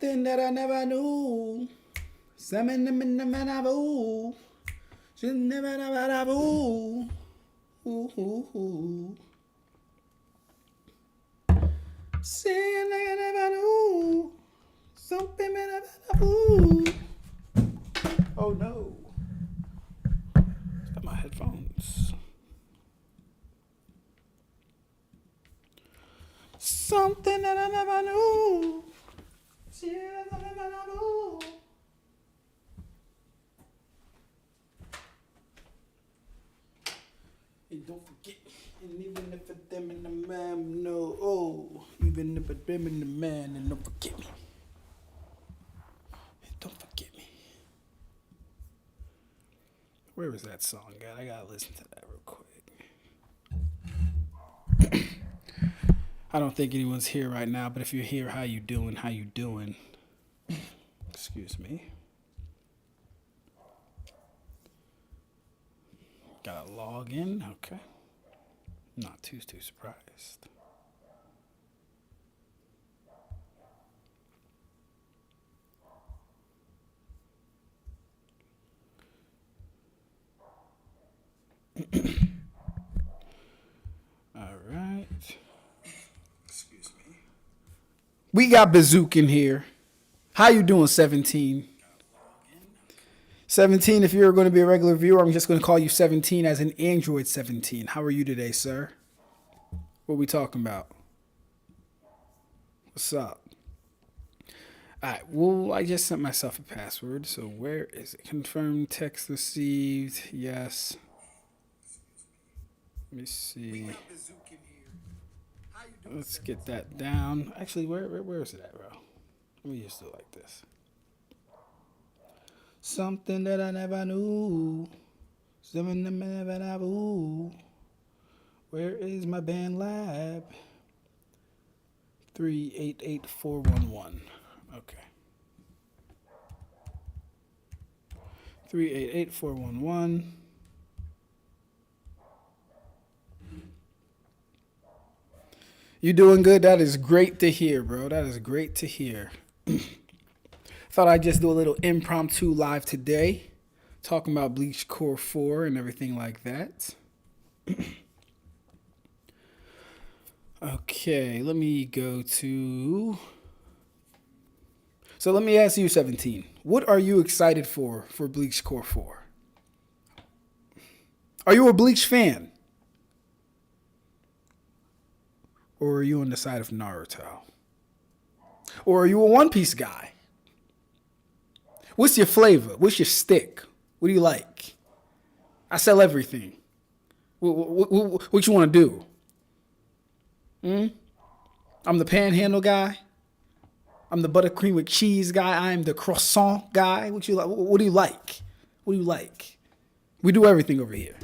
Something that I never knew. Something that I never knew. Something that I never knew. Saying like I never knew. Something that I never knew. Oh no. Got my headphones. Something that I never knew. Saying I never knew. And don't forget, and even if it's them and the man, no, oh, even if it's them and the man, and don't forget me. And don't forget me. Where was that song at? I gotta listen to that real quick. I don't think anyone's here right now, but if you're here, how you doing? How you doing? Excuse me. Gotta log in. Okay. Not too surprised. All right. Excuse me. We got Bazooka in here. How you doing, 17? 17, if you're going to be a regular viewer, I'm just going to call you 17 as an Android 17. How are you today, sir? What are we talking about? What's up? All right, well, I just sent myself a password, so where is it? Confirmed text received, yes. Let me see. Let's get that down. Actually, where is it at, bro? Let me just do it like this. Something that I never knew. Something that I never knew. Where is my band lab? 388411. Okay. 388411. You doing good? That is great to hear, bro. That is great to hear. Thought I'd just do a little impromptu live today, talking about Bleach Core 4 and everything like that. Okay, let me go to... So let me ask you, 17. What are you excited for Bleach Core 4? Are you a Bleach fan? Or are you on the side of Naruto? Or are you a One Piece guy? What's your flavor? What's your stick? What do you like? I sell everything. What you want to do? I'm the panhandle guy. I'm the buttercream with cheese guy. I'm the croissant guy. What you like? What do you like? What do you like? We do everything over here.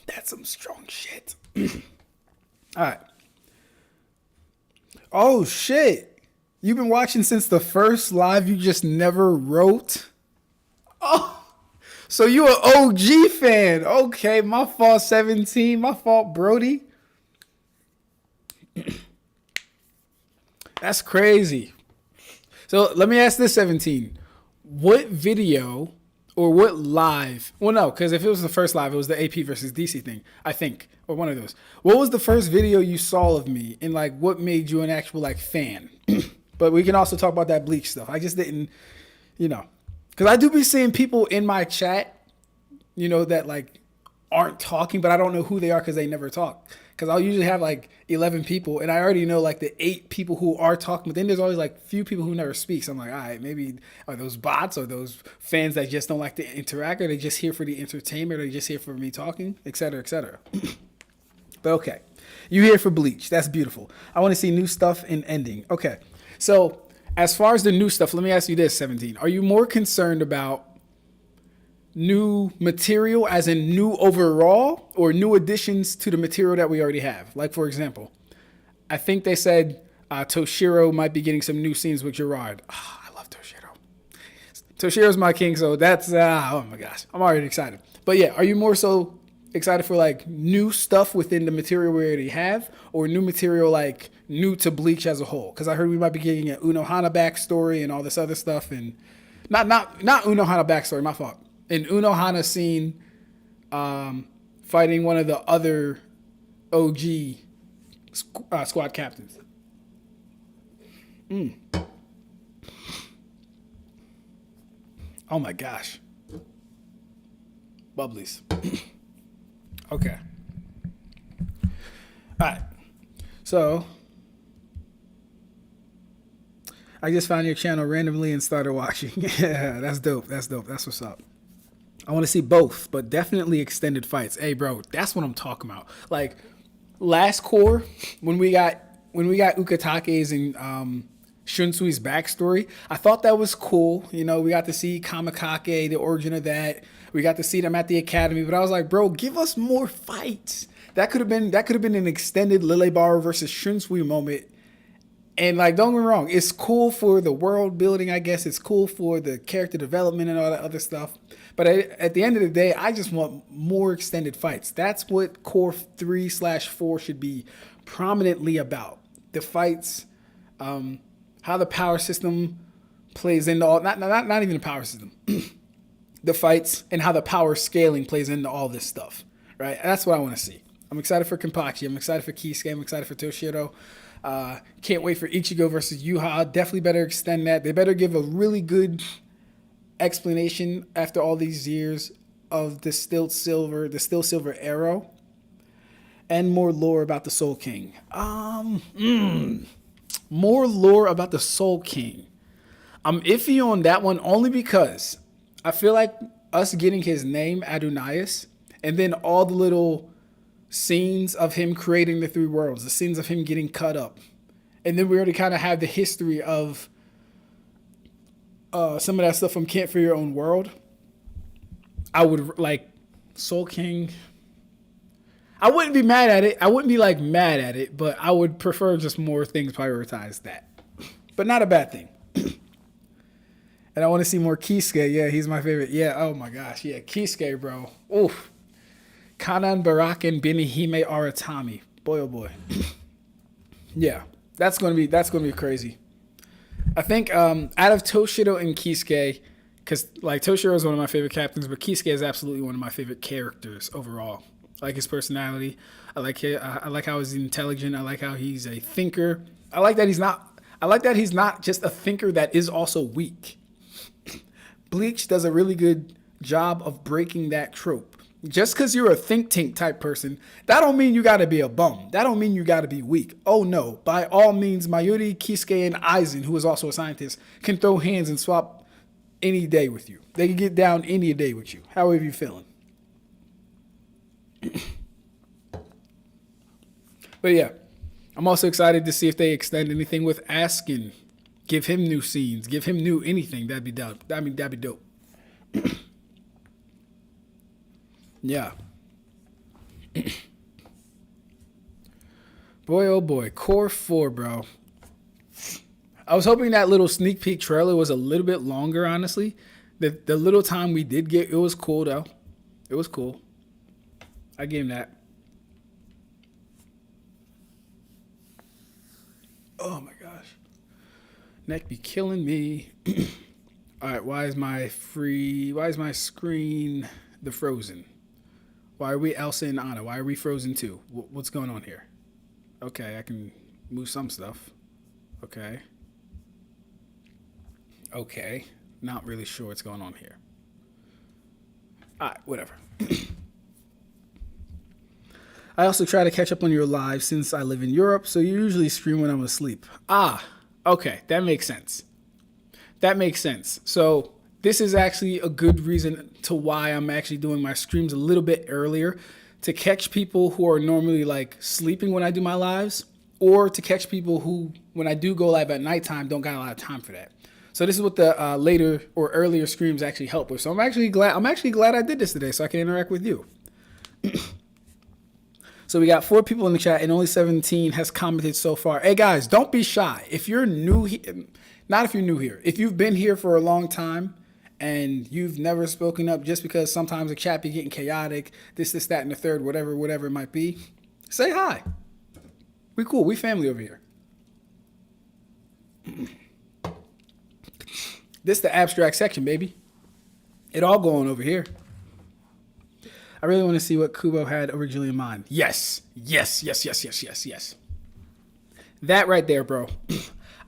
That's some strong shit. All right. Oh, shit. You've been watching since the first live you just never wrote? Oh, so you an OG fan. Okay, my fault, 17. My fault, Brody. That's crazy. So let me ask this, 17. What video or what live? Well, no, because if it was the first live, it was the AP versus DC thing, I think, or one of those. What was the first video you saw of me, and like what made you an actual like fan? But we can also talk about that Bleach stuff. I just didn't, because I do be seeing people in my chat, that like aren't talking, but I don't know who they are because they never talk. Because I'll usually have like 11 people, and I already know like the 8 people who are talking, but then there's always like few people who never speak. So I'm like, all right, maybe are those bots or those fans that just don't like to interact, or they just here for the entertainment, or they just here for me talking, et cetera, et cetera. But okay, you here for Bleach. That's beautiful. I want to see new stuff and ending. Okay, so as far as the new stuff, let me ask you this, 17. Are you more concerned about new material as in new overall, or new additions to the material that we already have? Like, for example, I think they said Toshiro might be getting some new scenes with Gerard. Oh, I love Toshiro. Toshiro's my king, so that's, oh my gosh, I'm already excited. But yeah, are you more so Excited for like new stuff within the material we already have, or new material like new to Bleach as a whole. Because I heard we might be getting an Unohana backstory and all this other stuff, and not Unohana backstory. My fault. An Unohana scene, fighting one of the other OG squad captains. Oh my gosh. Bubblies. Okay. All right. So, I just found your channel randomly and started watching. Yeah, that's dope. That's dope. That's what's up. I want to see both, but definitely extended fights. Hey, bro, that's what I'm talking about. Like, last core, when we got Ukatake's and Shunsui's backstory, I thought that was cool. You know, we got to see Kamakake, the origin of that. We got to see them at the academy, but I was like, bro, give us more fights. That could have been an extended Lillebaru versus Shunsui moment. And like, don't get me wrong, it's cool for the world building, I guess. It's cool for the character development and all that other stuff. But at the end of the day, I just want more extended fights. That's what Core 3/4 should be prominently about. The fights, how the power system plays into all, not even the power system. The fights and how the power scaling plays into all this stuff, right? That's what I want to see. I'm excited for Kenpachi. I'm excited for Kisuke. I'm excited for Toshiro. Can't wait for Ichigo versus Yuha. Definitely better extend that. They better give a really good explanation after all these years of the Still Silver Arrow, and more lore about the Soul King. More lore about the Soul King. I'm iffy on that one only because I feel like us getting his name, Adonais, and then all the little scenes of him creating the three worlds, the scenes of him getting cut up. And then we already kind of have the history of some of that stuff from Camp for Your Own World. I would like Soul King. I wouldn't be mad at it. I wouldn't be like mad at it, but I would prefer just more things prioritize that. But not a bad thing. And I want to see more Kisuke. Yeah, he's my favorite. Yeah, oh my gosh. Yeah, Kisuke, bro. Oof. Kanan Baraken Benihime Aratami. Boy, oh boy. Yeah, that's gonna be crazy. I think out of Toshiro and Kisuke, because like Toshiro is one of my favorite captains, but Kisuke is absolutely one of my favorite characters overall. I like his personality. I like how he's intelligent. I like how he's a thinker. I like that he's not just a thinker that is also weak. Bleach does a really good job of breaking that trope. Just because you're a think tank type person, that don't mean you got to be a bum. That don't mean you got to be weak. Oh no, by all means, Mayuri, Kisuke, and Aizen, who is also a scientist, can throw hands and swap any day with you. They can get down any day with you. However you feeling. But yeah, I'm also excited to see if they extend anything with Askin. Give him new scenes. Give him new anything. That'd be dope. That'd be dope. Yeah. Boy, oh boy. Core 4, bro. I was hoping that little sneak peek trailer was a little bit longer, honestly. The little time we did get, it was cool, though. It was cool. I gave him that. Oh, my gosh. Neck be killing me. All right, why is my screen the frozen? Why are we Elsa and Anna? Why are we frozen too? What's going on here? Okay, I can move some stuff. Okay. Okay, not really sure what's going on here. All right, whatever. I also try to catch up on your live since I live in Europe, so you usually stream when I'm asleep. Ah, okay, that makes sense. That makes sense. So this is actually a good reason to why I'm actually doing my streams a little bit earlier, to catch people who are normally like sleeping when I do my lives, or to catch people who, when I do go live at nighttime, don't got a lot of time for that. So this is what the later or earlier streams actually help with. So I'm actually glad I did this today so I can interact with you. So we got 4 people in the chat and only 17 has commented so far. Hey guys, don't be shy. If you're new here, not if you're new here, if you've been here for a long time and you've never spoken up just because sometimes a chat be getting chaotic, this, that, and the third, whatever it might be, say hi. We cool. We family over here. This the Ab-Stract section, baby. It all going over here. I really want to see what Kubo had originally in mind. Yes. That right there, bro.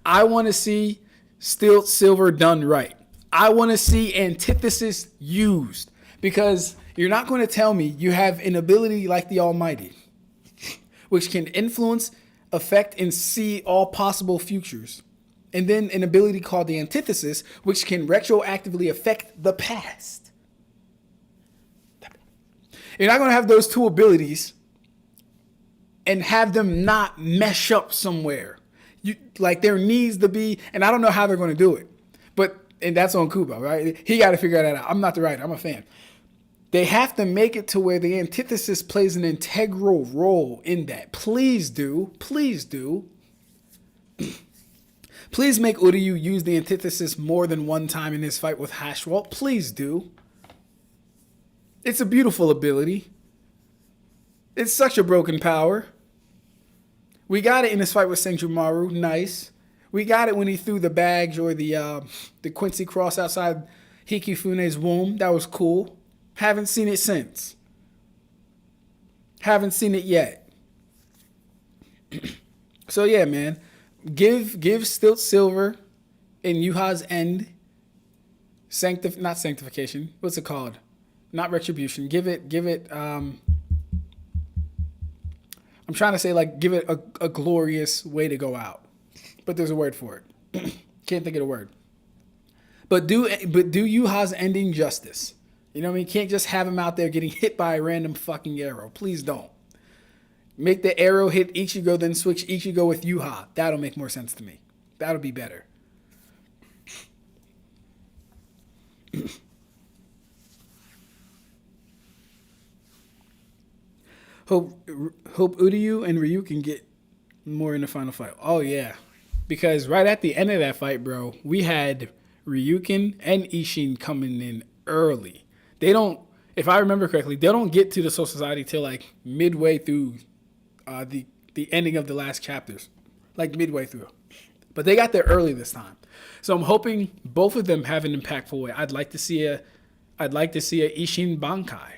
I want to see Stilt Silver done right. I want to see antithesis used, because you're not going to tell me you have an ability like the Almighty, which can influence, affect, and see all possible futures. And then an ability called the antithesis, which can retroactively affect the past. You're not going to have those two abilities and have them not mesh up somewhere. Like there needs to be, and I don't know how they're going to do it, and that's on Kubo, right? He got to figure that out. I'm not the writer. I'm a fan. They have to make it to where the antithesis plays an integral role in that. Please do. Please do. Please make Uryu use the antithesis more than one time in his fight with Hashwalt. Please do. It's a beautiful ability. It's such a broken power. We got it in his fight with Senjumaru. Nice. We got it when he threw the bags or the Quincy cross outside Hikifune's womb. That was cool. Haven't seen it since. Haven't seen it yet. So yeah, man. Give Stilt Silver in Yuha's end not sanctification. What's it called? Not retribution. Give it I'm trying to say like give it a glorious way to go out. But there's a word for it. Can't think of the word. But do Yuha's ending justice. You know what I mean? Can't just have him out there getting hit by a random fucking arrow. Please don't. Make the arrow hit Ichigo, then switch Ichigo with Yuha. That'll make more sense to me. That'll be better. Hope Uryu and Ryu can get more in the final fight. Oh, yeah. Because right at the end of that fight, bro, we had Ryukin and Ishin coming in early. They don't, if I remember correctly, they don't get to the Soul Society till like midway through the ending of the last chapters. Like midway through. But they got there early this time. So I'm hoping both of them have an impactful way. I'd like to see a Ishin Bankai.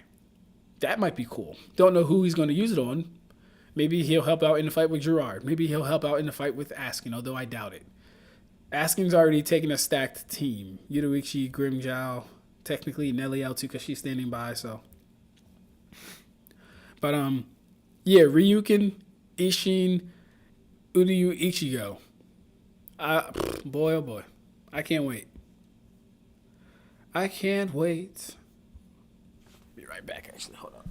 That might be cool. Don't know who he's going to use it on. Maybe he'll help out in the fight with Gerard. Maybe he'll help out in the fight with Askin, although I doubt it. Askin's already taken a stacked team. Yudoichi, Grimjow, technically Nelly out too because she's standing by, so. But, yeah, Ryukin, Ishin, Uryu, Ichigo. Boy, oh boy. I can't wait. I can't wait. Be right back, actually. Hold on.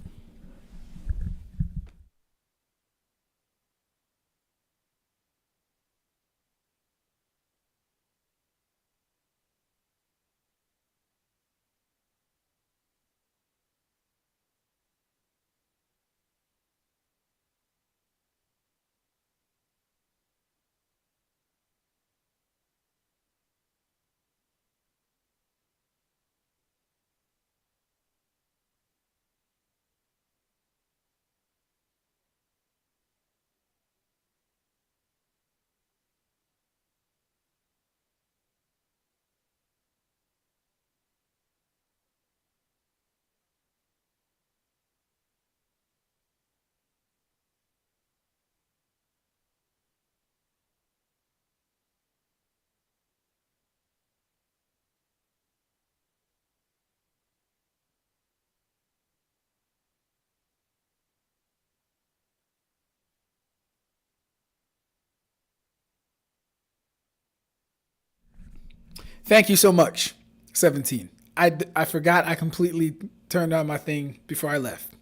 Thank you so much, 17. I forgot I completely turned on my thing before I left.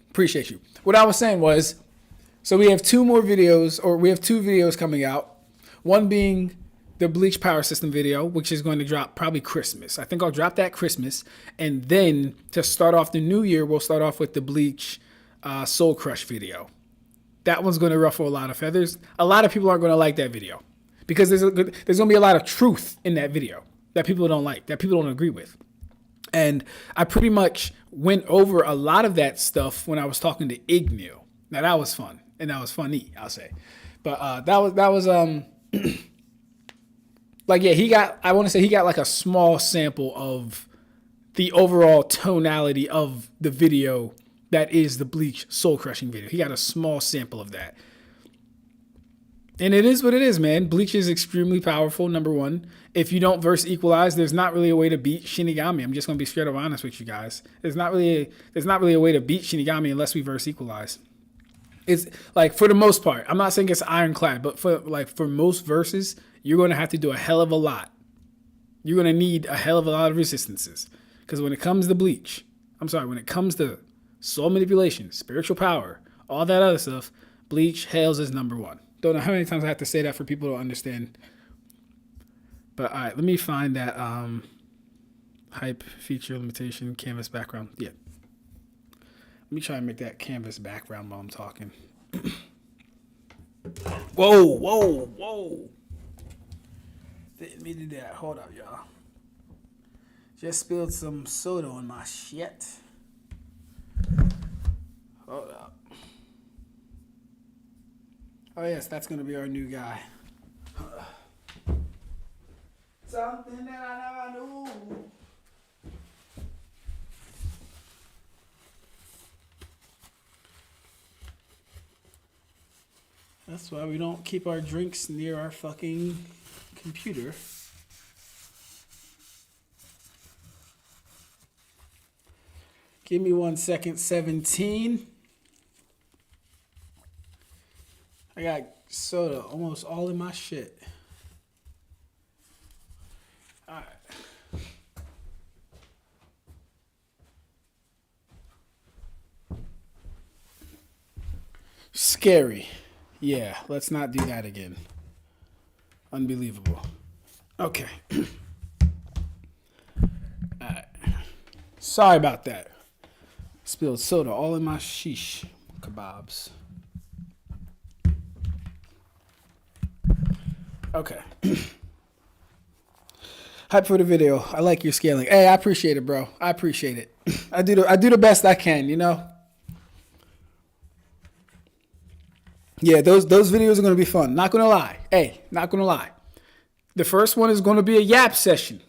Appreciate you. What I was saying was, so we have two videos coming out. One being the Bleach Power System video, which is going to drop probably Christmas. I think I'll drop that Christmas. And then to start off the new year, we'll start off with the Bleach Soul Crush video. That one's going to ruffle a lot of feathers. A lot of people aren't going to like that video because there's going to be a lot of truth in that video. that people don't like, that people don't agree with. And I pretty much went over a lot of that stuff when I was talking to Igneo. Now that was fun, and that was funny, I'll say. But that was like, yeah, I want to say he got like a small sample of the overall tonality of the video that is the Bleach soul crushing video. He got a small sample of that. And it is what it is, man. Bleach is extremely powerful, number one. If you don't verse equalize, there's not really a way to beat Shinigami. I'm just going to be straight up honest with you guys. There's not really a way to beat Shinigami unless we verse equalize. It's like, for the most part, I'm not saying it's ironclad, but for most verses, you're going to have to do a hell of a lot. You're going to need a hell of a lot of resistances. Because when it comes to Bleach, when it comes to soul manipulation, spiritual power, all that other stuff, Bleach hails as number one. Don't know how many times I have to say that for people to understand. But all right, let me find that hype feature limitation canvas background. Yeah. Let me try and make that canvas background while I'm talking. Whoa. Didn't mean to do that. Hold up, y'all. Just spilled some soda on my shit. Hold up. Oh, yes, that's going to be our new guy. Something that I never knew. That's why we don't keep our drinks near our fucking computer. Give me 1 second, 17. I got soda almost all in my shit. All right. Scary. Yeah, let's not do that again. Unbelievable. Okay. All right. Sorry about that. Spilled soda all in my sheesh kebabs. Okay. Hype for the video. I like your scaling. Hey, I appreciate it, bro. I appreciate it. I do the best I can, you know? Yeah, those videos are going to be fun. Not going to lie. Hey, not going to lie. The first one is going to be a yap session.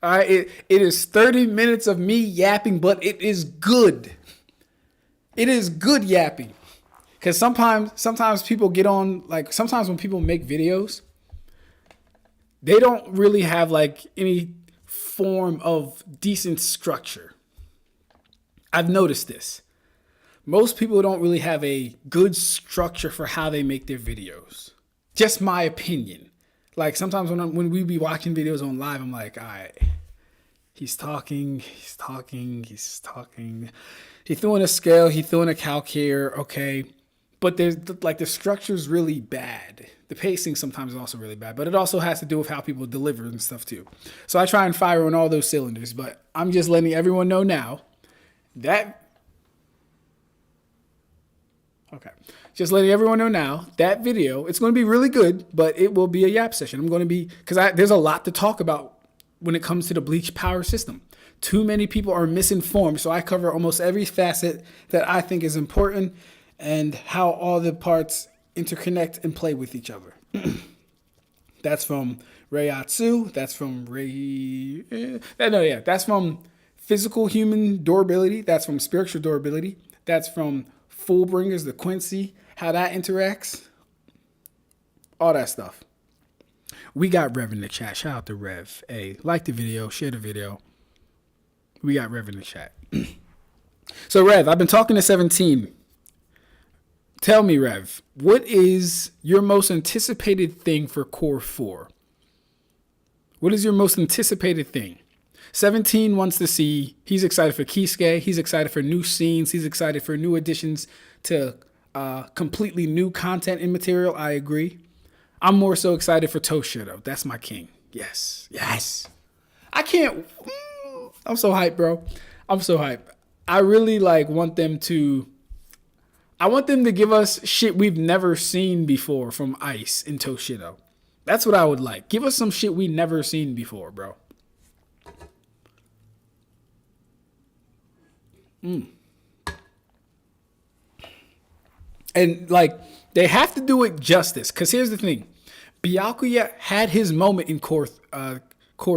All right? It is 30 minutes of me yapping, but it is good. It is good yapping. Because sometimes people get on, like, sometimes when people make videos, they don't really have, like, any form of decent structure. I've noticed this. Most people don't really have a good structure for how they make their videos. Just my opinion. Like, sometimes when we be watching videos on live, I'm like, all right, he's talking. He threw in a scale, he threw in a calc here, okay. But there's, like, the structure's really bad. The pacing sometimes is also really bad, but it also has to do with how people deliver and stuff too. So I try and fire on all those cylinders, but I'm just letting everyone know now that that video, it's going to be really good, but it will be a yap session. I'm going to be, because there's a lot to talk about when it comes to the Bleach power system. Too many people are misinformed, so I cover almost every facet that I think is important and how all the parts interconnect and play with each other. That's from Reiatsu. That's from that's from physical human durability. That's from spiritual durability. That's from Fullbringers, the Quincy, how that interacts. All that stuff. We got Rev in the chat. Shout out to Rev. Hey, like the video, share the video. We got Rev in the chat. So, Rev, I've been talking to 17. Tell me, Rev, what is your most anticipated thing for Core 4? What is your most anticipated thing? 17 wants to see, he's excited for Kisuke, he's excited for new scenes, he's excited for new additions to completely new content and material. I agree. I'm more so excited for Toshido. That's my king. Yes. I can't, I'm so hyped, bro. I'm so hyped. I really want them to give us shit we've never seen before from Ice and Toshido. That's what I would like. Give us some shit we never seen before, bro. And like they have to do it justice. Cause here's the thing. Byakuya had his moment in core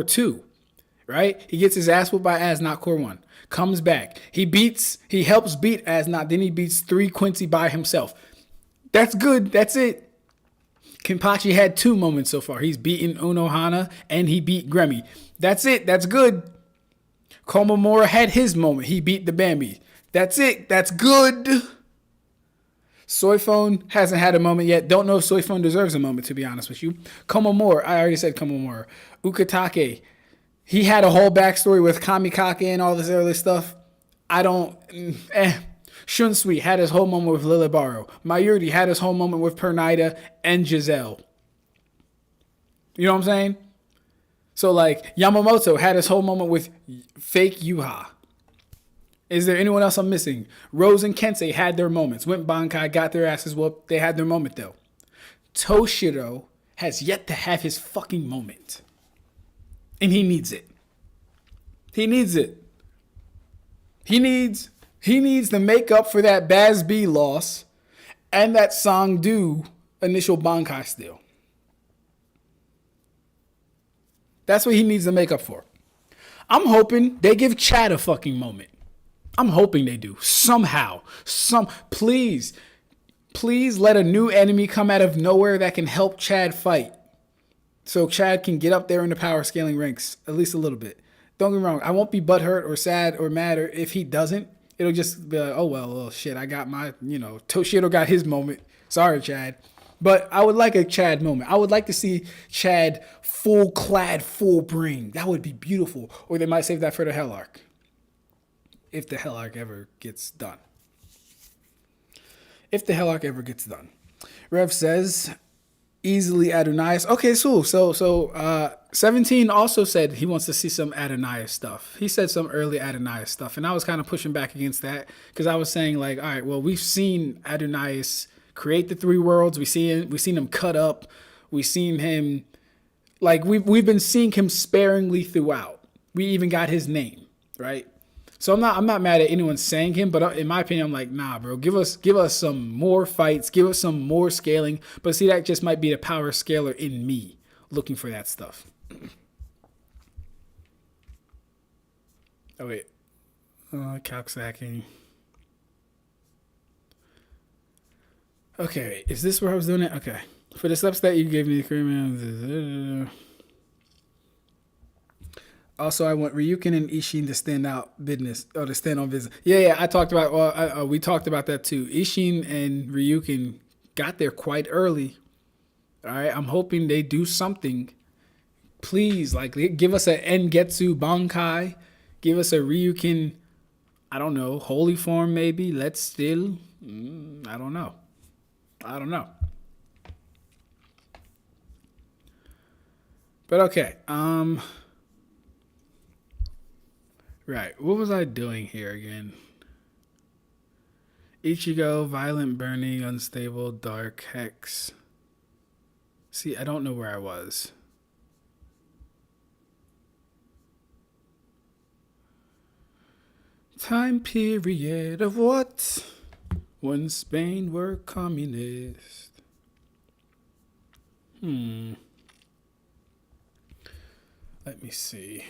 2, right? He gets his ass whooped by Az, not core 1. Comes back. He helps beat Az, not. Then he beats 3 Quincy by himself. That's good. That's it. Kenpachi had 2 moments so far. He's beaten Unohana and he beat Gremmy. That's it. That's good. Komamura had his moment. He beat the Bambi. That's it. That's good. Soifone hasn't had a moment yet. Don't know if Soifone deserves a moment, to be honest with you. Komamura, I already said Komamura. Ukitake, he had a whole backstory with Kamikake and all this other stuff. Shunsui had his whole moment with Lilibaro. Mayuri had his whole moment with Pernida and Giselle. You know what I'm saying? So, like, Yamamoto had his whole moment with fake Yuha. Is there anyone else I'm missing? Rose and Kensei had their moments. Went Bankai, got their asses whooped. They had their moment, though. Toshiro has yet to have his fucking moment. And he needs it. He needs it. He needs to make up for that Baz B loss and that Sangdu initial Bankai steal. That's what he needs to make up for. I'm hoping they give Chad a fucking moment. I'm hoping they do. Somehow. Please let a new enemy come out of nowhere that can help Chad fight. So Chad can get up there in the power scaling ranks, at least a little bit. Don't get me wrong. I won't be butthurt or sad or mad if he doesn't. It'll just be like, oh, well, shit, I got my, Toshiro got his moment. Sorry, Chad. But I would like a Chad moment. I would like to see Chad full clad, full bring. That would be beautiful. Or they might save that for the Hell Arc. If the Hell Arc ever gets done. Rev says, easily Adonias. Okay, so 17 also said he wants to see some Adonias stuff. He said some early Adonias stuff. And I was kind of pushing back against that. Because I was saying, like, all right, well, we've seen Adonias create the 3 worlds. We've seen him cut up. We've seen him, like, we've been seeing him sparingly throughout. We even got his name, right? So I'm not mad at anyone saying him, but in my opinion, I'm like, nah, bro, give us some more fights, give us some more scaling. But see, that just might be the power scaler in me looking for that stuff. Oh wait, calc stacking. Okay, is this where I was doing it? Okay, for the steps that you gave me, the cream. Also, I want Ryukin and Ishin to stand on business. Yeah, I talked about. We talked about that too. Ishin and Ryukin got there quite early. All right, I'm hoping they do something. Please, like, give us an Engetsu Bankai. Give us a Ryukin. I don't know, holy form maybe. Let's still. I don't know. But okay. Right. What was I doing here again? Ichigo, violent burning, unstable, dark, hex. See, I don't know where I was. Time period of what? When Spain were communist. Let me see.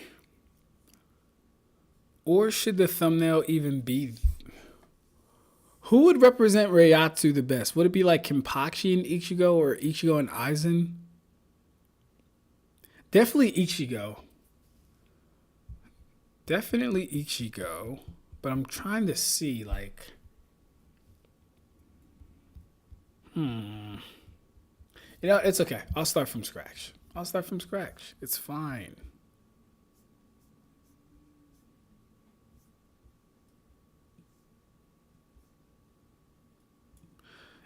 Or should the thumbnail even be... Who would represent Reiatsu the best? Would it be like Kenpachi and Ichigo or Ichigo and Aizen? Definitely Ichigo. But I'm trying to see, like... It's okay. I'll start from scratch. It's fine.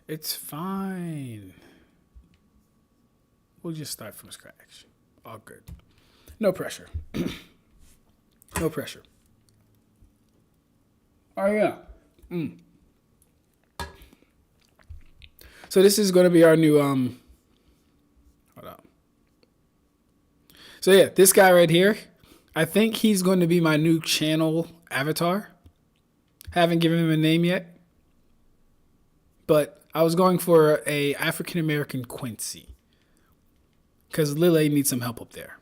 It's fine. We'll just start from scratch. All good. No pressure. No pressure. Oh, yeah. So this is going to be our new... Hold on. So yeah, this guy right here, I think he's going to be my new channel avatar. Haven't given him a name yet, but I was going for a African American Quincy because Lily needs some help up there.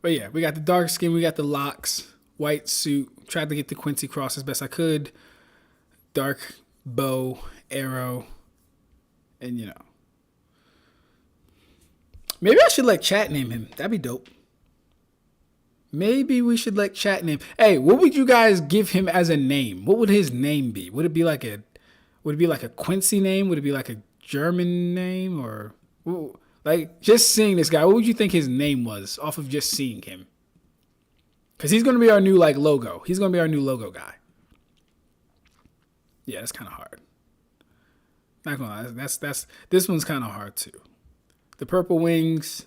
But yeah, we got the dark skin, we got the locks, white suit. Tried to get the Quincy cross as best I could. Dark bow, arrow, and you know. Maybe I should let chat name him. That'd be dope. Maybe we should let chat name. Hey, what would you guys give him as a name? What would his name be? Would it be like a Quincy name? Would it be like a German name or like just seeing this guy? What would you think his name was off of just seeing him? Because he's gonna be our new like logo. He's gonna be our new logo guy. Yeah, that's kind of hard. Not gonna lie, that's this one's kind of hard too. The purple wings,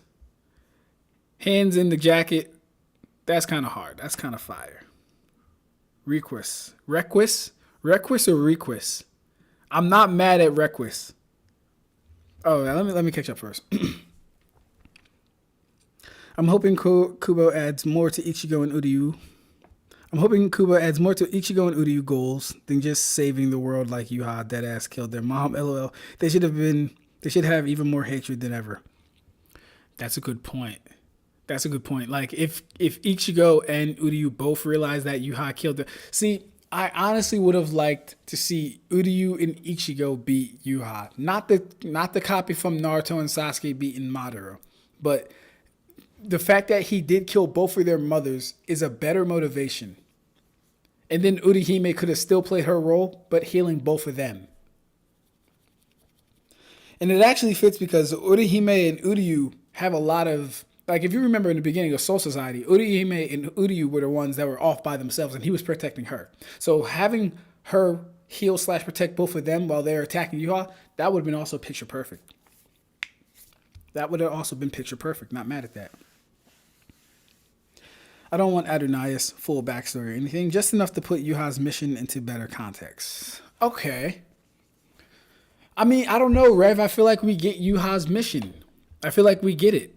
hands in the jacket. That's kind of hard. That's kind of fire. Requis or Requis? I'm not mad at Requis. Oh, let me catch up first. I'm hoping Kubo adds more to Ichigo and Uryu. Goals than just saving the world like Yuha deadass killed their mom. LOL. They should have even more hatred than ever. That's a good point. Like if Ichigo and Uryu both realize that Yuha killed them. See, I honestly would have liked to see Uryu and Ichigo beat Yuha. Not the copy from Naruto and Sasuke beating Madara. But the fact that he did kill both of their mothers is a better motivation. And then Urihime could have still played her role, but healing both of them. And it actually fits because Urihime and Uryu have a lot of, like if you remember in the beginning of Soul Society, Urihime and Uryu were the ones that were off by themselves and he was protecting her. So having her heal / protect both of them while they're attacking Yuha, that would have been also picture perfect. Not mad at that. I don't want Adonais' full backstory or anything, just enough to put Yuha's mission into better context. Okay. I mean, I don't know, Rev. I feel like we get Yuha's mission. I feel like we get it.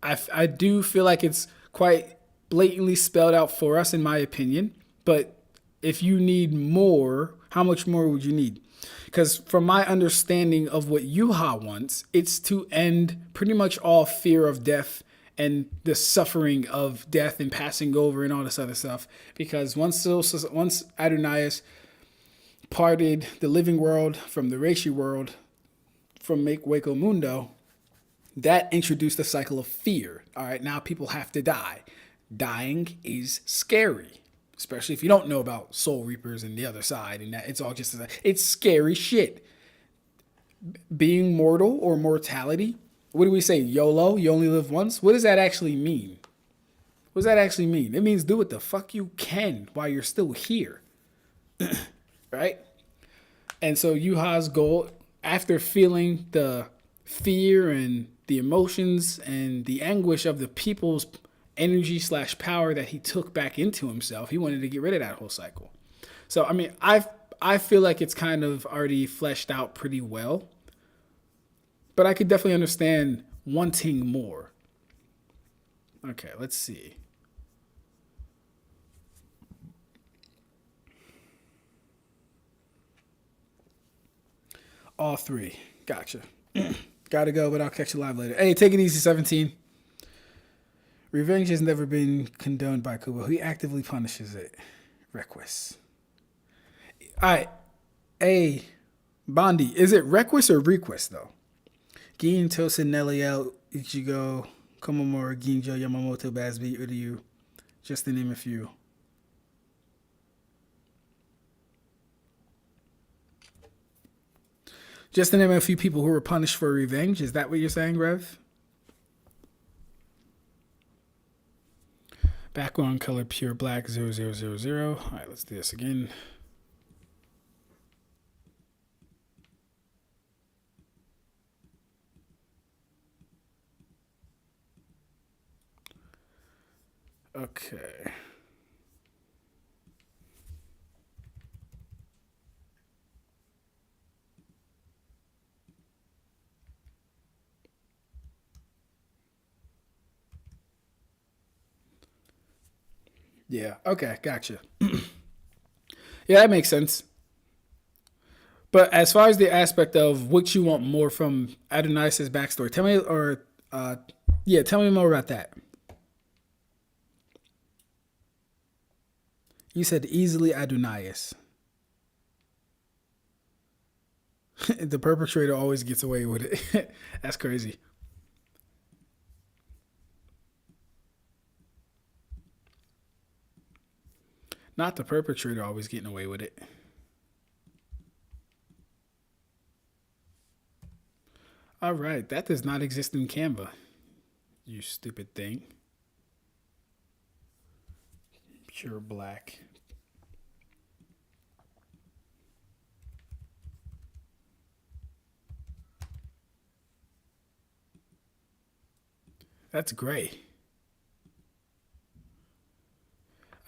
I do feel like it's quite blatantly spelled out for us, in my opinion. But if you need more, how much more would you need? Because from my understanding of what Yuha wants, it's to end pretty much all fear of death and the suffering of death and passing over and all this other stuff. Because once Adonais parted the living world from the Reishi world, from Make Waco Mundo, that introduced a cycle of fear. All right, now people have to die. Dying is scary, especially if you don't know about Soul Reapers and the other side, and that it's all just it's scary shit. Being mortal or mortality. What do we say? YOLO, you only live once? What does that actually mean? It means do what the fuck you can while you're still here. Right? And so Yuha's goal, after feeling the fear and the emotions and the anguish of the people's energy / power that he took back into himself, he wanted to get rid of that whole cycle. So, I mean, I feel like it's kind of already fleshed out pretty well. But I could definitely understand wanting more. Okay, let's see. All three. Gotcha. Gotta go, but I'll catch you live later. Hey, take it easy, 17. Revenge has never been condoned by Kubo. He actively punishes it. Requis. All right. Hey, Bondi, is it Requis or Requis, though? Gin, Tosin, Neliel, Ichigo, Komomura, Ginjo, Yamamoto, Basby, Uryu. Just to name a few. Just to name a few people who were punished for revenge. Is that what you're saying, Rev? Background color pure black 0000. All right, let's do this again. Okay. Yeah. Okay. Gotcha. Yeah, that makes sense. But as far as the aspect of what you want more from Adonais' backstory, tell me, or yeah, tell me more about that. You said easily Adonais. The perpetrator always gets away with it. That's crazy. Not the perpetrator always getting away with it. All right, that does not exist in Canva. You stupid thing. Pure black. That's gray.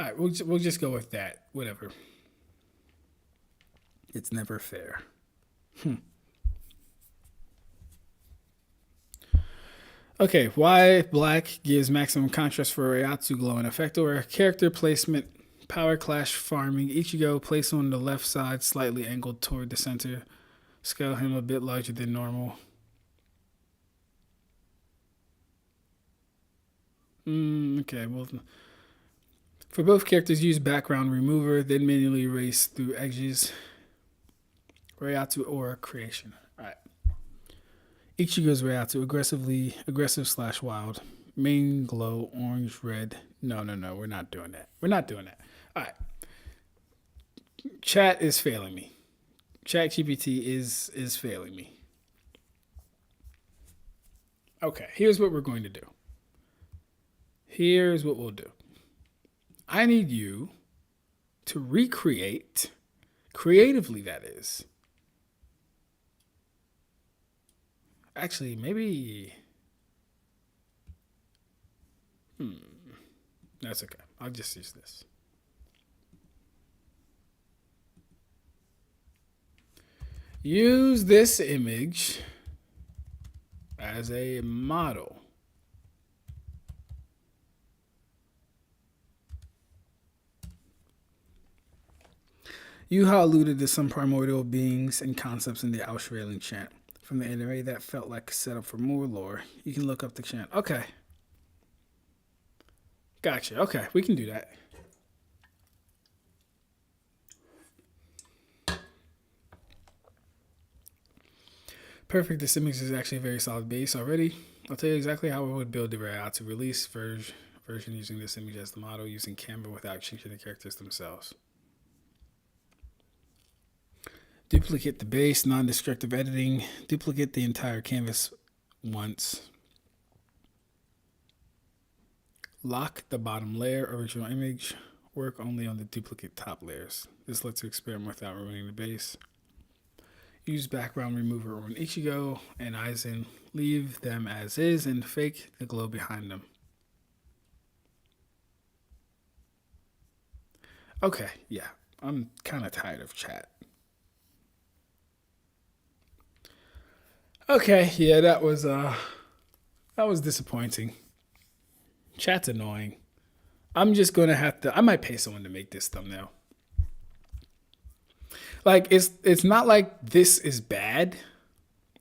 All right, we'll just go with that. Whatever. It's never fair. Okay, why black gives maximum contrast for Reiatsu glowing effect or character placement, power clash farming, Ichigo placed on the left side, slightly angled toward the center, scale him a bit larger than normal. Okay, well, for both characters, use background remover, then manually erase through edges. Reiatsu aura creation. All right. Ichigo's Reiatsu, aggressive slash wild. Main glow, orange, red. No, we're not doing that. We're not doing that. All right. Chat is failing me. Chat GPT is failing me. Okay, here's what we're going to do. Here's what we'll do. I need you to recreate, creatively that is. Actually, maybe... That's okay. I'll just use this. Use this image as a model. Yuha alluded to some primordial beings and concepts in the Australian chant. From the anime that felt like a setup for more lore. You can look up the chant. Okay. Gotcha. Okay, we can do that. Perfect. This image is actually a very solid base already. I'll tell you exactly how I would build the Reiatsu release version using this image as the model, using Canva without changing the characters themselves. Duplicate the base, non-destructive editing. Duplicate the entire canvas once. Lock the bottom layer, original image. Work only on the duplicate top layers. This lets you experiment without ruining the base. Use background remover on Ichigo and Aizen. Leave them as is and fake the glow behind them. Okay, yeah. I'm kind of tired of chat. Okay, yeah, that was disappointing. Chat's annoying. I'm just gonna have to. I might pay someone to make this thumbnail. Like it's not like this is bad.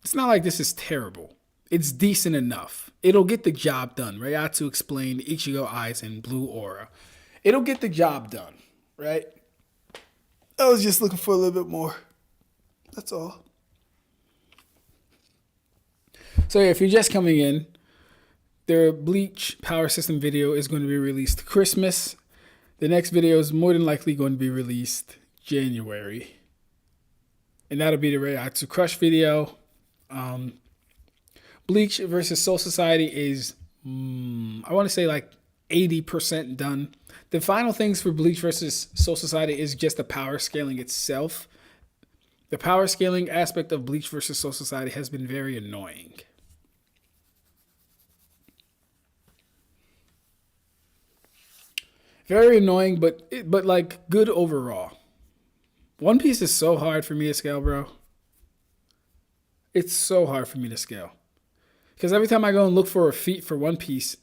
It's not like this is terrible. It's decent enough. It'll get the job done. Reiatsu explained Ichigo eyes and blue aura. It'll get the job done, right? I was just looking for a little bit more. That's all. So yeah, if you're just coming in, their Bleach Power System video is going to be released Christmas. The next video is more than likely going to be released January. And that'll be the Reiatsu Crush video. Bleach versus Soul Society is, I want to say like 80% done. The final things for Bleach versus Soul Society is just the power scaling itself. The power scaling aspect of Bleach versus Soul Society has been very annoying. Very annoying, but like good overall. One Piece is so hard for me to scale, bro. It's so hard for me to scale. Because every time I go and look for a feat for One Piece,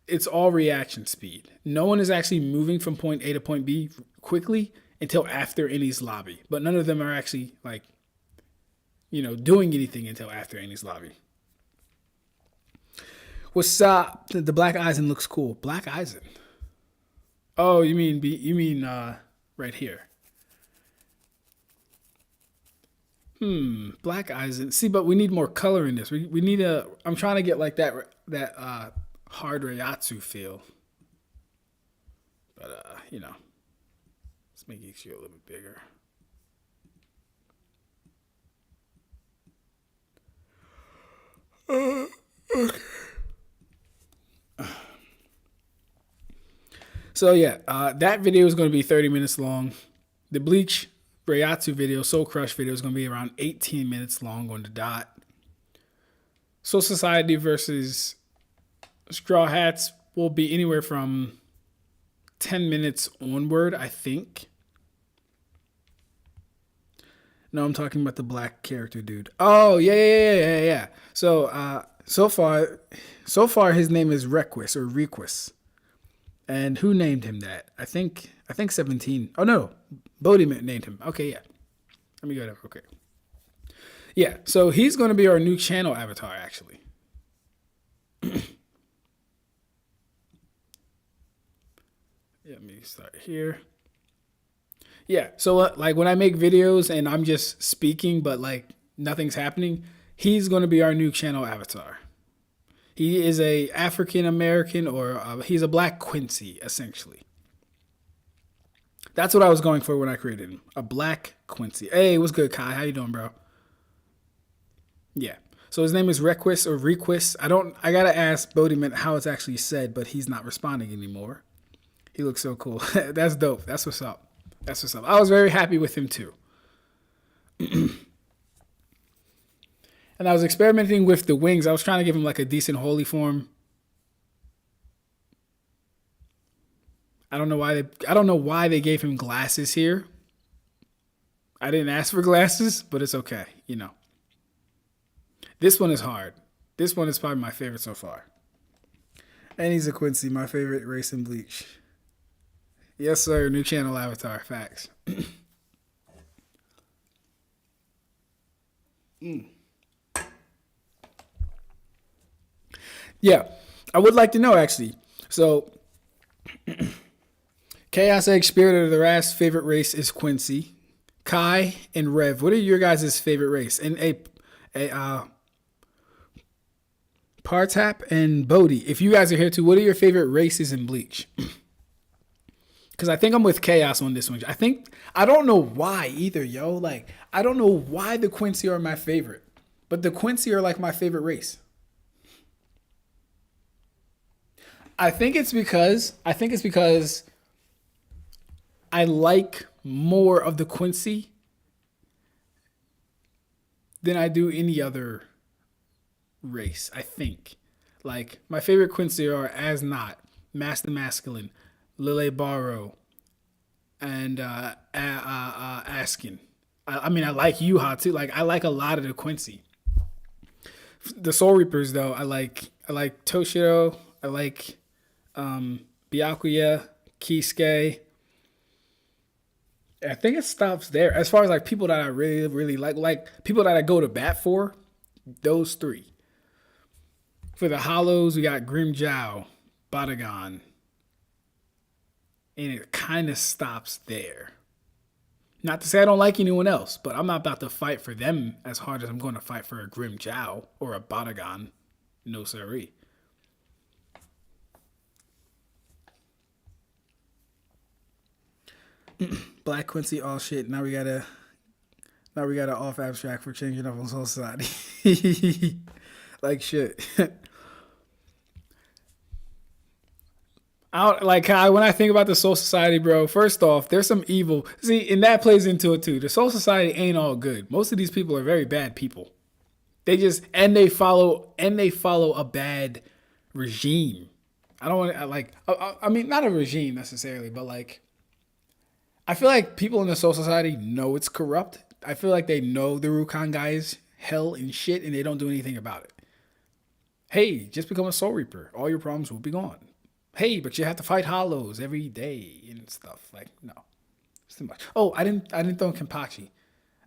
it's all reaction speed. No one is actually moving from point A to point B quickly until after Eni's lobby. But none of them are actually like, doing anything until after Eni's lobby. What's up? The Black Aizen looks cool. Black Aizen. Oh, you mean right here. Black Aizen. See, but we need more color in this. We need I'm trying to get like that hard Reiatsu feel. But let's make Ichigo a little bit bigger. Okay. So yeah, that video is going to be 30 minutes long. The Bleach Reiatsu video, Soul Crush video, is going to be around 18 minutes long on the dot. Soul Society versus Straw Hats will be anywhere from 10 minutes onward, I think. No, I'm talking about the black character dude. Oh, yeah. So far his name is Requus or Requus. And who named him that? I think 17. Oh no, Bodhi named him. Okay, yeah. Let me go there real quick. Yeah, so he's going to be our new channel avatar, actually. Let me start here. Yeah, so like when I make videos and I'm just speaking, but like nothing's happening, he's going to be our new channel avatar. He is a African American, or he's a Black Quincy, essentially. That's what I was going for when I created him. A Black Quincy. Hey, what's good, Kai? How you doing, bro? Yeah. So his name is Requus or Requus. I gotta ask Bodiment how it's actually said, but he's not responding anymore. He looks so cool. That's dope. That's what's up. I was very happy with him too. And I was experimenting with the wings. I was trying to give him like a decent holy form. I don't know why they gave him glasses here. I didn't ask for glasses, but it's okay, This one is hard. This one is probably my favorite so far. And he's a Quincy, my favorite race in Bleach. Yes, sir. New channel avatar. Facts. Yeah, I would like to know, actually. So, Chaos Egg, Spirit of the Wrath's favorite race is Quincy. Kai and Rev, what are your guys' favorite race? And Partap and Bodhi, if you guys are here too, what are your favorite races in Bleach? Because I think I'm with Chaos on this one. I don't know why either, yo. Like, I don't know why the Quincy are my favorite. But the Quincy are like my favorite race. I think it's because I like more of the Quincy than I do any other race, I think. Like, my favorite Quincy are As Not, Master Masculine, Lille Barrow, and Askin. I mean, I like Yuha too. Like, I like a lot of the Quincy. The Soul Reapers, though, I like Toshiro. I like Byakuya, Kisuke. I think it stops there. As far as like people that I really, really like people that I go to bat for, those three. For the Hollows, we got Grimjow, Batagon. And it kind of stops there. Not to say I don't like anyone else, but I'm not about to fight for them as hard as I'm going to fight for a Grimjow or a Batagon. No siree. Black Quincy, all shit. Now we gotta off Ab-Stract for changing up on Soul Society. Like shit. When I think about the Soul Society, bro, first off, there's some evil. See, and that plays into it too. The Soul Society ain't all good. Most of these people are very bad people. They follow a bad regime. I don't want to I mean, not a regime necessarily, but like, I feel like people in the Soul Society know it's corrupt. I feel like they know the Rukon guy is hell and shit, and they don't do anything about it. Hey, just become a Soul Reaper. All your problems will be gone. Hey, but you have to fight hollows every day and stuff. Like, no, it's too much. Oh, I didn't throw in Kenpachi.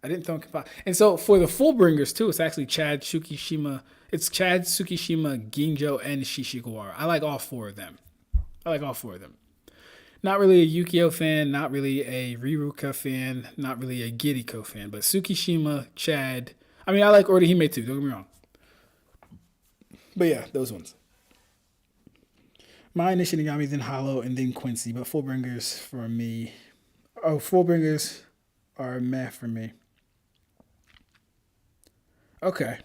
I didn't throw in Kenpachi. And so for the Fullbringers too, it's actually Chad, Tsukishima. It's Chad, Tsukishima, Ginjo, and Shishigawa. I like all four of them. Not really a Yukio fan, not really a Riruka fan, not really a Giriko fan, but Tsukishima, Chad. I mean, I like Orihime too, don't get me wrong. But yeah, those ones. Mine is Shinigami, then Hollow, and then Quincy. But Fullbringers for me. Oh, Fullbringers are meh for me. Okay.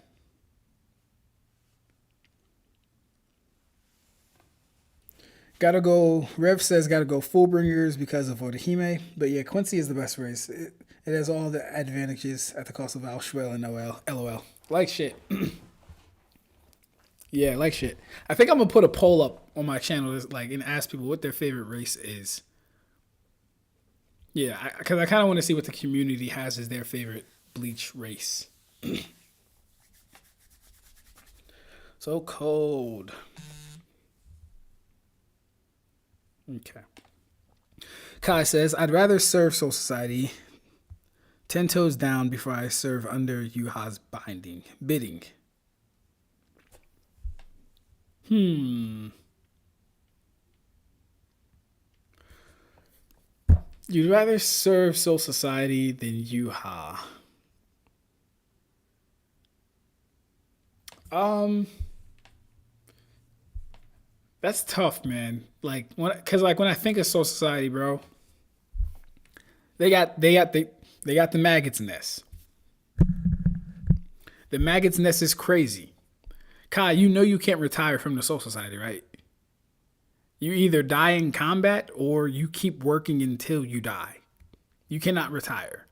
Gotta go. Rev says gotta go Fullbringers because of Orihime. But yeah, Quincy is the best race. It has all the advantages at the cost of Alshwell and Noel. LOL. Like shit. Yeah, like shit. I think I'm gonna put a poll up on my channel, like, and ask people what their favorite race is. Yeah, because I kind of want to see what the community has as their favorite Bleach race. So cold. Okay. Kai says, I'd rather serve Soul Society 10 toes down before I serve under Yuha's bidding. You'd rather serve Soul Society than Yuha. That's tough, man. Like, when I think of Soul Society, bro, they got the maggots nest. The maggots nest is crazy. Kai, you know you can't retire from the Soul Society, right? You either die in combat or you keep working until you die. You cannot retire.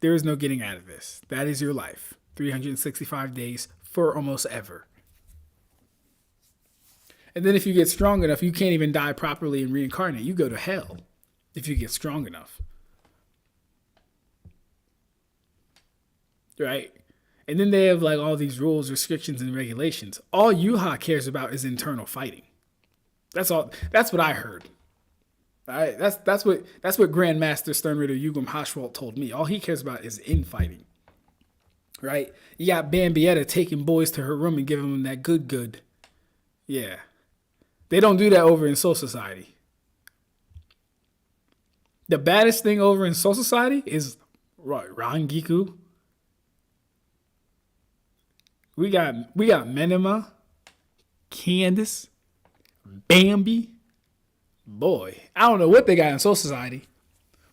There is no getting out of this. That is your life. 365 days for almost ever. And then if you get strong enough, you can't even die properly and reincarnate. You go to hell if you get strong enough. Right? And then they have like all these rules, restrictions, and regulations. All Yuha cares about is internal fighting. That's all. That's what I heard. All right? That's what Grandmaster Sternritter Yugum Hashwalt told me. All he cares about is infighting. Right? You got Bambietta taking boys to her room and giving them that good. Yeah. They don't do that over in Soul Society. The baddest thing over in Soul Society is Rangiku. We got Menema, Candace, Bambi. Boy, I don't know what they got in Soul Society.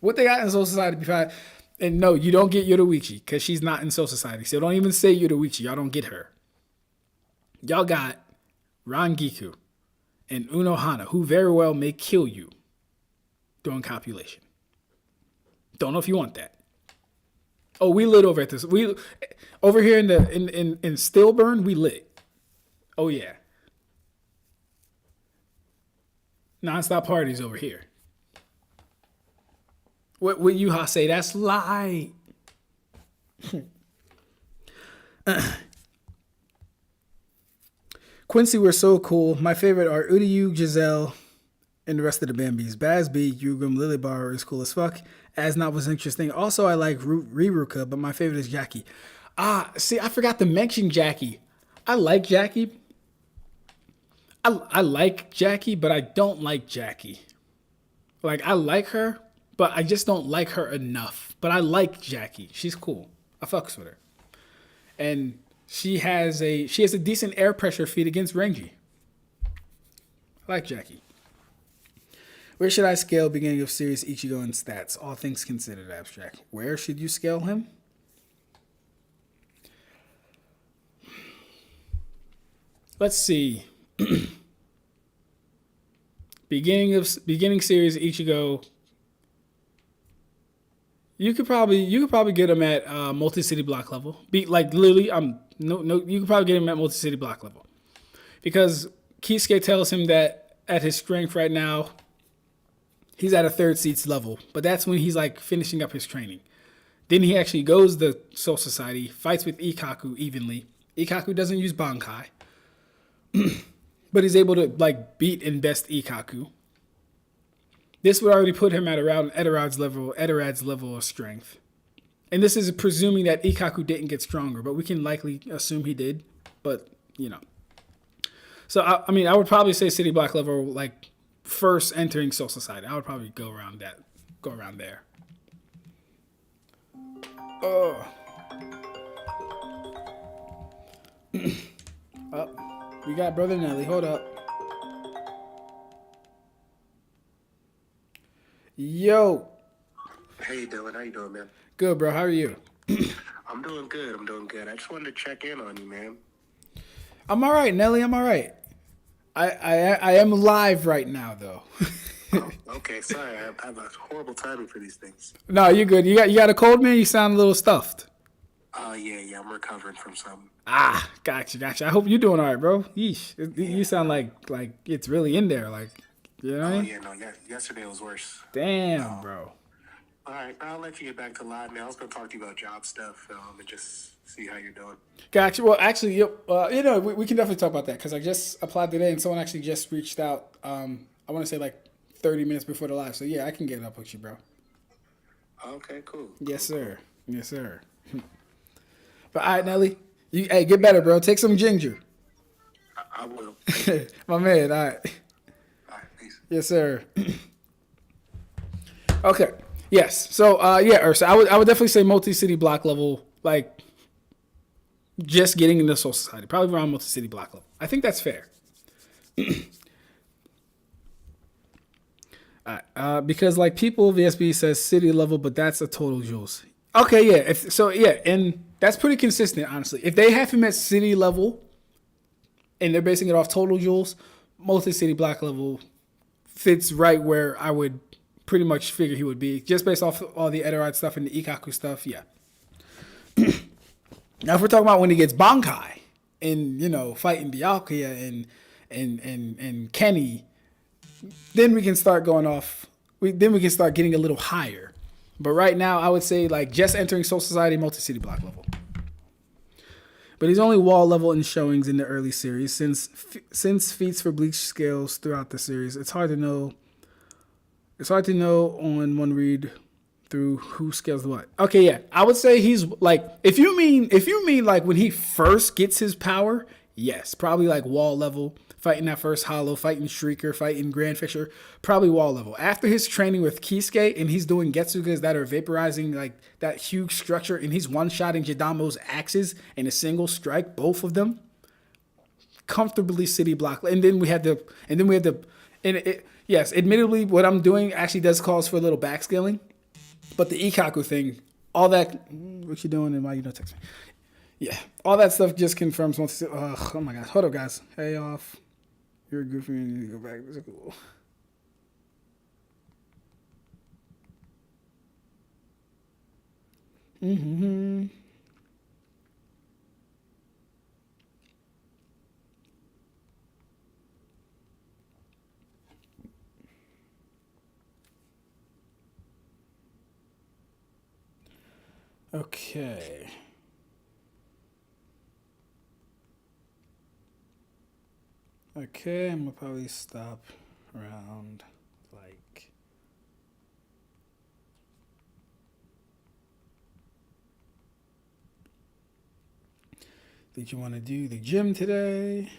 And no, you don't get Yoruichi because she's not in Soul Society. So don't even say Yoruichi. Y'all don't get her. Y'all got Rangiku and Unohana, who very well may kill you during copulation. Don't know if you want that. Oh, we lit over at this. We over here in Stillburn, we lit. Oh yeah. Non-stop parties over here. What Yuha say? That's light. Quincy were so cool. My favorite are Uryu, Giselle, and the rest of the Bambis. Bazby, Yugum, Lilybar is cool as fuck. Asnot was interesting. Also, I like Riruka, but my favorite is Jackie. See, I forgot to mention Jackie. I like Jackie. I like Jackie, but I don't like Jackie. Like, I like her, but I just don't like her enough. But I like Jackie. She's cool. I fucks with her. And she has a decent air pressure feat against Renji. I like Jackie. Where should I scale beginning of series Ichigo in stats? All things considered, Ab-Stract. Where should you scale him? Let's see. Beginning series Ichigo. You could probably get him at multi-city block level. You could probably get him at multi-city block level. Because Kisuke tells him that at his strength right now, he's at a third seats level. But that's when he's like finishing up his training. Then he actually goes to Soul Society, fights with Ikkaku evenly. Ikkaku doesn't use Bankai. but he's able to like beat and best Ikkaku. This would already put him at around Edorad's level of strength. And this is presuming that Ikkaku didn't get stronger, but we can likely assume he did. But, you know. So, I mean, I would probably say City Block level, like, first entering Soul Society. I would probably go around there. Oh. Oh, we got Brother Nelly. Hold up. Yo. Hey Dylan, how you doing, man? Good, bro. How are you? I'm doing good. I just wanted to check in on you, man. I'm all right, Nelly. I'm all right. I am live right now, though. Oh, okay, sorry. I have a horrible timing for these things. No, you're good. You got a cold, man? You sound a little stuffed. Yeah. I'm recovering from something. Ah, gotcha. I hope you're doing all right, bro. Yeesh. You sound like it's really in there. Like, you know what I mean? Yeah, no. Yesterday was worse. Damn, bro. All right, I'll let you get back to live, man. I was going to talk to you about job stuff and just see how you're doing. Gotcha. Well, actually, you know, we can definitely talk about that because I just applied today and someone actually just reached out. I want to say like 30 minutes before the live. So, yeah, I can get it up with you, bro. Okay, cool. Yes, sir. Yes, sir. But, all right, Nelly. Hey, get better, bro. Take some ginger. I will. My man, all right. All right, peace. Yes, sir. Okay. Yes. So, Ursa, I would definitely say multi-city block level, like, just getting into Soul Society. Probably around multi-city block level. I think that's fair. All right. Because, like, people, VSB says city level, but that's a total joules. Okay, yeah. And that's pretty consistent, honestly. If they have him at city level and they're basing it off total joules, multi-city block level fits right where I would pretty much figure he would be, just based off all the Edoride stuff and the Ikkaku stuff, yeah. Now, if we're talking about when he gets Bankai and, you know, fighting Byakuya and Kenny, then we can start going off. Then we can start getting a little higher. But right now, I would say, like, just entering Soul Society, multi-city block level. But he's only wall level in showings in the early series. Since feats for Bleach scales throughout the series, it's hard to know. It's hard to know on one read through who scales what. Okay, yeah. I would say he's like, if you mean like when he first gets his power, yes. Probably like wall level, fighting that first hollow, fighting Shrieker, fighting Grand Fisher, probably wall level. After his training with Kisuke and he's doing Getsugas that are vaporizing like that huge structure and he's one-shotting Jidamo's axes in a single strike, both of them, comfortably city block. Yes, admittedly, what I'm doing actually does cause for a little backscaling. But the Ikkaku thing, all that, what you doing and why you don't text me? Yeah, all that stuff just confirms once. Oh my gosh. Hold up, guys. Hey, off. You're goofy and you need to go back. This is cool. Mm-hmm. Okay. Okay, I'm gonna probably stop around like did you want to do the gym today?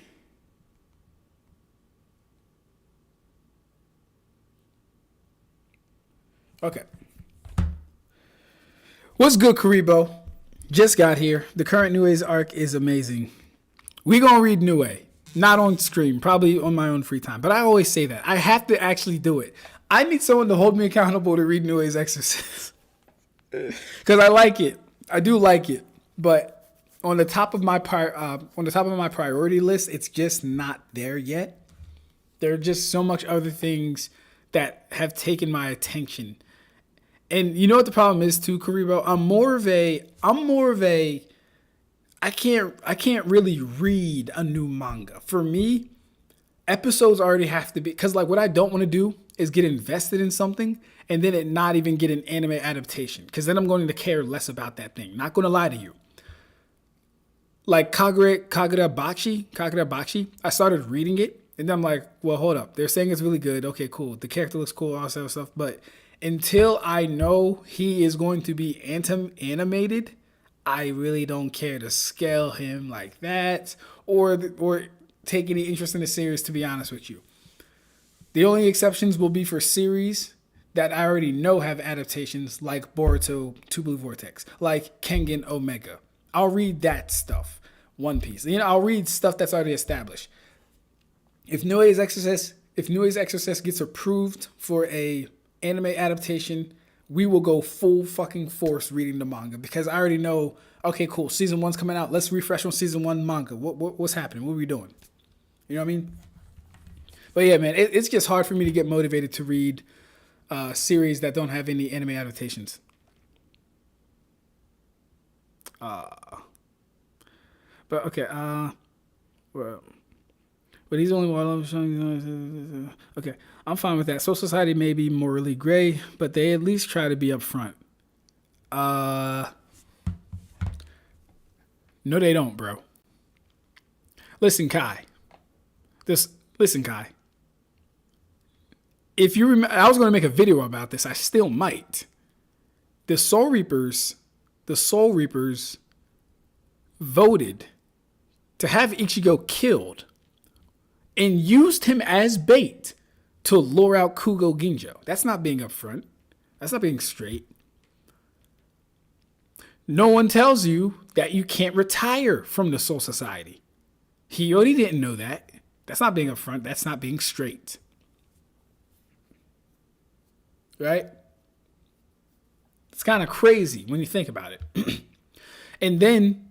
Okay. What's good, Karibo? Just got here. The current New A's arc is amazing. We gonna read New A. Not on stream, probably on my own free time. But I always say that. I have to actually do it. I need someone to hold me accountable to read New A's Exorcist. Because I like it. I do like it. But on the top of my priority list, it's just not there yet. There are just so much other things that have taken my attention. And you know what the problem is too, Karibo? I'm more of a I can't really read a new manga. For me, episodes already have to be, because like what I don't want to do is get invested in something and then it not even get an anime adaptation, because then I'm going to care less about that thing. Not going to lie to you. Like Kagurabachi, I started reading it And then I'm like, well, hold up. They're saying it's really good. Okay, cool. The character looks cool, all that other stuff. But until I know he is going to be animated, I really don't care to scale him like that or take any interest in the series, to be honest with you. The only exceptions will be for series that I already know have adaptations, like Boruto 2 Blue Vortex, like Kengan Omega. I'll read that stuff. One Piece. I'll read stuff that's already established. If Nue's Exorcist gets approved for a anime adaptation, we will go full fucking force reading the manga because I already know, okay, cool, season 1's coming out. Let's refresh on season 1 manga. What's happening? What are we doing? You know what I mean? But yeah, man, it's just hard for me to get motivated to read series that don't have any anime adaptations. But okay, well, but he's only one. Okay, I'm fine with that. Soul Society may be morally gray, but they at least try to be upfront. No, they don't, bro. Listen, Kai. Listen, Kai. If you remember, I was going to make a video about this. I still might. The Soul Reapers voted to have Ichigo killed and used him as bait to lure out Kugo Ginjo. That's not being upfront. That's not being straight. No one tells you that you can't retire from the Soul Society. Hiyori didn't know that. That's not being upfront. That's not being straight. Right? It's kind of crazy when you think about it. And then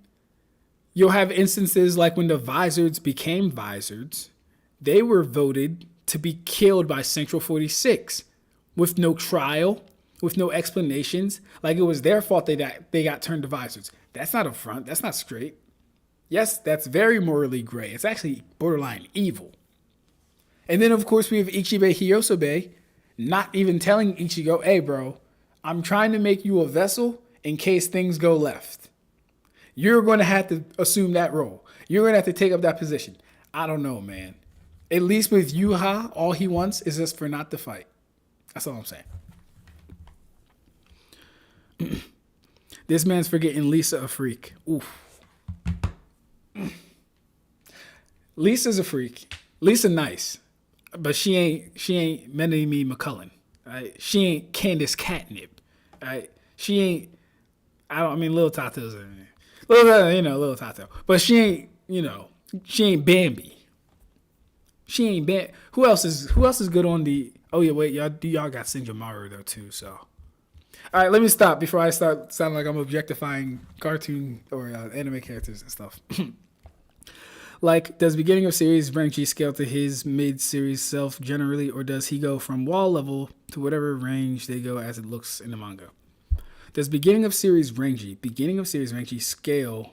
you'll have instances like when the Vizards became Vizards, they were voted to be killed by Central 46 with no trial, with no explanations. Like it was their fault they got turned to Vizards. That's not upfront. That's not straight. Yes, that's very morally gray. It's actually borderline evil. And then, of course, we have Ichibe Hyosobe not even telling Ichigo, hey, bro, I'm trying to make you a vessel in case things go left. You're going to have to assume that role. You're going to have to take up that position. I don't know, man. At least with Yuha, all he wants is just for not to fight. That's all I'm saying. This man's forgetting Lisa a freak. Oof. Lisa's a freak. Lisa nice. But she ain't Melanie McCullen. Right? She ain't Candace Catnip. Right? She ain't Lil Tato's in there. Lil Tato. But she ain't Bambi. She ain't Bambi. Who else is good on the y'all got Senjomaru though too, so. All right, let me stop before I start sounding like I'm objectifying cartoon or anime characters and stuff. Like, does beginning of series Renji scale to his mid-series self generally, or does he go from wall level to whatever range they go as it looks in the manga? Does beginning of series Renji scale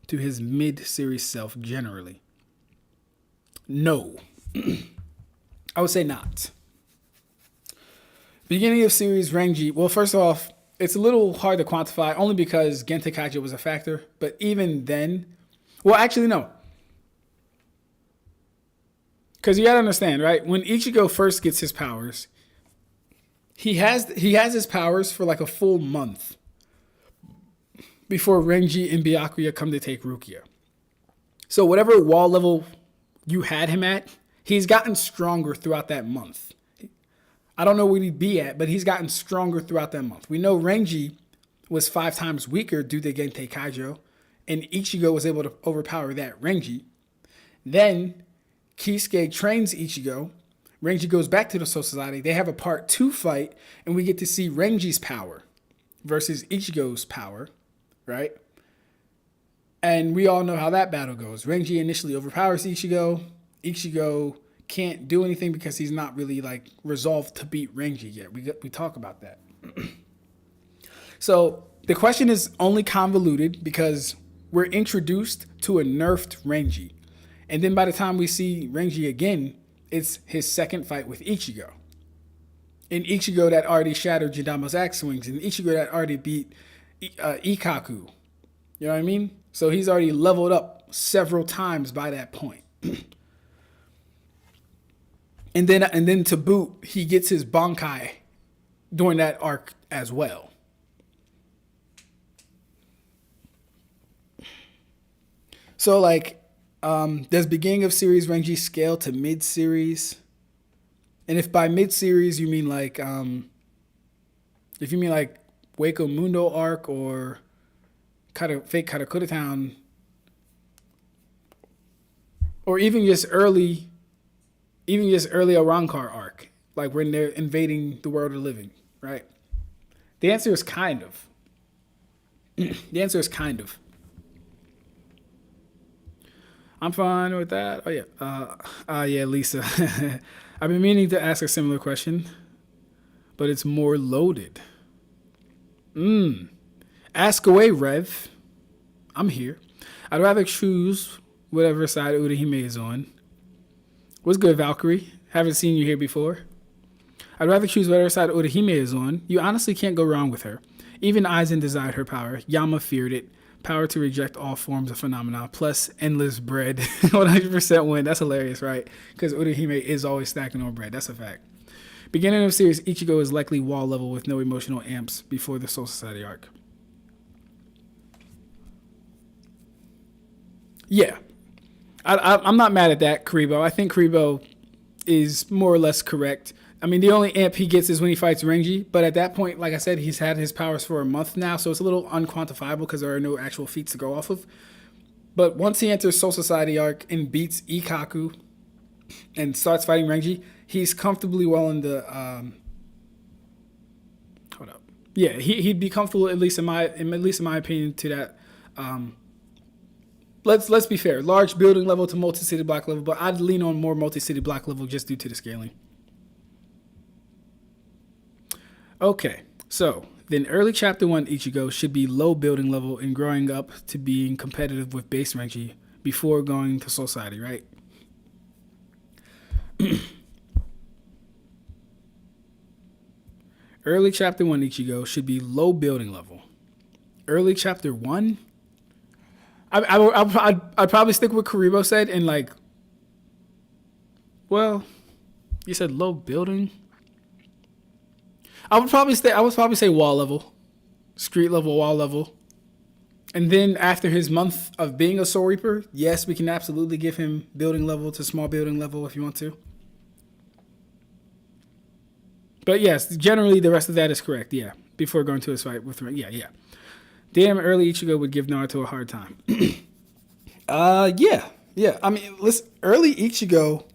to his mid-series self generally? No. I would say not. Beginning of series Renji, well, first off, it's a little hard to quantify only because Gentei Kaija was a factor, but even then, well, actually, no. Because you gotta understand, right? When Ichigo first gets his powers, he has his powers for like a full month before Renji and Byakuya come to take Rukia. So whatever wall level you had him at, he's gotten stronger throughout that month. I don't know what he'd be at, but he's gotten stronger throughout that month. We know Renji was 5 times weaker due to Gentei Kaijo, and Ichigo was able to overpower that Renji. Then Kisuke trains Ichigo. Renji goes back to the Soul Society. They have a part 2 fight, and we get to see Renji's power versus Ichigo's power, right? And we all know how that battle goes. Renji initially overpowers Ichigo. Ichigo can't do anything because he's not really like resolved to beat Renji yet. We talk about that. So the question is only convoluted because we're introduced to a nerfed Renji. And then by the time we see Renji again, it's his second fight with Ichigo. And Ichigo that already shattered Jidama's axe swings. And Ichigo that already beat Ikkaku. You know what I mean? So he's already leveled up several times by that point. And then to boot, he gets his Bankai during that arc as well. So like, does beginning of series Renji scale to mid series? And if by mid series you mean like, if you mean like Waco Mundo arc or fake Karakura Town, or even just early Arankar arc, like when they're invading the world of living, right? The answer is kind of. The answer is kind of. I'm fine with that. Oh yeah. Yeah, Lisa. I've been meaning to ask a similar question, but it's more loaded. Ask away, Rev. I'm here. I'd rather choose whatever side Urahime is on. What's good, Valkyrie? Haven't seen you here before. I'd rather choose whatever side Urahime is on. You honestly can't go wrong with her. Even Aizen desired her power. Yama feared it. Power to reject all forms of phenomena, plus endless bread. 100% win. That's hilarious, right? Because Urahime is always stacking on bread. That's a fact. Beginning of series, Ichigo is likely wall level with no emotional amps before the Soul Society arc. Yeah. I'm not mad at that, Karibo. I think Karibo is more or less correct. I mean, the only amp he gets is when he fights Renji, but at that point, like I said, he's had his powers for a month now, so it's a little unquantifiable because there are no actual feats to go off of. But once he enters Soul Society arc and beats Ikkaku and starts fighting Renji, he's comfortably well in the hold up. Yeah, he'd be comfortable, at least in my opinion, to that. Let's be fair. Large building level to multi-city block level, but I'd lean on more multi-city block level just due to the scaling. Okay, so then early chapter 1 Ichigo should be low building level and growing up to being competitive with base Renji before going to Soul Society, right? Early chapter 1 Ichigo should be low building level. Early chapter 1? I'd probably stick with Karibo said and like, well, you said low building? I would probably say wall level, street level, wall level. And then after his month of being a Soul Reaper, yes, we can absolutely give him building level to small building level if you want to. But yes, generally the rest of that is correct, yeah. Before going to his fight with yeah. Damn, early Ichigo would give Naruto a hard time. Yeah. I mean, listen, early Ichigo.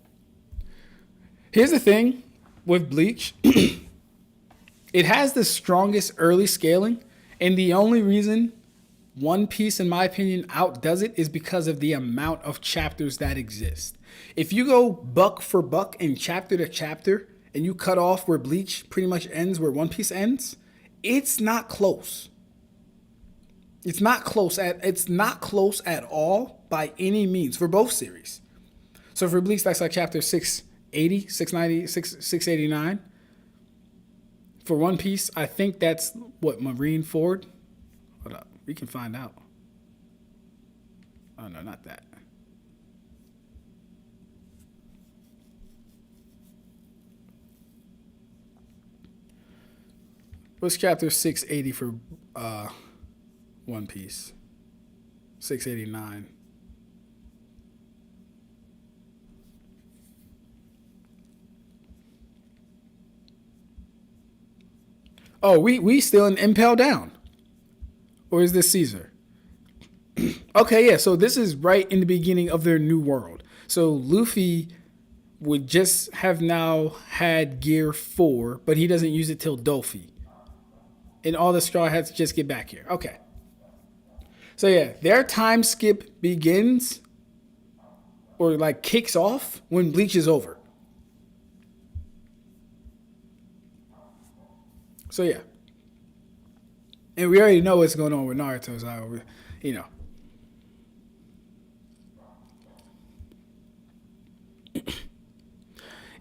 Here's the thing with Bleach. It has the strongest early scaling, and the only reason One Piece, in my opinion, outdoes it is because of the amount of chapters that exist. If you go buck for buck and chapter to chapter, and you cut off where Bleach pretty much ends, where One Piece ends, it's not close. It's not close at all by any means for both series. So for Bleach, that's like chapter 680, 690, 689. For One Piece, I think that's what, Marineford? Hold up, we can find out. Oh no, not that. What's chapter 680 for One Piece? 689. Oh, we still in Impel Down. Or is this Caesar? Okay, yeah, so this is right in the beginning of their new world. So Luffy would just have now had Gear 4, but he doesn't use it till Dolphy. And all the Straw Hats just get back here. Okay. So yeah, their time skip begins or like kicks off when Bleach is over. So yeah. And we already know what's going on with Naruto, so, you know.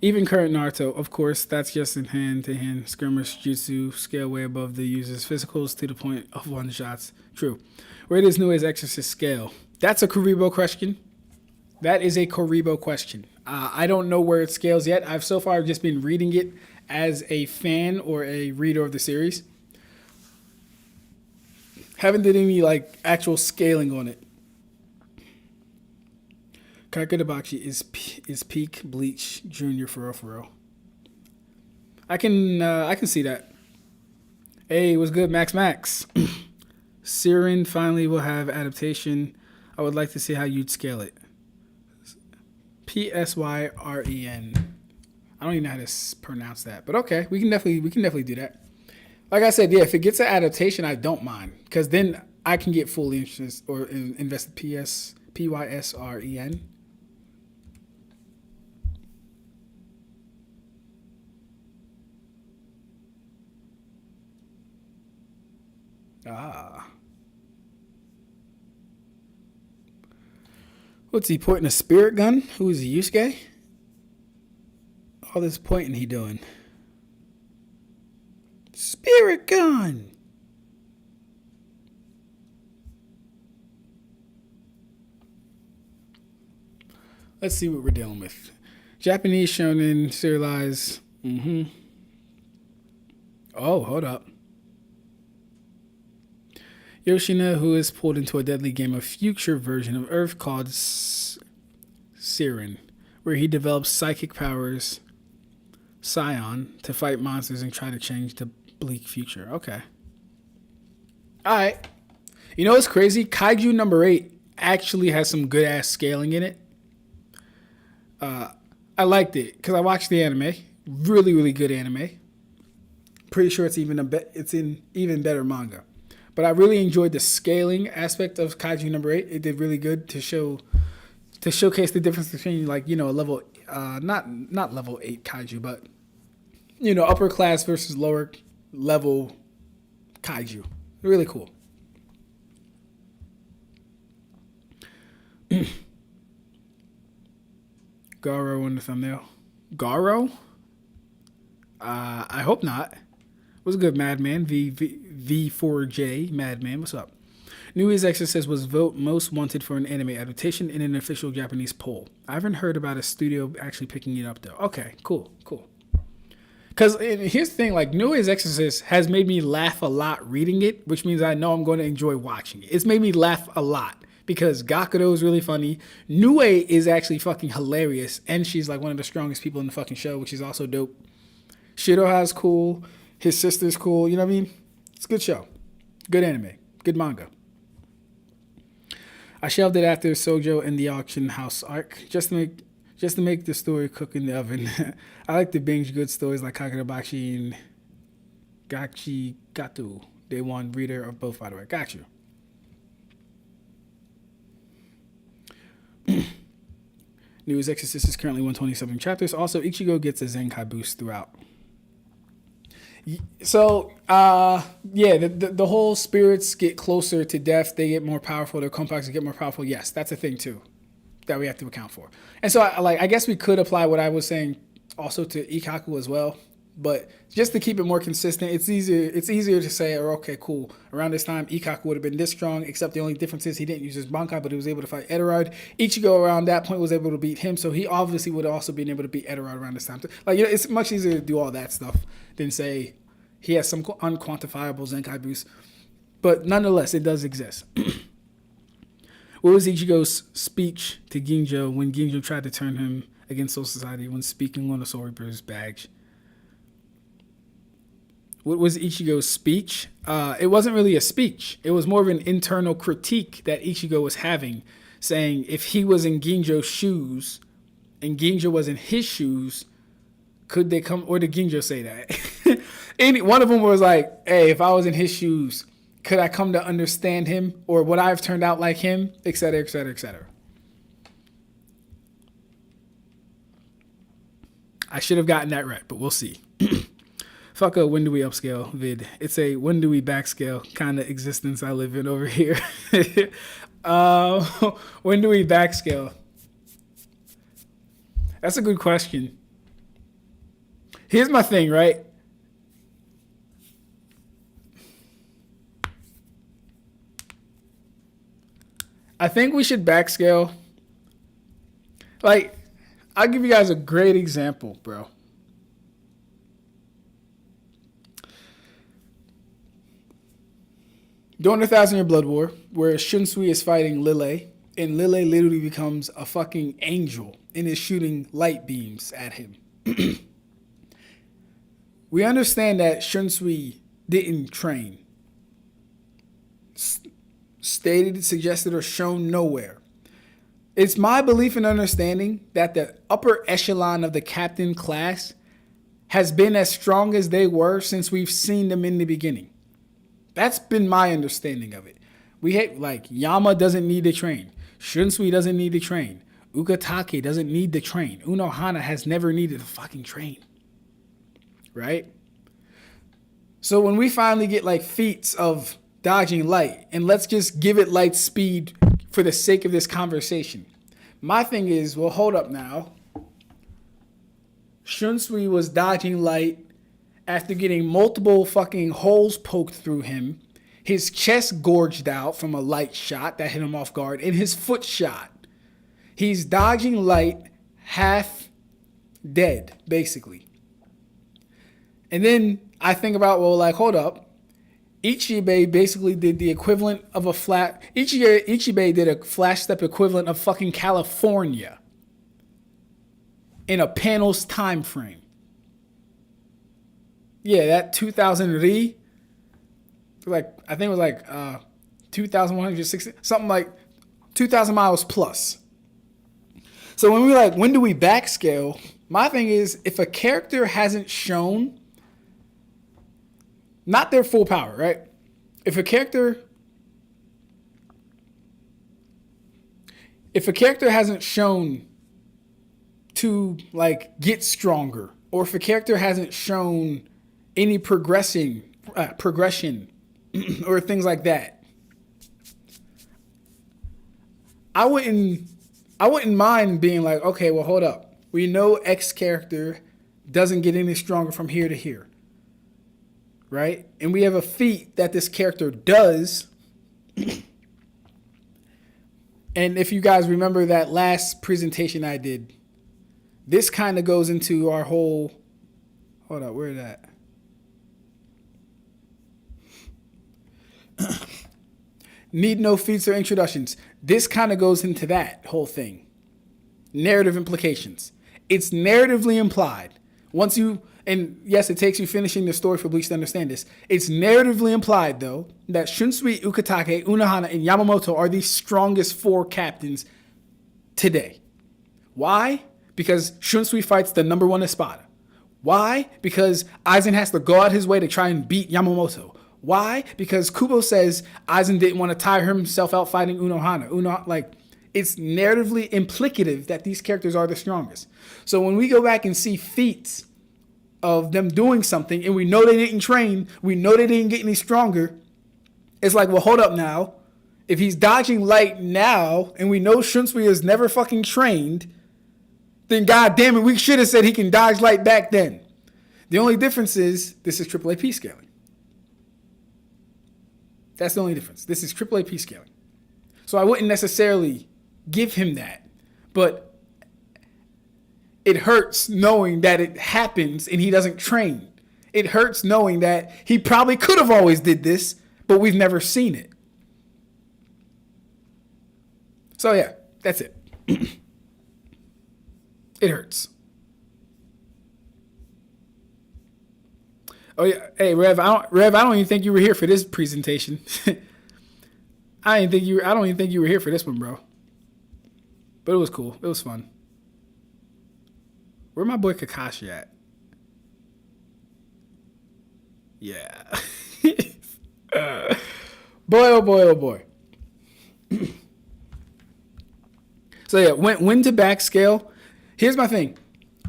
Even current Naruto, of course, that's just in hand-to-hand skirmish jutsu, scale way above the user's physicals to the point of one-shots. True. Where does Nue's Exorcist scale? That's a Karibo question. That is a Karibo question. I don't know where it scales yet. I've so far just been reading it as a fan or a reader of the series. Haven't did any like actual scaling on it. Kakabachi is peak Bleach Junior for real. I can see that. Hey, what's good, Max? Siren finally will have adaptation. I would like to see how you'd scale it. Psyren. I don't even know how to pronounce that, but okay, we can definitely do that. Like I said, yeah, if it gets an adaptation, I don't mind because then I can get fully interested or invested. Pysren. Ah. What's he pointing a spirit gun? Who is he, Yusuke? All this pointing he doing. Spirit gun! Let's see what we're dealing with. Japanese shonen serialized. Oh, hold up. Yoshina, who is pulled into a deadly game of future version of Earth called Siren, where he develops psychic powers, Scion, to fight monsters and try to change the bleak future. Okay. Alright. You know what's crazy? Kaiju number 8 actually has some good ass scaling in it. I liked it because I watched the anime. Really, really good anime. Pretty sure it's in even better manga. But I really enjoyed the scaling aspect of Kaiju number 8. It did really good to showcase the difference between like, you know, a level not level 8 Kaiju, but you know, upper class versus lower level Kaiju. Really cool. Garo on the thumbnail. Garo? I hope not. What's good, Madman? V4J, Madman, what's up? New Year's Exorcist was vote most wanted for an anime adaptation in an official Japanese poll. I haven't heard about a studio actually picking it up, though. Okay, cool. Because here's the thing, like, New Year's Exorcist has made me laugh a lot reading it, which means I know I'm going to enjoy watching it. It's made me laugh a lot. Because Gakudo is really funny. Nue is actually fucking hilarious. And she's like one of the strongest people in the fucking show, which is also dope. Shiroha's cool. His sister's cool. You know what I mean? It's a good show. Good anime. Good manga. I shelved it after Sojo and the Auction House arc. Just to make the story cook in the oven. I like to binge good stories like Kakabachi and Gachi Gatu. Day one reader of both, by the way. Got you. New Year's Exorcist is currently 127 chapters. Also, Ichigo gets a Zenkai boost throughout. So, yeah, the whole spirits get closer to death. They get more powerful. Their complexes get more powerful. Yes, that's a thing too that we have to account for. And so, I guess we could apply what I was saying also to Ikkaku as well. But just to keep it more consistent, it's easier to say, oh, okay, cool. Around this time, Ikkaku would have been this strong, except the only difference is he didn't use his Bankai, but he was able to fight Eterard. Ichigo around that point was able to beat him, so he obviously would have also been able to beat Eterard around this time. Like, you know, it's much easier to do all that stuff than say he has some unquantifiable Zenkai boost. But nonetheless, it does exist. What was Ichigo's speech to Ginjo when Ginjo tried to turn him against Soul Society when speaking on the Soul Reaper's badge? What was Ichigo's speech? It wasn't really a speech. It was more of an internal critique that Ichigo was having, saying if he was in Ginjo's shoes and Ginjo was in his shoes, could they come, or did Ginjo say that? One of them was like, hey, if I was in his shoes, could I come to understand him, or would I have turned out like him, et cetera, et cetera, et cetera. I should have gotten that right, but we'll see. Fuck a when do we upscale vid. It's a when do we backscale kind of existence I live in over here. When do we backscale? That's a good question. Here's my thing, right? I think we should backscale. Like, I'll give you guys a great example, bro. During the 1,000-Year Blood War, where Shunsui is fighting Lille, and Lille literally becomes a fucking angel and is shooting light beams at him. We understand that Shunsui didn't train. Stated, suggested, or shown nowhere. It's my belief and understanding that the upper echelon of the captain class has been as strong as they were since we've seen them in the beginning. That's been my understanding of it. We hate, like, Yama doesn't need to train. Shunsui doesn't need to train. Ukitake doesn't need to train. Unohana has never needed to fucking train. Right? So when we finally get, like, feats of dodging light, and let's just give it light speed for the sake of this conversation. My thing is, well, hold up now. Shunsui was dodging light after getting multiple fucking holes poked through him, his chest gorged out from a light shot that hit him off guard, and his foot shot. He's dodging light, half dead, basically. And then I think about, well, like, hold up. Ichibe basically did the equivalent of a Ichibe did a flash step equivalent of fucking California in a panel's time frame. Yeah, that 2,000 ri, like, I think it was like 2,160, something like 2,000 miles plus. So when do we backscale? My thing is, if a character hasn't shown, not their full power, right? If a character hasn't shown to, like, get stronger, or if a character hasn't shown any progression or things like that, I wouldn't mind being like, okay, well, hold up. We know X character doesn't get any stronger from here to here, right? And we have a feat that this character does. And if you guys remember that last presentation I did, this kind of goes into our whole, hold up, where is that? Need no feats or introductions. This kind of goes into that whole thing. Narrative implications. It's narratively implied. And yes, it takes you finishing the story for Bleach to understand this. It's narratively implied, though, that Shunsui, Ukitake, Unohana, and Yamamoto are the strongest 4 captains today. Why? Because Shunsui fights the number 1 Espada. Why? Because Aizen has to go out his way to try and beat Yamamoto. Why? Because Kubo says Aizen didn't want to tire himself out fighting Unohana. It's narratively implicative that these characters are the strongest. So when we go back and see feats of them doing something, and we know they didn't train, we know they didn't get any stronger, it's like, well, hold up now. If he's dodging light now, and we know Shunsui has never fucking trained, then god damn it, we should have said he can dodge light back then. The only difference is this is AAA scaling. That's the only difference. This is AAA scaling. So I wouldn't necessarily give him that. But it hurts knowing that it happens and he doesn't train. It hurts knowing that he probably could have always did this, but we've never seen it. So yeah, that's it. It hurts. Oh yeah, hey Rev, I don't even think you were here for this presentation. I don't even think you were here for this one, bro. But it was cool. It was fun. Where my boy Kakashi at? Yeah. Boy, oh boy, oh boy. So yeah, when to backscale. Here's my thing.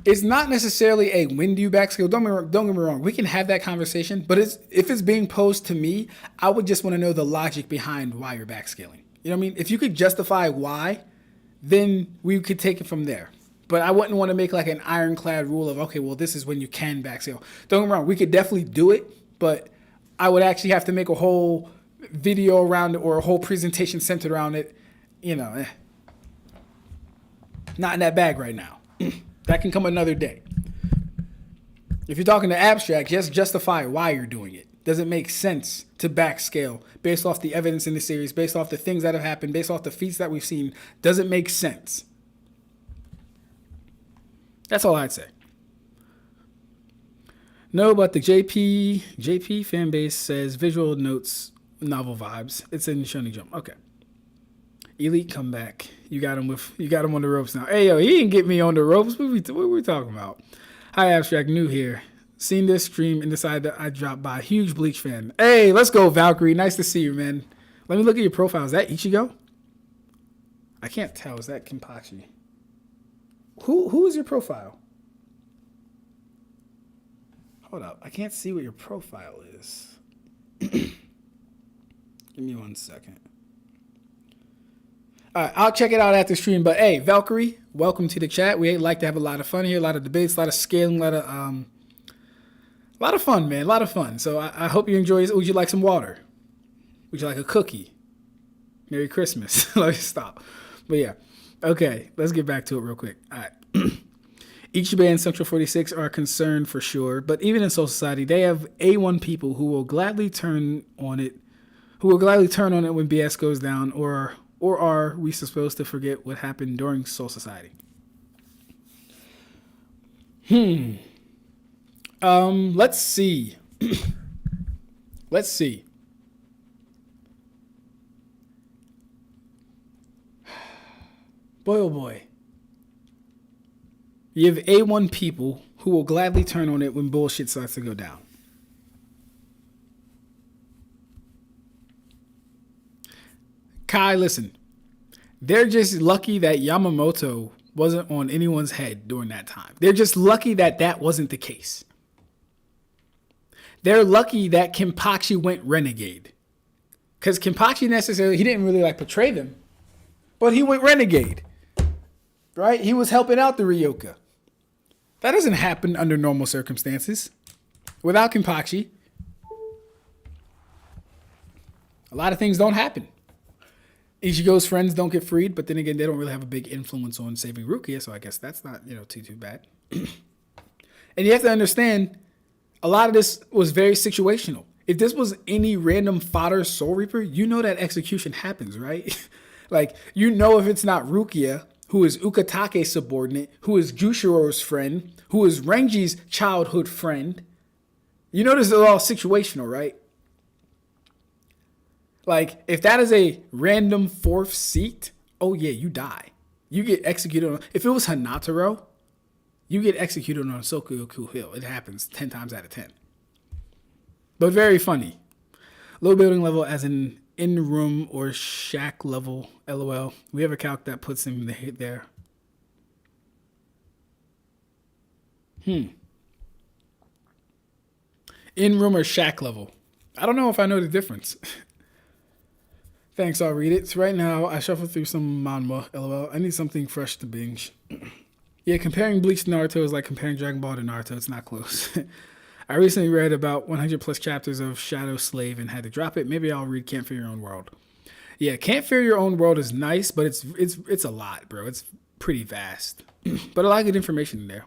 It's not necessarily a when do you backscale. Don't get me wrong. We can have that conversation, but if it's being posed to me, I would just want to know the logic behind why you're backscaling. You know what I mean? If you could justify why, then we could take it from there. But I wouldn't want to make like an ironclad rule of, okay, well, this is when you can backscale. Don't get me wrong. We could definitely do it, but I would actually have to make a whole video around it or a whole presentation centered around it. You know, not in that bag right now. That can come another day. If you're talking to Ab-Stract, just justify why you're doing it. Does it make sense to backscale based off the evidence in the series, based off the things that have happened, based off the feats that we've seen? Does it make sense? That's all I'd say. No, but the JP fan base says visual notes, novel vibes. It's in Shonen Jump. Okay. Elite comeback. You got him on the ropes now. Hey yo, he didn't get me on the ropes. What we talking about? Hi Ab-Stract, new here. Seen this stream and decided that I dropped by. Huge Bleach fan. Hey, let's go, Valkyrie. Nice to see you, man. Let me look at your profile. Is that Ichigo? I can't tell. Is that Kenpachi? Who is your profile? Hold up. I can't see what your profile is. Give me 1 second. All right, I'll check it out after stream. But hey, Valkyrie, welcome to the chat. We like to have a lot of fun here, a lot of debates, a lot of scaling, a lot of fun, man, a lot of fun. So I hope you enjoy it. Would you like some water? Would you like a cookie? Merry Christmas. Let me stop. But yeah, okay, let's get back to it real quick. All right. Ichigo and Central 46 are concerned for sure, but even in Soul Society, they have A1 people who will gladly turn on it, when BS goes down, or are we supposed to forget what happened during Soul Society? Let's see. Let's see. Boy, oh boy. You have A1 people who will gladly turn on it when bullshit starts to go down. Kai, listen. They're just lucky that Yamamoto wasn't on anyone's head during that time. They're just lucky that that wasn't the case. They're lucky that Kenpachi went renegade. Because Kenpachi necessarily, he didn't really portray them. But he went renegade. Right? He was helping out the Ryoka. That doesn't happen under normal circumstances. Without Kenpachi, a lot of things don't happen. Ichigo's friends don't get freed, but then again, they don't really have a big influence on saving Rukia, so I guess that's not, too bad. And you have to understand, a lot of this was very situational. If this was any random fodder Soul Reaper, you know that execution happens, right? If it's not Rukia, who is Ukatake's subordinate, who is Jushiro's friend, who is Renji's childhood friend. You know this is all situational, right? If that is a random fourth seat, oh yeah, you die. You get executed on. If it was Hanataro, you get executed on Sokoku Hill. It happens 10 times out of 10. But very funny. Low building level as in in-room or shack level, LOL. We have a calc that puts him there. In-room or shack level. I don't know if I know the difference. Thanks, I'll read it. So right now, I shuffle through some manhwa, LOL. I need something fresh to binge. Yeah, comparing Bleach to Naruto is like comparing Dragon Ball to Naruto. It's not close. I recently read about 100 plus chapters of Shadow Slave and had to drop it. Maybe I'll read Can't Fear Your Own World. Yeah, Can't Fear Your Own World is nice, but it's a lot, bro. It's pretty vast. But a lot of good information in there.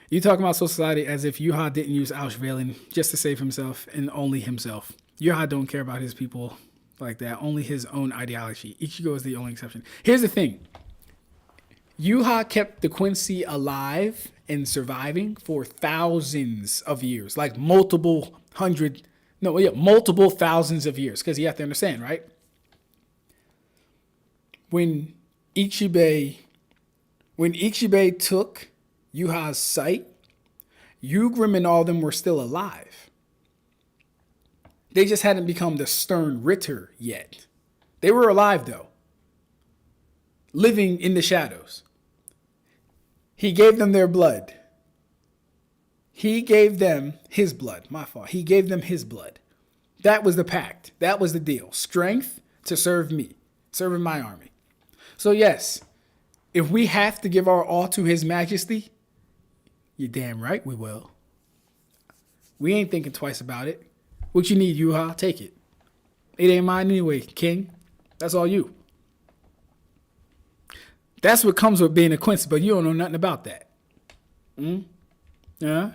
You talking about Soul Society as if Yuha didn't use Auschweiling just to save himself and only himself. Yuha don't care about his people like that. Only his own ideology. Ichigo is the only exception. Here's the thing. Yuha kept the Quincy alive and surviving for thousands of years. Multiple thousands of years. Because you have to understand, right? When Ichibe took Yuha's sight, Yugrim and all of them were still alive. They just hadn't become the stern Ritter yet. They were alive, though. Living in the shadows. He gave them their blood. He gave them his blood. My fault. He gave them his blood. That was the pact. That was the deal. Strength to serve me. Serving my army. So yes, if we have to give our all to his majesty, you're damn right we will. We ain't thinking twice about it. What you need, Yuha? Take it. It ain't mine anyway, king. That's all you. That's what comes with being a Quincy, but you don't know nothing about that. Yeah.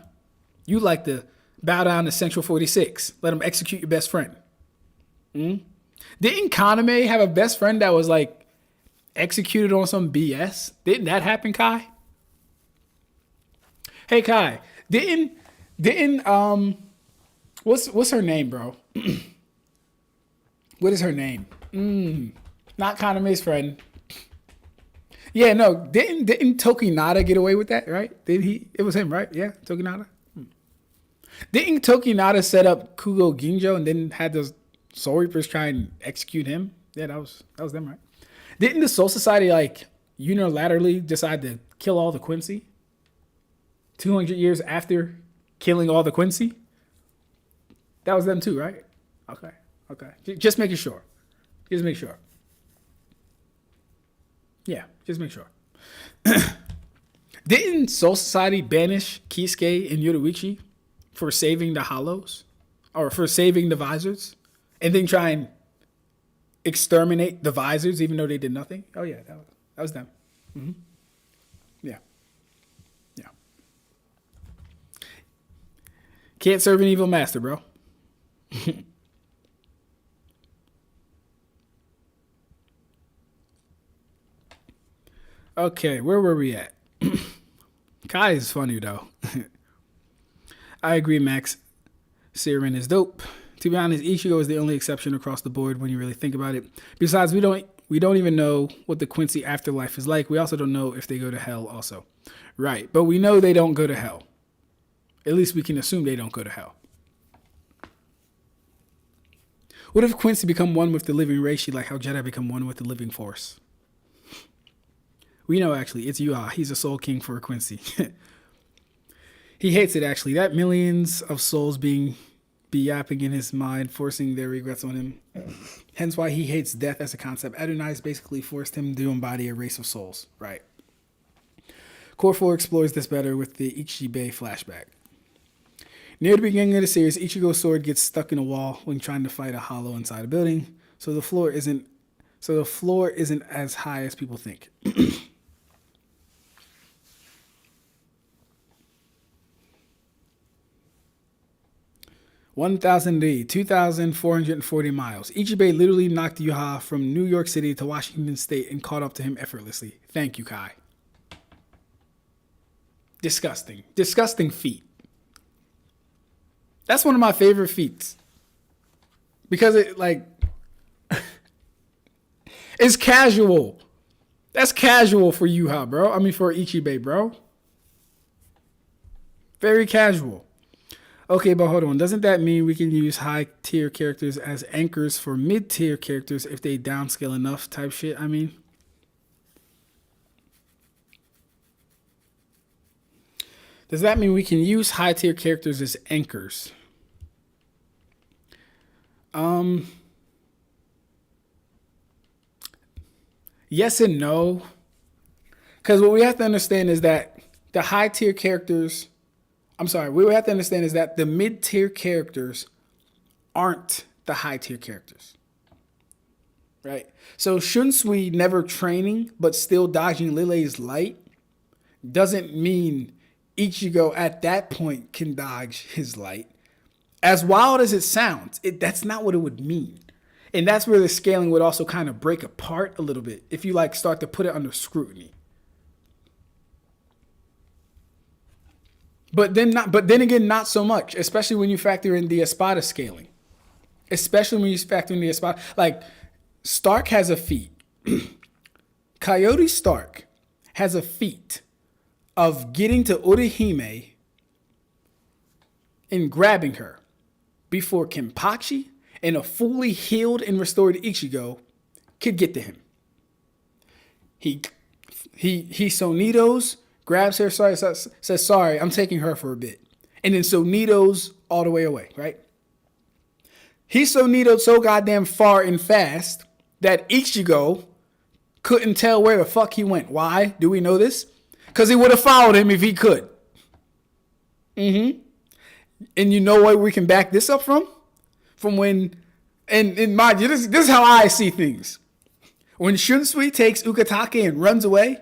You like to bow down to Central 46. Let them execute your best friend. Didn't Kaname have a best friend that was like executed on some BS? Didn't that happen, Kai? Hey Kai, didn't what's her name, bro? What is her name? Not Kaname's friend. Yeah, no, didn't Tokinada get away with that, right? Did he? It was him, right? Yeah, Tokinada. Didn't Tokinada set up Kugo Ginjo and then had those Soul Reapers try and execute him? Yeah, that was them, right? Didn't the Soul Society like unilaterally decide to kill all the Quincy? 200 years after killing all the Quincy? That was them too, right? Okay. Just making sure. Just make sure. Yeah, just make sure. Didn't Soul Society banish Kisuke and Yoruichi for saving the Hollows? Or for saving the Visors? And then try and exterminate the Visors even though they did nothing? Oh yeah, that was them. Yeah. Can't serve an evil master, bro. Okay, where were we at? Kai is funny, though. I agree, Max. Siren is dope. To be honest, Ichigo is the only exception across the board when you really think about it. Besides, we don't even know what the Quincy afterlife is like. We also don't know if they go to hell also. Right, but we know they don't go to hell. At least we can assume they don't go to hell. What if Quincy become one with the living Reishi like how Jedi become one with the living Force? We know, actually, it's Yuha. He's a soul king for a Quincy. He hates it, actually. That millions of souls be yapping in his mind, forcing their regrets on him. Hence why he hates death as a concept. Adonai's basically forced him to embody a race of souls. Right. Core 4 explores this better with the Ichibe flashback. Near the beginning of the series, Ichigo's sword gets stuck in a wall when trying to fight a hollow inside a building, so the floor isn't as high as people think. 1,000 2,440 miles. Ichibe literally knocked Yuha from New York City to Washington State and caught up to him effortlessly. Thank you, Kai. Disgusting. Disgusting feat. That's one of my favorite feats. Because it, like, it's casual. That's casual for Yuha, bro. I mean, for Ichibe, bro. Very casual. Okay, but hold on. Doesn't that mean we can use high-tier characters as anchors for mid-tier characters if they downscale enough type shit? I mean, does that mean we can use high-tier characters as anchors? Yes and no. Because what we have to understand is that the high-tier characters... what we have to understand is that the mid-tier characters aren't the high-tier characters. Right? So Shunsui never training but still dodging Lele's light doesn't mean Ichigo at that point can dodge his light. As wild as it sounds, that's not what it would mean. And that's where the scaling would also kind of break apart a little bit if you like start to put it under scrutiny. But then again, not so much, especially when you factor in the Espada scaling. Especially when you factor in the Espada. Like, Stark has a feat. Coyote Stark has a feat of getting to Orihime and grabbing her before Kenpachi and a fully healed and restored Ichigo could get to him. He Sonitos, grabs her, says, sorry, I'm taking her for a bit. And then Sonitos all the way away, right? He Sonitoed so goddamn far and fast that Ichigo couldn't tell where the fuck he went. Why do we know this? Because he would have followed him if he could. And you know where we can back this up from? From when, and mind you, this is how I see things. When Shunsui takes Ukitake and runs away,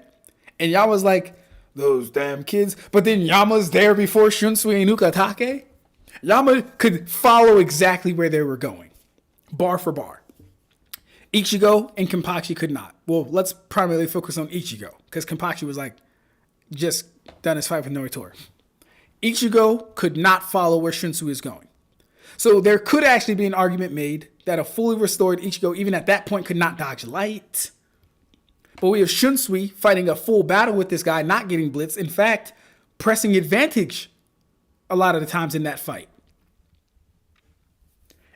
and Yama's like, those damn kids. But then Yama's there before Shunsui and Ukitake. Yama could follow exactly where they were going, bar for bar. Ichigo and Kenpachi could not. Well, let's primarily focus on Ichigo, because Kenpachi was like, just done his fight with Naruto. Ichigo could not follow where Shunsui is going. So there could actually be an argument made that a fully restored Ichigo, even at that point, could not dodge light. But we have Shunsui fighting a full battle with this guy, not getting blitzed. In fact, pressing advantage a lot of the times in that fight.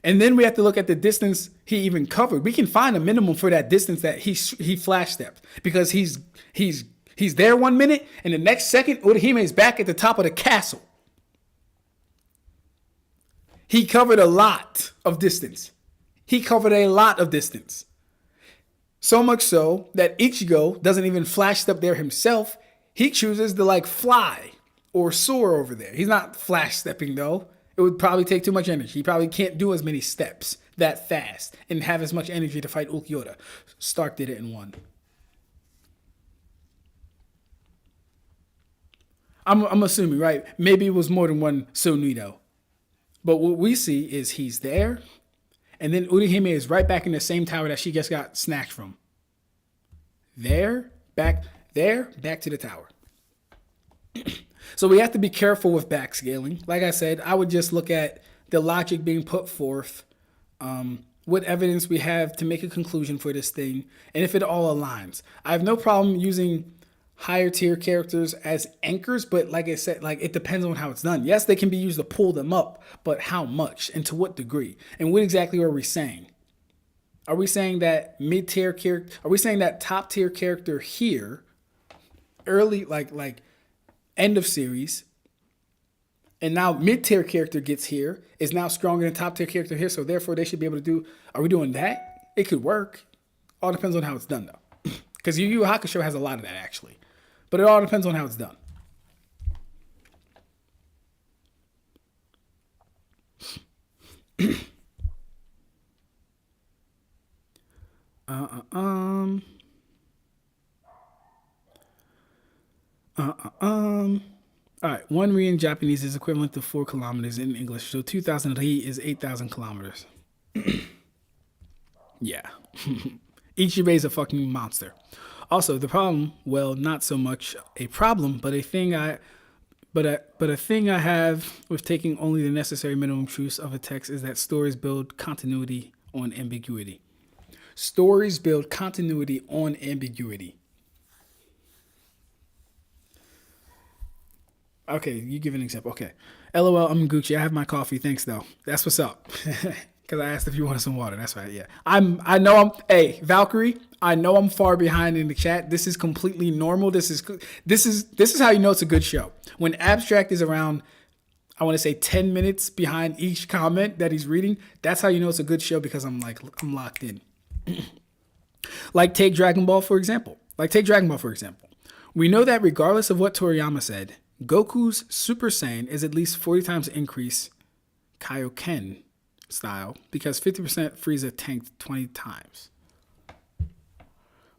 And then we have to look at the distance he even covered. We can find a minimum for that distance that he flash stepped, because he's there 1 minute, and the next second, Urahime is back at the top of the castle. He covered a lot of distance. So much so that Ichigo doesn't even flash step there himself. He chooses to like fly or soar over there. He's not flash stepping though. It would probably take too much energy. He probably can't do as many steps that fast and have as much energy to fight Ulquiorra. Stark did it in one. I'm assuming, right? Maybe it was more than one Sonido. But what we see is he's there, and then Urahime is right back in the same tower that she just got snatched from. Back to the tower. So we have to be careful with backscaling. Like I said, I would just look at the logic being put forth, what evidence we have to make a conclusion for this thing, and if it all aligns. I have no problem using higher tier characters as anchors, but like I said, like it depends on how it's done. Yes, they can be used to pull them up, but how much and to what degree? And what exactly are we saying? Are we saying that mid-tier character? Are we saying that top tier character here, early like end of series, and now mid-tier character gets here, is now stronger than top tier character here, so therefore they should be able to do? Are we doing that? It could work. All depends on how it's done though, because Yu Yu Hakusho has a lot of that actually. But it all depends on how it's done. All right, 1 ri in Japanese is equivalent to 4 kilometers in English. So 2,000 ri is 8,000 kilometers. Yeah. Ichibei is a fucking monster. Also, the problem, well, not so much a problem, but a thing I have with taking only the necessary minimum truths of a text is that stories build continuity on ambiguity. Stories build continuity on ambiguity. Okay, you give an example. Okay. LOL, I'm Gucci. I have my coffee. Thanks, though. That's what's up. Because I asked if you wanted some water. That's right, yeah. Hey, Valkyrie, I know I'm far behind in the chat. This is completely normal. This is how you know it's a good show. When Ab-Stract is around, I want to say 10 minutes behind each comment that he's reading, that's how you know it's a good show, because I'm locked in. Like take Dragon Ball, for example. We know that regardless of what Toriyama said, Goku's Super Saiyan is at least 40 times increase Kaioken style, because 50% Frieza tanked 20 times.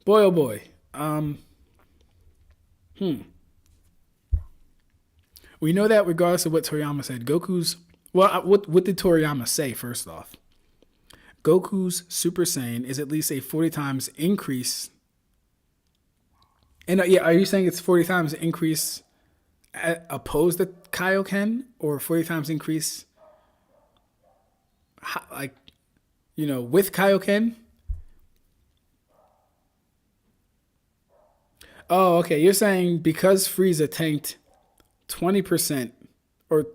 Boy, oh boy. We know that regardless of what Toriyama said, Goku's... Well, what did Toriyama say, first off? Goku's Super Saiyan is at least a 40 times increase. And yeah, are you saying it's 40 times increase opposed to Kaioken, or 40 times increase with Kaioken? Oh, okay. You're saying because Frieza tanked 20%, or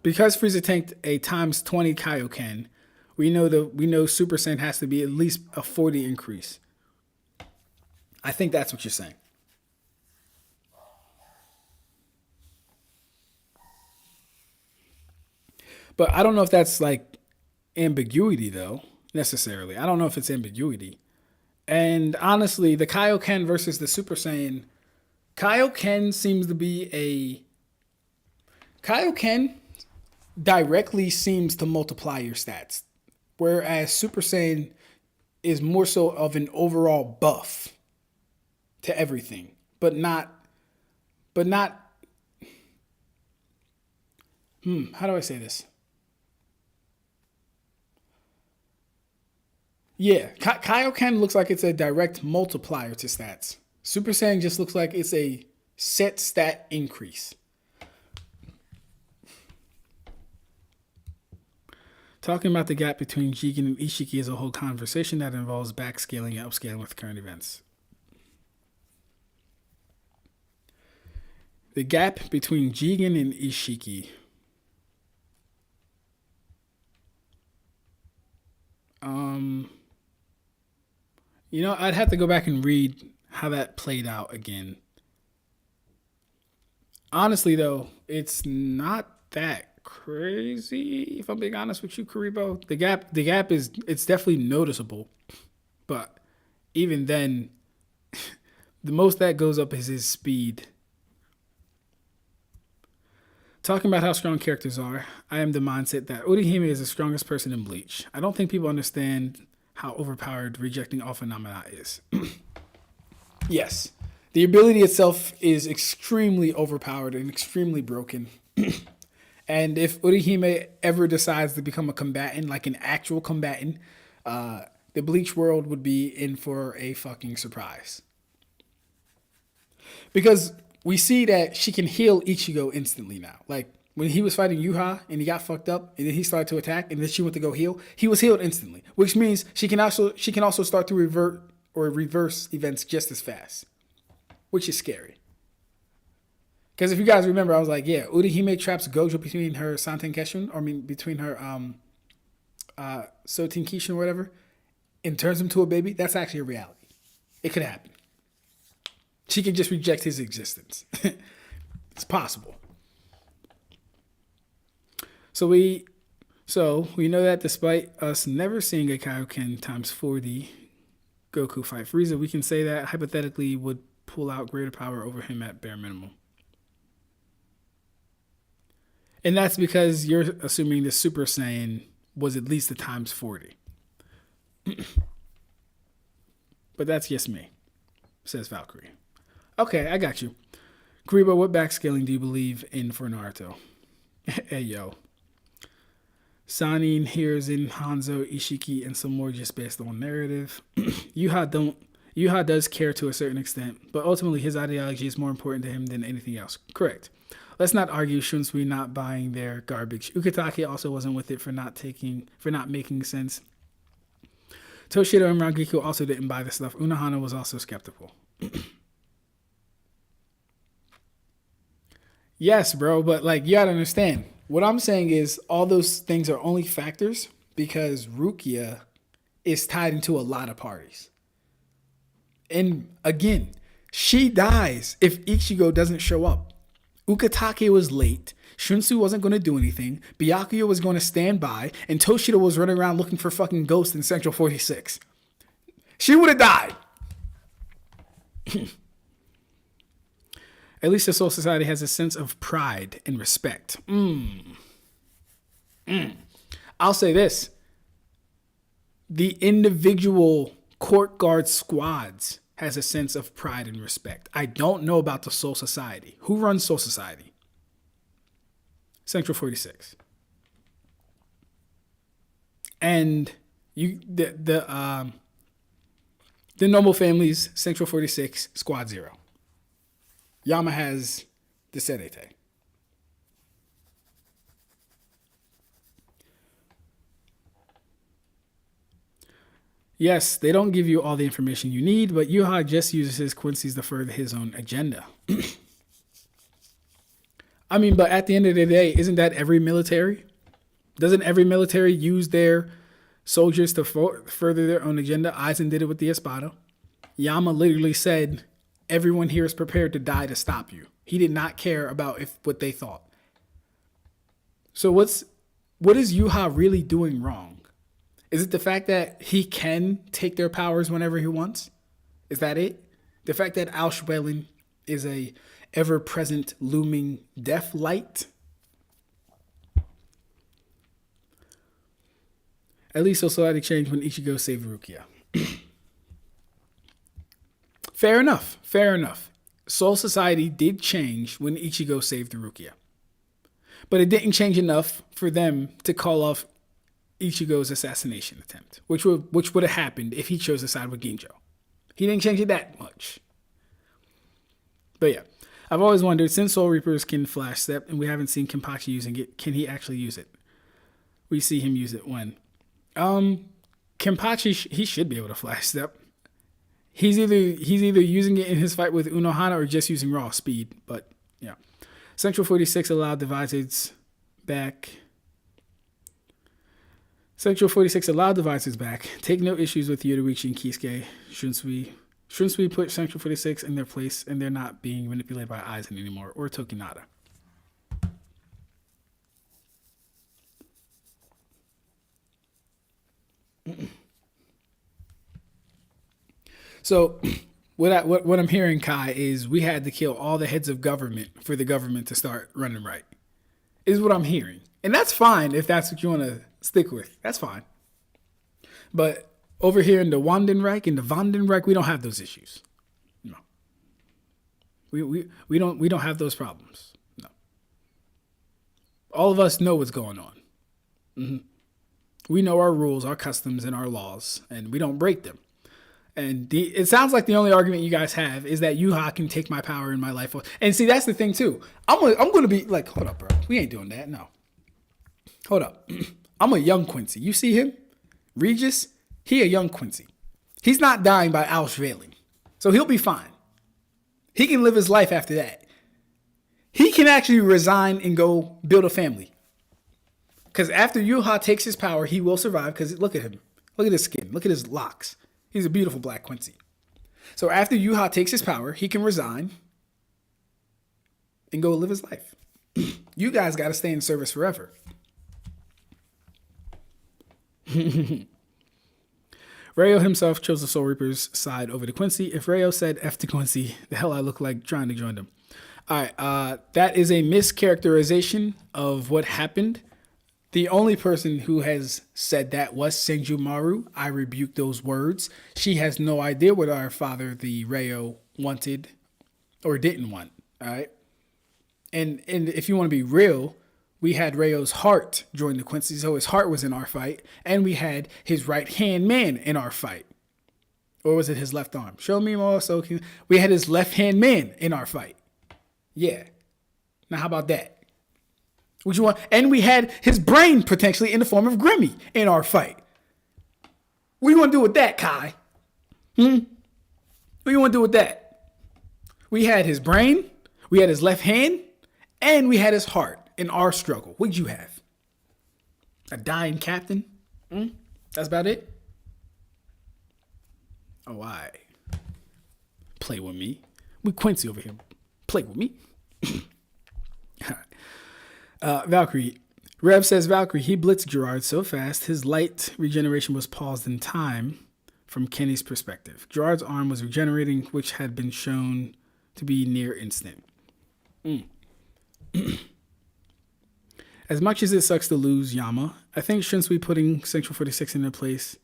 because Frieza tanked a times 20 Kaioken, we know Super Saiyan has to be at least a 40 increase. I think that's what you're saying. But I don't know if that's like ambiguity though, necessarily. I don't know if it's ambiguity. And honestly, the Kaioken versus the Super Saiyan, Kaioken directly seems to multiply your stats. Whereas Super Saiyan is more so of an overall buff to everything, but not how do I say this? Yeah, Kaioken looks like it's a direct multiplier to stats. Super Saiyan just looks like it's a set stat increase. Talking about the gap between Jigen and Isshiki is a whole conversation that involves backscaling and upscaling with current events. The gap between Jigen and Isshiki. I'd have to go back and read how that played out again. Honestly, though, it's not that crazy. If I'm being honest with you, Karibo, the gap is it's definitely noticeable, but even then, the most that goes up is his speed. Talking about how strong characters are, I am the mindset that Urahime is the strongest person in Bleach. I don't think people understand how overpowered rejecting all phenomena is. Yes, the ability itself is extremely overpowered and extremely broken. And if Urahime ever decides to become a combatant, like an actual combatant, the Bleach world would be in for a fucking surprise. Because we see that she can heal Ichigo instantly now. Like when he was fighting Yuha and he got fucked up and then he started to attack and then she went to go heal, he was healed instantly, which means she can also start to revert or reverse events just as fast, which is scary. Because if you guys remember, I was like, yeah, Urahime traps Gojo between her Santen Keshun, between her Soten Kishun or whatever, and turns him to a baby. That's actually a reality. It could happen. She can just reject his existence. It's possible. So we know that despite us never seeing a Kaioken times 40 Goku fight Frieza, we can say that hypothetically would pull out greater power over him at bare minimum. And that's because you're assuming the Super Saiyan was at least a times 40. But that's just me, says Valkyrie. Okay, I got you. Karibo, what backscaling do you believe in for Naruto? Hey, yo. Sanin, Hiruzen, Hanzo, Isshiki, and some more just based on narrative. Yuha does care to a certain extent, but ultimately his ideology is more important to him than anything else. Correct. Let's not argue Shunsui not buying their garbage. Ukitake also wasn't with it for not making sense. Toshido and Rangiku also didn't buy the stuff. Unohana was also skeptical. Yes, bro, but you gotta understand. What I'm saying is all those things are only factors because Rukia is tied into a lot of parties. And again, she dies if Ichigo doesn't show up. Ukitake was late. Shunsui wasn't going to do anything. Byakuya was going to stand by. And Toshido was running around looking for fucking ghosts in Central 46. She would have died. At least the Soul Society has a sense of pride and respect. I'll say this. The individual court guard squads has a sense of pride and respect. I don't know about the Soul Society. Who runs Soul Society? Central 46. And the Noble Families, Central 46, Squad 0. Yama has the Serete. Yes, they don't give you all the information you need, but Yuha just uses his Quincy's to further his own agenda. I mean, but at the end of the day, isn't that every military? Doesn't every military use their soldiers to further their own agenda? Aizen did it with the Espada. Yama literally said, everyone here is prepared to die to stop you. He did not care about what they thought. So what is Yuha really doing wrong? Is it the fact that he can take their powers whenever he wants? Is that it? The fact that Auschwellen is a ever-present looming death light? At least Society changed when Ichigo saved Rukia. Fair enough. Fair enough. Soul Society did change when Ichigo saved the Rukia. But it didn't change enough for them to call off Ichigo's assassination attempt, which would have happened if he chose to side with Ginjo. He didn't change it that much. But yeah, I've always wondered, since Soul Reapers can flash step and we haven't seen Kenpachi using it, can he actually use it? We see him use it when? Kenpachi, he should be able to flash step. He's either using it in his fight with Unohana or just using raw speed. But yeah, Central 46 allowed devices back. Central 46 allowed devices back. Take no issues with Yoruichi and Kisuke. Shouldn't we put Central 46 in their place and they're not being manipulated by Aizen anymore or Tokinada? So what I'm hearing, Kai, is we had to kill all the heads of government for the government to start running right. Is what I'm hearing. And that's fine if that's what you want to stick with. That's fine. But over here in the Wandenreich and the Vandenreich, we don't have those issues. No. We don't have those problems. No. All of us know what's going on. Mm-hmm. We know our rules, our customs, and our laws, and we don't break them. And it sounds like the only argument you guys have is that Yuha can take my power in my life. And see, that's the thing too. I'm going to be like, hold up, bro. We ain't doing that. No. Hold up. I'm a young Quincy. You see him? Regis? He a young Quincy. He's not dying by Auschwitz. So he'll be fine. He can live his life after that. He can actually resign and go build a family. Because after Yuha takes his power, he will survive. Because look at him. Look at his skin. Look at his locks. He's a beautiful black Quincy. So after Yuha takes his power, he can resign and go live his life. You guys got to stay in service forever. Rayo himself chose the Soul Reapers side over to Quincy. If Rayo said F to Quincy, the hell I look like trying to join them. All right, that is a mischaracterization of what happened. The only person who has said that was Senju Maru. I rebuke those words. She has no idea what our father, the Rayo, wanted or didn't want. All right. And if you want to be real, we had Rayo's heart join the Quincy, so his heart was in our fight. And we had his right-hand man in our fight. Or was it his left arm? Show me more. So we had his left-hand man in our fight. Yeah. Now, how about that? What you want? And we had his brain potentially in the form of Grimmy in our fight. What do you want to do with that, Kai? What do you want to do with that? We had his brain, we had his left hand, and we had his heart in our struggle. What'd you have? A dying captain? That's about it? Oh, I play with me. We Quincy over here. Play with me. Valkyrie. Rev says Valkyrie, he blitzed Gerard so fast, his light regeneration was paused in time from Kenny's perspective. Gerard's arm was regenerating, which had been shown to be near instant. As much as it sucks to lose Yama, I think Shinsui putting Central 46 in their place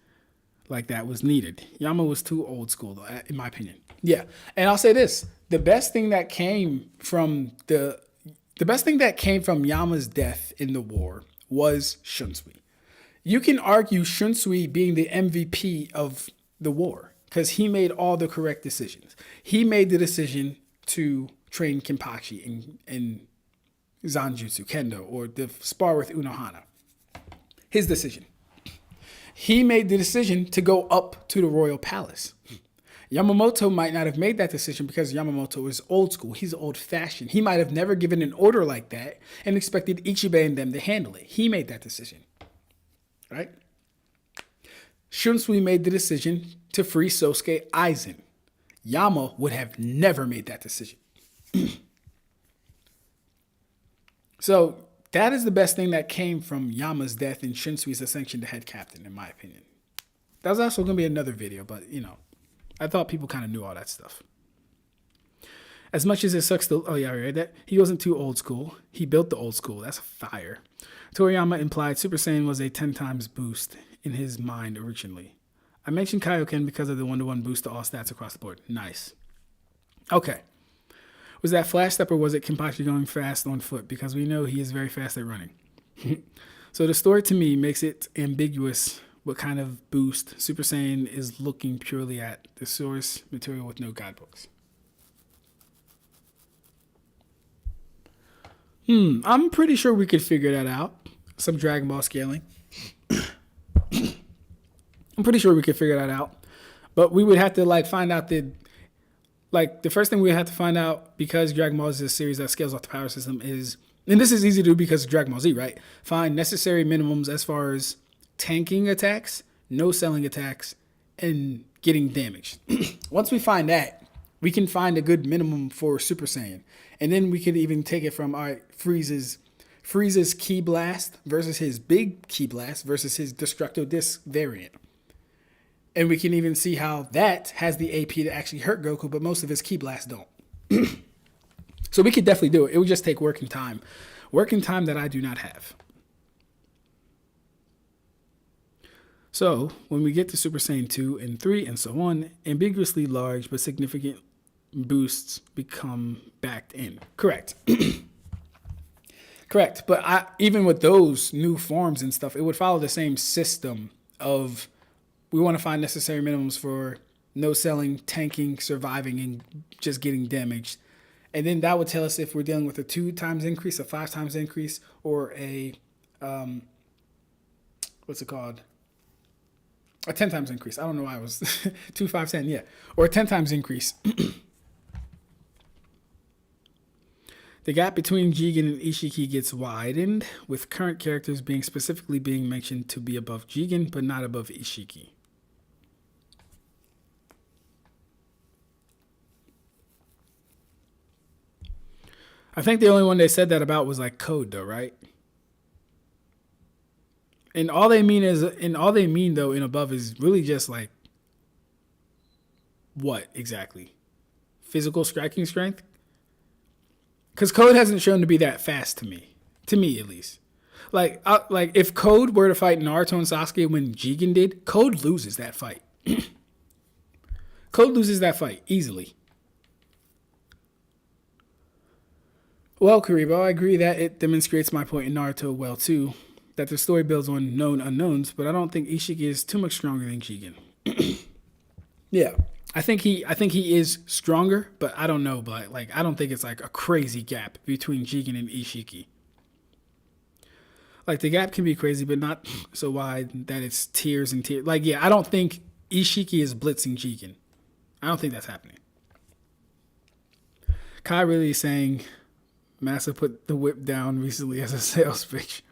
like that was needed. Yama was too old school, though, in my opinion. Yeah, and I'll say this. The best thing that came from Yama's death in the war was Shunsui. You can argue Shunsui being the MVP of the war because he made all the correct decisions. He made the decision to train Kenpachi in Zanjutsu, Kendo, or to spar with Unohana. His decision. He made the decision to go up to the royal palace. Yamamoto might not have made that decision because Yamamoto is old school. He's old-fashioned. He might have never given an order like that and expected Ichibe and them to handle it. He made that decision, right? Shunsui made the decision to free Sosuke Aizen. Yama would have never made that decision. So that is the best thing that came from Yama's death and Shinsui's ascension to head captain, in my opinion. That was also going to be another video, but, you know, I thought people kind of knew all that stuff. As much as it sucks to... Oh, yeah, I read that. He wasn't too old school. He built the old school. That's fire. Toriyama implied Super Saiyan was a 10 times boost in his mind originally. I mentioned Kaioken because of the 1-to-1 boost to all stats across the board. Nice. Okay. Was that flash step or was it Kenpachi going fast on foot? Because we know he is very fast at running. So the story to me makes it ambiguous what kind of boost Super Saiyan is looking purely at the source material with no guidebooks. I'm pretty sure we could figure that out. Some Dragon Ball scaling. I'm pretty sure we could figure that out. But we would have to find out the first thing we have to find out, because Dragon Ball is a series that scales off the power system, is, and this is easy to do because of Dragon Ball Z, right? Find necessary minimums as far as tanking attacks, no selling attacks, and getting damaged. Once we find that, we can find a good minimum for Super Saiyan. And then we could even take it from, all right, Frieza's Ki Blast versus his big Ki Blast versus his Destructo Disc variant. And we can even see how that has the AP to actually hurt Goku, but most of his Ki Blasts don't. So we could definitely do it. It would just take working time. Working time that I do not have. So when we get to Super Saiyan 2 and 3 and so on, ambiguously large but significant boosts become backed in. Correct. Correct. But even with those new forms and stuff, it would follow the same system of, we want to find necessary minimums for no selling, tanking, surviving, and just getting damaged. And then that would tell us if we're dealing with a 2 times increase, a 5 times increase, or a, what's it called? A 10 times increase. I don't know why I was 2, 5, 10, yeah. Or a 10 times increase. The gap between Jigen and Isshiki gets widened, with current characters specifically being mentioned to be above Jigen, but not above Isshiki. I think the only one they said that about was Code, though, right? And all they mean though in above is really just what exactly? Physical striking strength? Because Code hasn't shown to be that fast to me at least. If Code were to fight Naruto and Sasuke when Jigen did, Code loses that fight. Code loses that fight easily. Well, Karibo, I agree that it demonstrates my point in Naruto well too, that the story builds on known unknowns, but I don't think Isshiki is too much stronger than Jigen. Yeah, I think he is stronger, but I don't know, but I don't think it's a crazy gap between Jigen and Isshiki. The gap can be crazy, but not so wide that it's tiers and tiers. I don't think Isshiki is blitzing Jigen. I don't think that's happening. Kai really is saying Massa put the whip down recently as a sales pitch.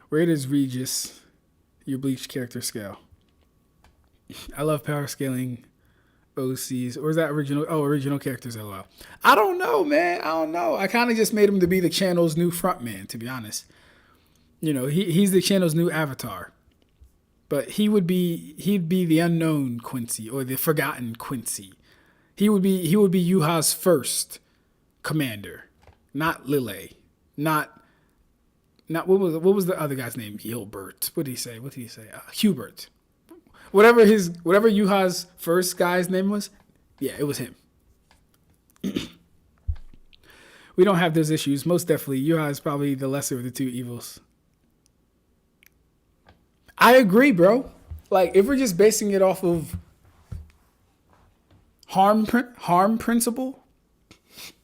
Where does Regis, your Bleach character, scale? I love power scaling OCs. Or is that original? Oh, original characters, LOL. I don't know, man. I don't know. I kind of just made him to be the channel's new frontman, to be honest. He's the channel's new avatar. But he'd be the unknown Quincy or the forgotten Quincy. He would be Yuha's first commander, not Lille, not what was the other guy's name? Gilbert. What did he say? Hubert. Whatever Yuha's first guy's name was, yeah, it was him. We don't have those issues. Most definitely, Yuha is probably the lesser of the two evils. I agree, bro. If we're just basing it off of harm principle,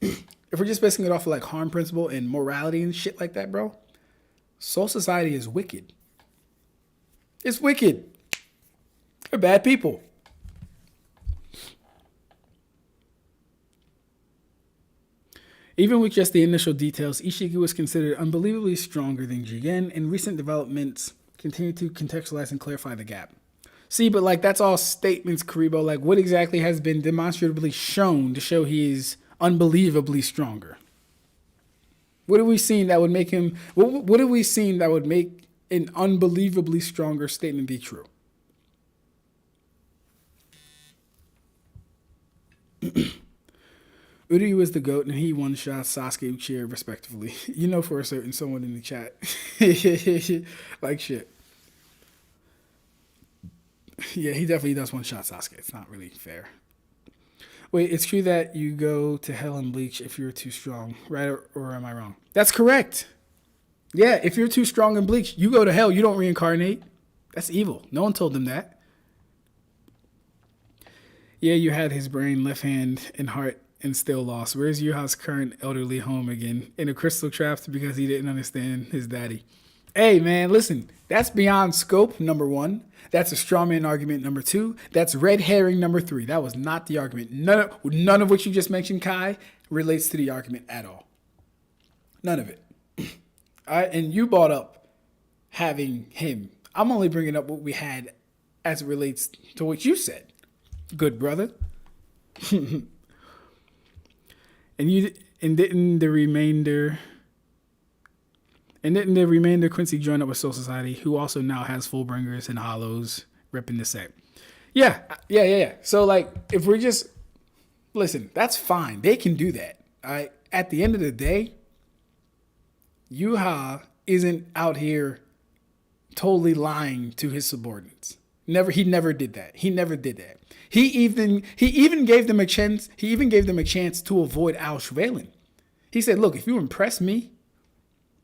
if we're just basing it off of harm principle and morality and shit like that, bro, Soul Society is wicked. It's wicked. They're bad people. Even with just the initial details, Isshiki was considered unbelievably stronger than Jigen, and recent developments continue to contextualize and clarify the gap. See, but that's all statements, Karibo. What exactly has been demonstrably shown to show he is unbelievably stronger? What have we seen that would make him? What have we seen that would make an unbelievably stronger statement be true? Uryu is the GOAT, and he one-shot Sasuke and Uchiha respectively. For a certain someone in the chat. Shit. Yeah, he definitely does one shot Sasuke. It's not really fair. Wait, it's true that you go to hell in Bleach if you're too strong, right? Or am I wrong? That's correct. Yeah, if you're too strong in Bleach, you go to hell. You don't reincarnate. That's evil. No one told them that. Yeah, you had his brain, left hand, and heart, and still lost. Where's Yuha's current elderly home again? In a crystal trap because he didn't understand his daddy. Hey, man, listen. That's beyond scope, number one. That's a strawman argument, number two. That's red herring, number three. That was not the argument. None of what you just mentioned, Kai, relates to the argument at all. None of it. All right, and you brought up having him. I'm only bringing up what we had as it relates to what you said. Good brother. and didn't the remainder Quincy join up with Soul Society, who also now has Fullbringers and Hollows repping the set. Yeah. So like if we're just listen, that's fine. They can do that. All right. At the end of the day, Yuha isn't out here totally lying to his subordinates. He never did that. He even gave them a chance. He even gave them a chance to avoid Auschwitz. He said, "Look, if you impress me,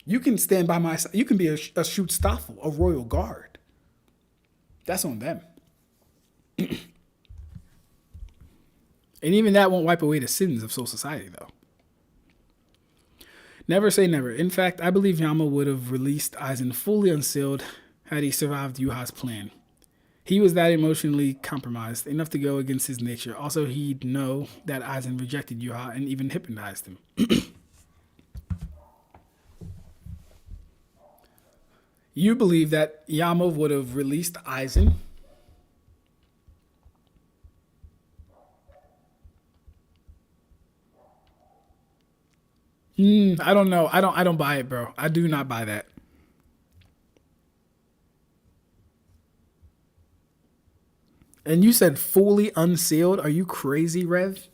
you can stand by my side. You can be a Schutzstaffel, a royal guard. That's on them." And even that won't wipe away the sins of Soul Society, though. Never say never. In fact, I believe Yama would have released Aizen fully unsealed had he survived Yuha's plan. He was that emotionally compromised, enough to go against his nature. Also, he'd know that Aizen rejected Yuha and even hypnotized him. You believe that Yama would have released Aizen? I don't know. I don't buy it, bro. I do not buy that. And you said fully unsealed? Are you crazy, Rev?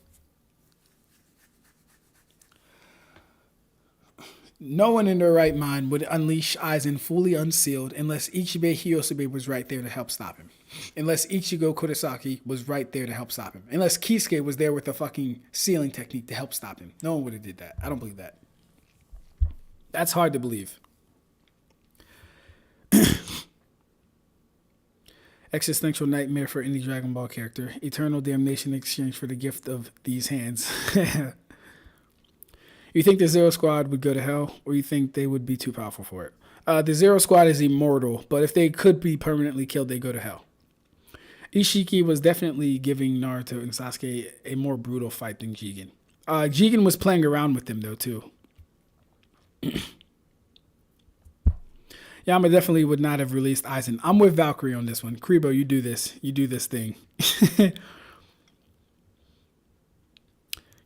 No one in their right mind would unleash Aizen fully unsealed unless Ichibe Hyosobe was right there to help stop him. Unless Ichigo Kurosaki was right there to help stop him. Unless Kisuke was there with the fucking sealing technique to help stop him. No one would have did that. I don't believe that. That's hard to believe. Existential nightmare for any Dragon Ball character. Eternal damnation in exchange for the gift of these hands. You think the Zero Squad would go to hell, or you think they would be too powerful for it? The Zero Squad is immortal, but if they could be permanently killed, they go to hell. Isshiki was definitely giving Naruto and Sasuke a more brutal fight than Jigen. Jigen was playing around with them, though, too. Yama definitely would not have released Aizen. I'm with Valkyrie on this one. Kribo, you do this. You do this thing.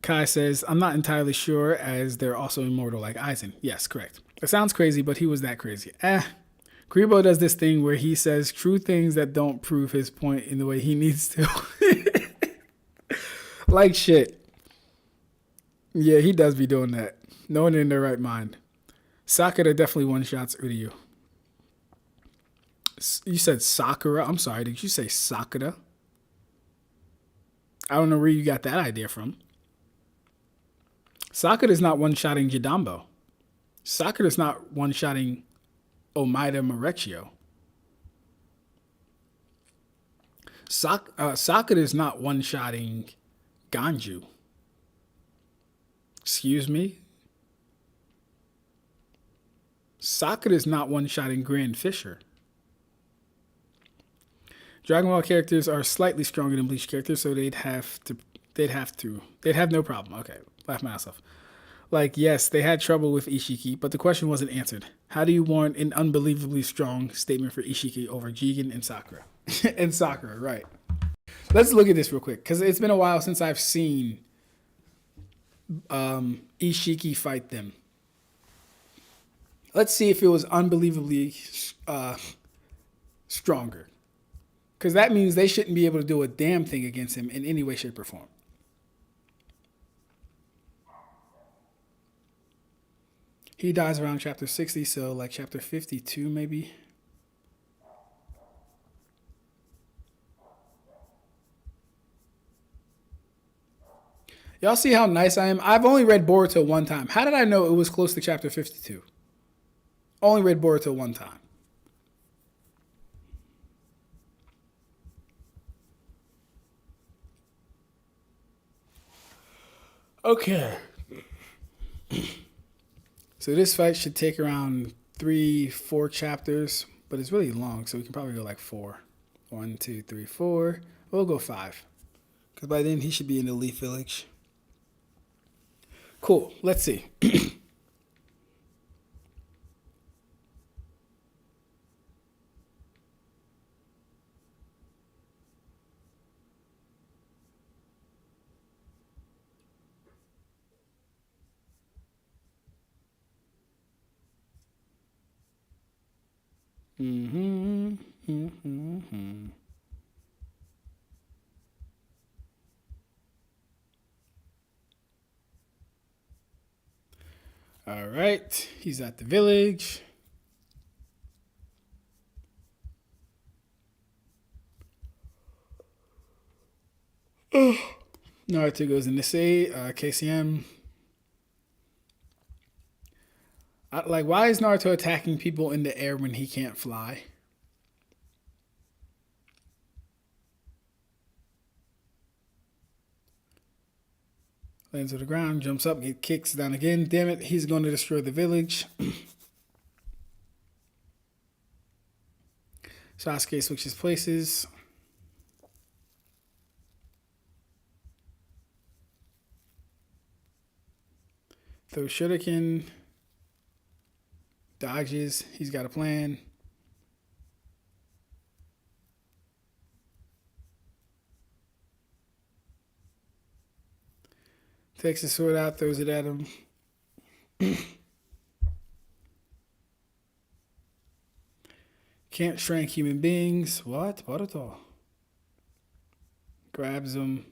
Kai says, I'm not entirely sure as they're also immortal like Aizen. Yes, correct. It sounds crazy, but he was that crazy. Kribo does this thing where he says true things that don't prove his point in the way he needs to. Like shit. Yeah, he does be doing that. No one in their right mind. Sakura definitely one-shots Uryu. You said Sakura. I'm sorry, did you say Sakura? I don't know where you got that idea from. Sakura's not one-shotting Jidambo. Sakura's not one-shotting Omaida Marechio. Sakura's not one-shotting Ganju. Excuse me? Sakura's not one-shotting Grand Fisher. Dragon Ball characters are slightly stronger than Bleach characters, so they'd have no problem. Okay, laugh my ass off. Like, yes, they had trouble with Isshiki, but the question wasn't answered. How do you warrant an unbelievably strong statement for Isshiki over Jigen and Sakura? And Sakura, right. Let's look at this real quick, because it's been a while since I've seen Isshiki fight them. Let's see if it was unbelievably stronger. Because that means they shouldn't be able to do a damn thing against him in any way, shape, or form. He dies around chapter 60, so like chapter 52 maybe. Y'all see how nice I am? I've only read Boruto one time. How did I know it was close to chapter 52? Only read Boruto one time. Okay. So this fight should take around 3-4 chapters, but it's really long, so we can probably go like 4. 1, 2, 3, 4. We'll go 5. Because by then he should be in the Leaf Village. Cool. Let's see. All right. He's at the village. Naruto goes in to say, KCM. Like, why is Naruto attacking people in the air when he can't fly? Lands on the ground, jumps up, get kicks down again. Damn it, he's going to destroy the village. Sasuke switches places. Throws shuriken. Dodges. He's got a plan. Takes his sword out, throws it at him. Can't shrink human beings. What? Boruto. Grabs him.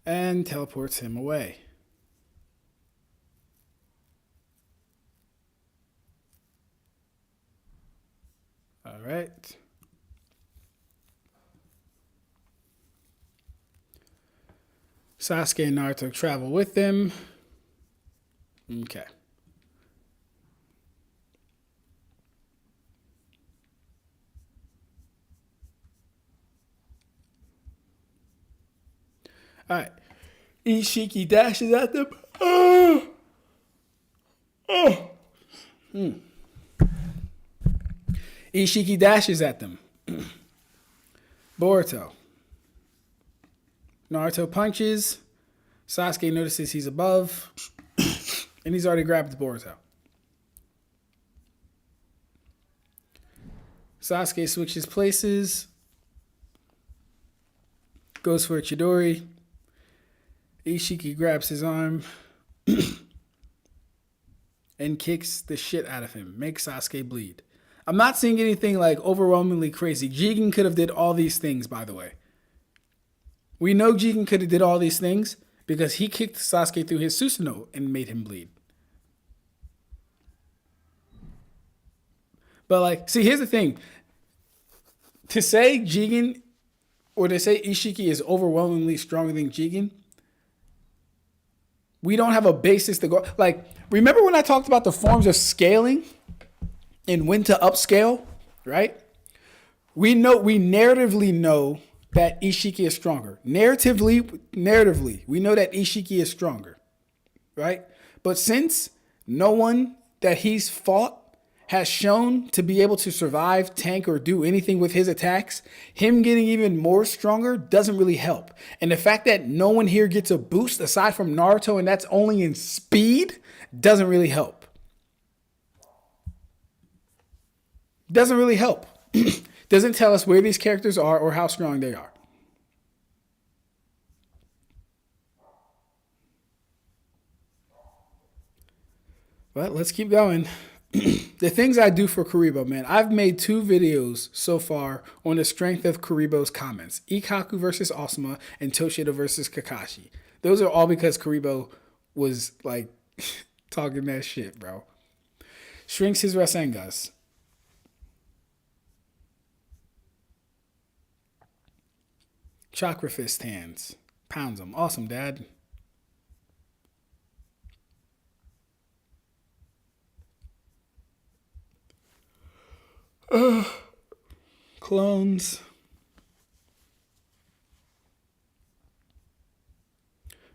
And teleports him away. All right. Sasuke and Naruto travel with them. Okay. All right. Isshiki dashes at them. Isshiki dashes at them. Boruto. Naruto punches. Sasuke notices he's above. And he's already grabbed Boruto. Sasuke switches places. Goes for a Chidori. Isshiki grabs his arm. And kicks the shit out of him. Makes Sasuke bleed. I'm not seeing anything like overwhelmingly crazy. Jigen could have did all these things, by the way. We know Jigen could have did all these things because he kicked Sasuke through his Susanoo and made him bleed. But like, see, here's the thing. To say Jigen or to say Isshiki is overwhelmingly stronger than Jigen, we don't have a basis to go. Like, remember when I talked about the forms of scaling and when to upscale, right? We narratively know that Isshiki is stronger. Narratively, we know that Isshiki is stronger, right? But since no one that he's fought has shown to be able to survive, tank, or do anything with his attacks, him getting even more stronger doesn't really help. And the fact that no one here gets a boost aside from Naruto, and that's only in speed, doesn't really help. Doesn't really help. Doesn't tell us where these characters are or how strong they are. But let's keep going. The things I do for Kuribo, man. I've made 2 videos so far on the strength of Kuribo's comments. Ikkaku versus Asuma and Toshido versus Kakashi. Those are all because Kuribo was like talking that shit, bro. Shrinks his Rasengas. Chakra fist hands. Pounds them. Awesome, Dad. Clones.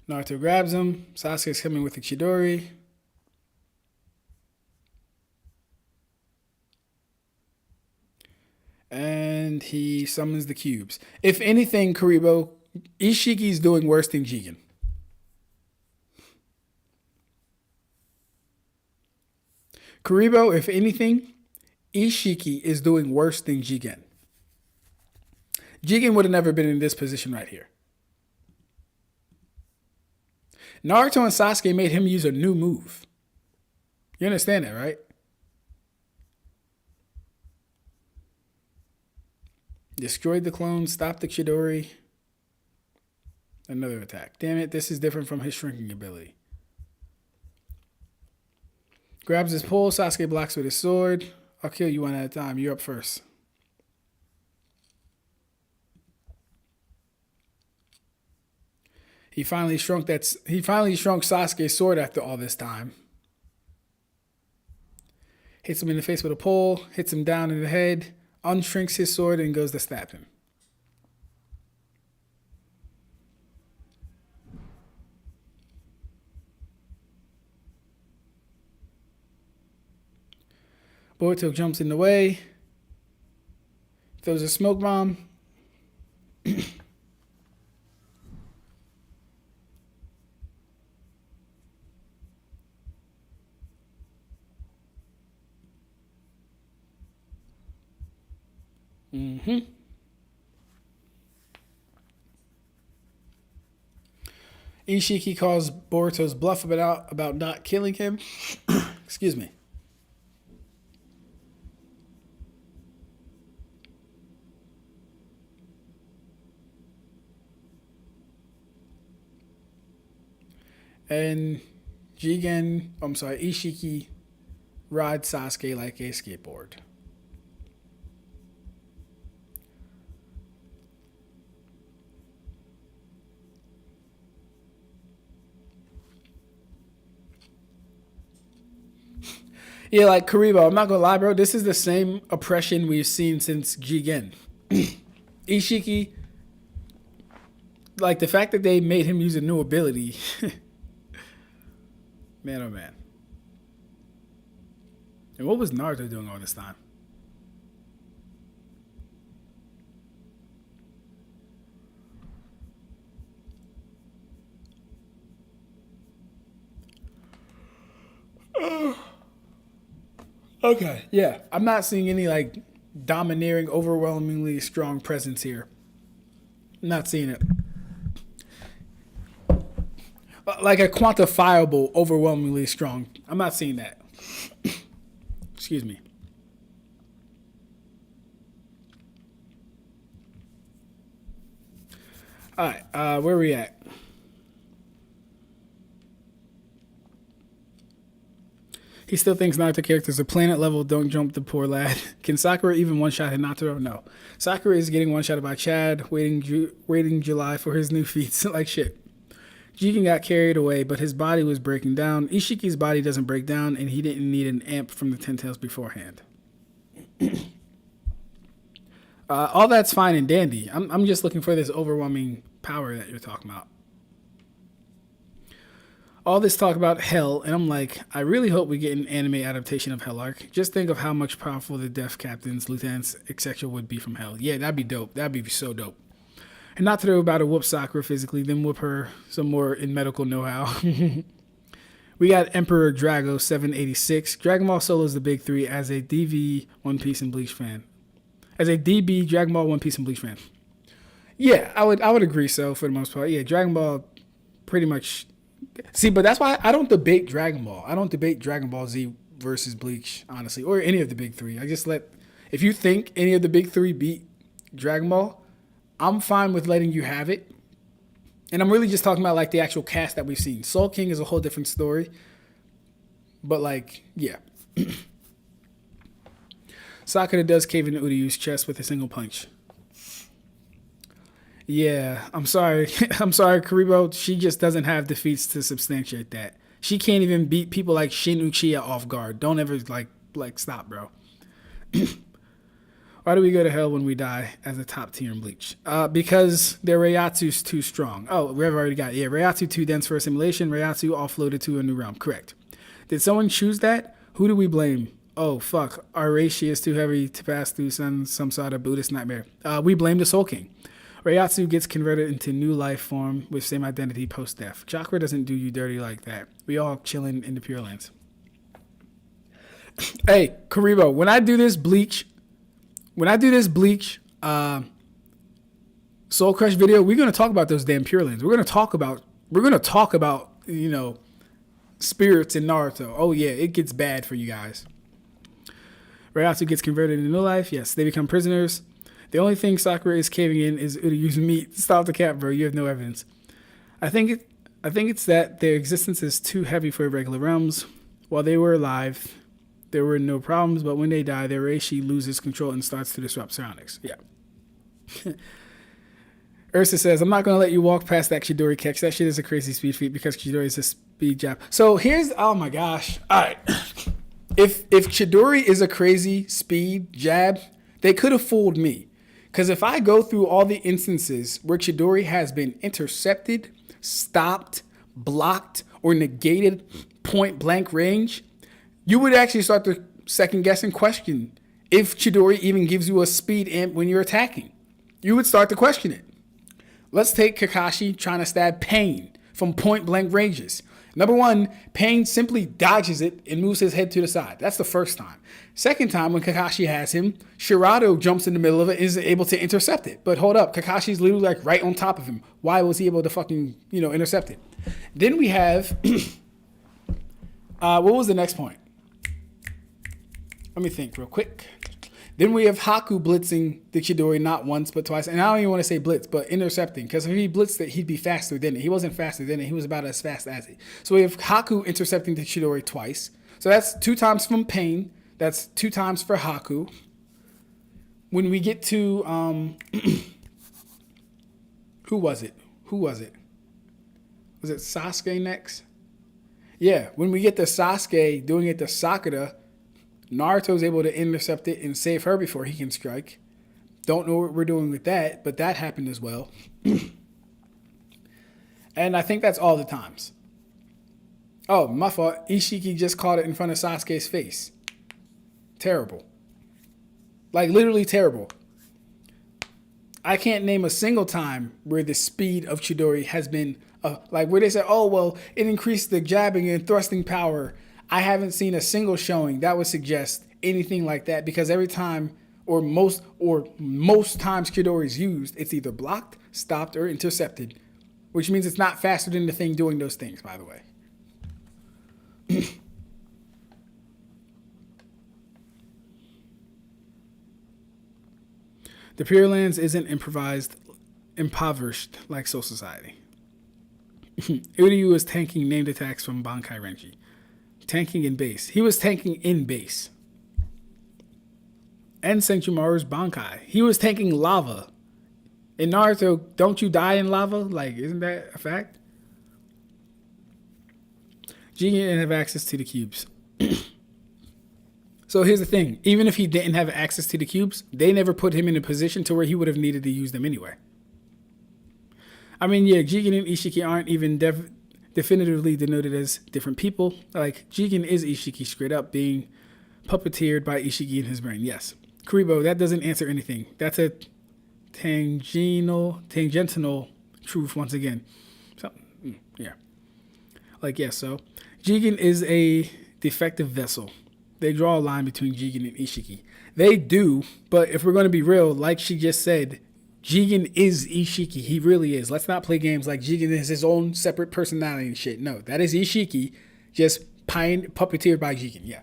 Naruto grabs him. Sasuke's coming with the Chidori. And he summons the cubes. If anything, Karibo, Isshiki's doing worse than Jigen. Karibo, if anything, Isshiki is doing worse than Jigen. Jigen would have never been in this position right here. Naruto and Sasuke made him use a new move. You understand that, right? Destroyed the clone, stopped the Chidori. Another attack. Damn it, this is different from his shrinking ability. Grabs his pole, Sasuke blocks with his sword. I'll kill you one at a time. You're up first. He finally shrunk Sasuke's sword after all this time. Hits him in the face with a pole, hits him down in the head, unshrinks his sword, and goes to stab him. Boruto jumps in the way, throws a smoke bomb. Isshiki calls Boruto's bluff about not killing him. Excuse me. And Isshiki rides Sasuke like a skateboard. Yeah, like Karibo, I'm not gonna lie, bro. This is the same oppression we've seen since Jigen. Isshiki, like the fact that they made him use a new ability. Man, oh man. And what was Naruto doing all this time? Okay, yeah. I'm not seeing any like domineering, overwhelmingly strong presence here. I'm not seeing it. Like a quantifiable, overwhelmingly strong. I'm not seeing that. Excuse me. All right, where are we at? He still thinks Naruto characters are planet level. Don't jump the poor lad. Can Sakura even one-shot Hinata? No. Sakura is getting one-shotted by Chad, waiting July for his new feats. Like shit. Jigen got carried away, but his body was breaking down. Ishiki's body doesn't break down, and he didn't need an amp from the Ten Tails beforehand. All that's fine and dandy. I'm just looking for this overwhelming power that you're talking about. All this talk about Hell, and I'm like, I really hope we get an anime adaptation of Hell Arc. Just think of how much powerful the Death Captains, Lieutenants, etc. would be from Hell. Yeah, that'd be dope. That'd be so dope. And not to throw about to whoop Sakura physically, then whoop her some more in medical know-how. We got Emperor Drago 786. Dragon Ball Solo is the big three as a DV, One Piece, and Bleach fan. As a DB, Dragon Ball, One Piece, and Bleach fan. Yeah, I would agree so for the most part. Yeah, Dragon Ball pretty much. See, but that's why I don't debate Dragon Ball. I don't debate Dragon Ball Z versus Bleach, honestly, or any of the big three. I just if you think any of the big three beat Dragon Ball, I'm fine with letting you have it. And I'm really just talking about like the actual cast that we've seen. Soul King is a whole different story. But like, yeah. Sakura does cave into Uryu's chest with a single punch. Yeah, I'm sorry. I'm sorry, Karibo. She just doesn't have the feats to substantiate that. She can't even beat people like Shin Uchiha off guard. Don't ever stop, bro. Why do we go to hell when we die as a top tier in Bleach? Because their Reiatsu's too strong. Oh, we've already got it. Yeah, Reiatsu too dense for assimilation. Reiatsu offloaded to a new realm. Correct. Did someone choose that? Who do we blame? Oh, fuck. Our Reishi is too heavy to pass through some sort of Buddhist nightmare. We blame the Soul King. Reiatsu gets converted into new life form with same identity post-death. Chakra doesn't do you dirty like that. We all chilling in the Pure Lands. Hey, Karibo, when I do this Bleach Soul Crush video, we're gonna talk about those damn Pure Lands. We're gonna talk about spirits in Naruto. Oh yeah, it gets bad for you guys. Reiatsu gets converted into new life. Yes, they become prisoners. The only thing Sakura is caving in is Uryu's meat. Stop the cap, bro. You have no evidence. I think it's that their existence is too heavy for regular realms. While they were alive, there were no problems, but when they die, their Reishi loses control and starts to disrupt surroundings. Yeah. Ursa says, I'm not going to let you walk past that Chidori-catch. That shit is a crazy speed feat because Chidori is a speed jab. So here's, oh my gosh. All right. If Chidori is a crazy speed jab, they could have fooled me. Because if I go through all the instances where Chidori has been intercepted, stopped, blocked, or negated point blank range, you would actually start to second guess and question if Chidori even gives you a speed amp when you're attacking. You would start to question it. Let's take Kakashi trying to stab Pain from point blank ranges. Number one, Pain simply dodges it and moves his head to the side. That's the first time. Second time, when Kakashi has him, Shirado jumps in the middle of it and is able to intercept it. But hold up, Kakashi's literally like right on top of him. Why was he able to fucking, intercept it? Then we have, what was the next point? Let me think real quick. Then we have Haku blitzing the Chidori not once but twice. And I don't even want to say blitz, but intercepting. Because if he blitzed it, he'd be faster than it. He wasn't faster than it. He was about as fast as it. So we have Haku intercepting the Chidori twice. So that's 2 times from Pain. That's 2 times for Haku. When we get to... who was it? Was it Sasuke next? Yeah, when we get to Sasuke doing it to Sakura... Naruto's able to intercept it and save her before he can strike. Don't know what we're doing with that, but that happened as well. And I think that's all the times. Oh, my fault. Isshiki just caught it in front of Sasuke's face. Terrible. Like, literally terrible. I can't name a single time where the speed of Chidori has been, where they say, oh, well, it increased the jabbing and thrusting power. I haven't seen a single showing that would suggest anything like that because every time or most times Chidori is used, it's either blocked, stopped, or intercepted, which means it's not faster than the thing doing those things, by the way. The Pure Lands isn't impoverished like Soul Society. Uryu is tanking named attacks from Bankai Renji. Tanking in base. He was tanking in base. And Senchumaru's Bankai. He was tanking lava. In Naruto, don't you die in lava? Like, isn't that a fact? Jigen didn't have access to the cubes. So here's the thing. Even if he didn't have access to the cubes, they never put him in a position to where he would have needed to use them anyway. I mean, yeah, Jigen and Isshiki aren't even definitively denoted as different people. Like, Jigen is Isshiki straight up being puppeteered by Isshiki in his brain. Yes. Karibo, that doesn't answer anything. That's a tangential truth once again. So, yeah. Like, yes, so Jigen is a defective vessel. They draw a line between Jigen and Isshiki. They do, but if we're going to be real, like she just said, Jigen is Isshiki. He really is. Let's not play games like Jigen is his own separate personality and shit. No, that is Isshiki just puppeteered by Jigen. Yeah.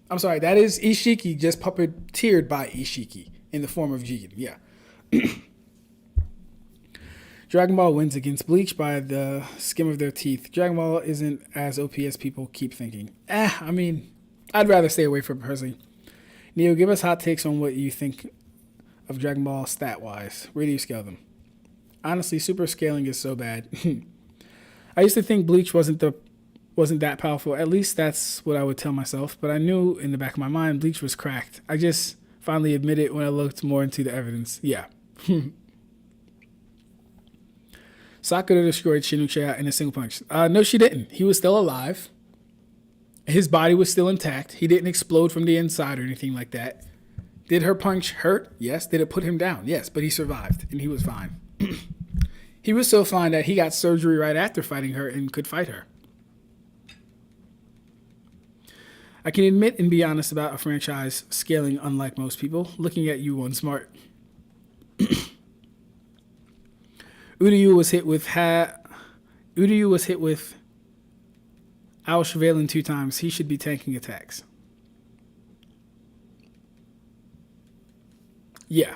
I'm sorry. That is Isshiki just puppeteered by Isshiki in the form of Jigen. Yeah. Dragon Ball wins against Bleach by the skim of their teeth. Dragon Ball isn't as OP as people keep thinking. I mean, I'd rather stay away from it personally. Neo, give us hot takes on what you think of Dragon Ball stat-wise. Where do you scale them? Honestly, super scaling is so bad. I used to think Bleach wasn't that powerful. At least that's what I would tell myself. But I knew in the back of my mind Bleach was cracked. I just finally admitted when I looked more into the evidence. Yeah. Sakura destroyed Shinucha in a single punch. No, she didn't. He was still alive. His body was still intact. He didn't explode from the inside or anything like that. Did her punch hurt? Yes. Did it put him down? Yes. But he survived and he was fine. He was so fine that he got surgery right after fighting her and could fight her. I can admit and be honest about a franchise scaling unlike most people. Looking at you, one smart. Uryu was hit with Auschweilen 2 times. He should be tanking attacks. Yeah.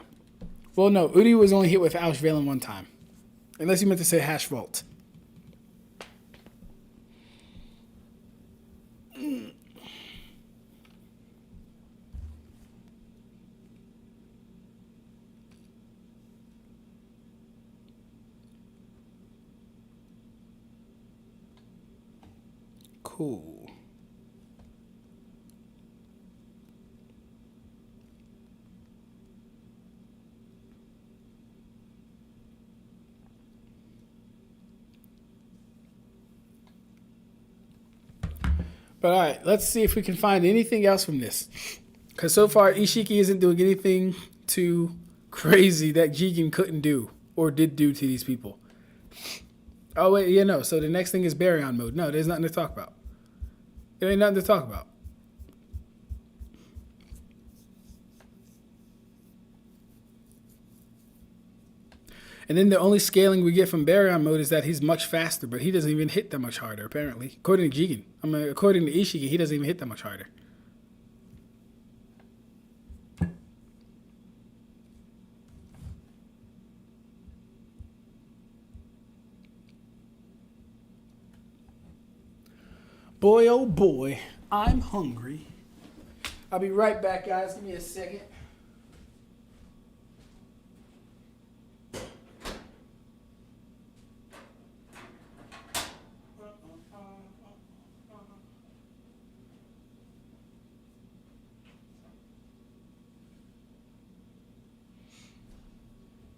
Well, no. Uryu was only hit with Auschweilen 1 time. Unless you meant to say hash vault. Cool. But all right, let's see if we can find anything else from this. Because so far, Isshiki isn't doing anything too crazy that Jigen couldn't do or did do to these people. Oh, wait, yeah, no. So the next thing is Baryon mode. No, there's nothing to talk about. There ain't nothing to talk about. And then the only scaling we get from Baryon mode is that he's much faster, but he doesn't even hit that much harder, apparently. According to Jigen. According to Isshiki, he doesn't even hit that much harder. Boy, oh boy, I'm hungry. I'll be right back, guys. Give me a second.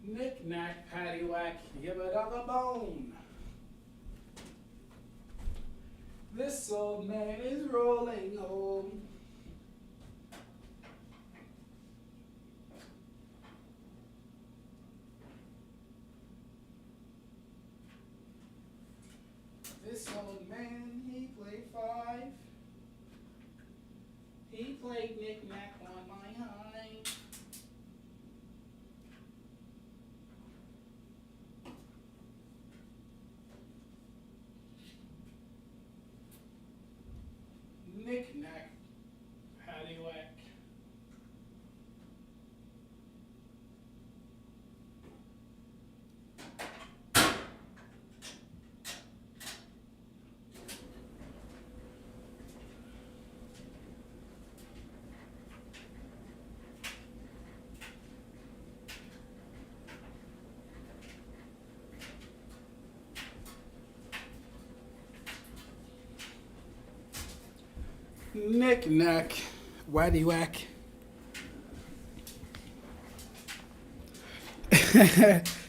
Knick-knack, paddywhack, give it up a bone. This old man is rolling home. This old man, he played 5. He played knick-knack on my high. Knick-knack, paddywhack. Knick-knack, waddy-whack.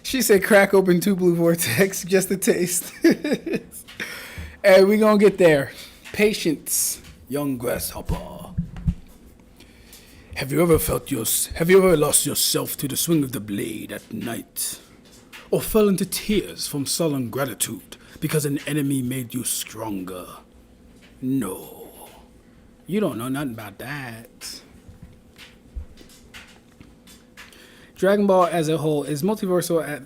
She said crack open 2 blue vortex, just a taste. Hey, we gonna get there. Patience, young grasshopper. Have you ever lost yourself to the swing of the blade at night? Or fell into tears from sullen gratitude because an enemy made you stronger? No. You don't know nothing about that. Dragon Ball as a whole is multiversal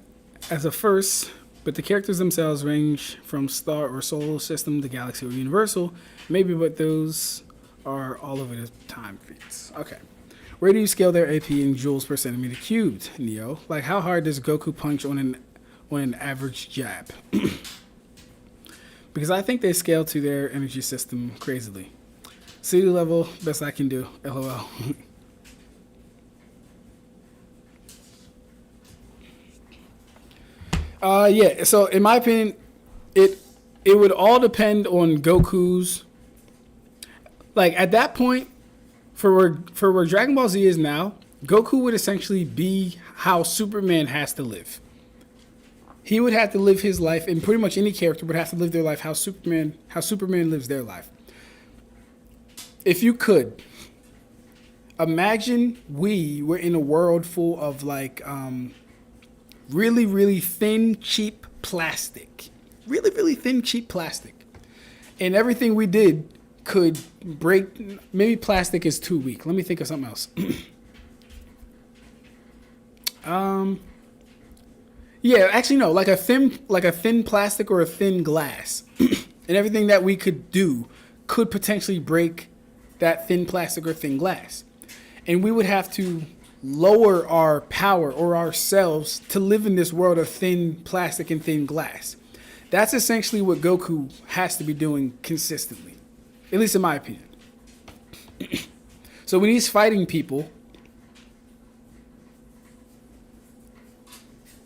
as a first, but the characters themselves range from star or solar system to galaxy or universal. Maybe, but those are all over the time feats. Okay. Where do you scale their AP in joules per centimeter cubed, Neo? Like, how hard does Goku punch on an average jab? Because I think they scale to their energy system crazily. City level, best I can do. LOL. Yeah. So in my opinion, it it would all depend on Goku's. Like at that point, for where Dragon Ball Z is now, Goku would essentially be how Superman has to live. He would have to live his life, and pretty much any character would have to live their life how Superman lives their life. If you could imagine we were in a world full of like really, really thin, cheap plastic. Really, really thin, cheap plastic. And everything we did could break. Maybe plastic is too weak. Let me think of something else. Yeah, actually no, like a thin plastic or a thin glass. And everything that we could do could potentially break that thin plastic or thin glass. And we would have to lower our power or ourselves to live in this world of thin plastic and thin glass. That's essentially what Goku has to be doing consistently, at least in my opinion. So when he's fighting people,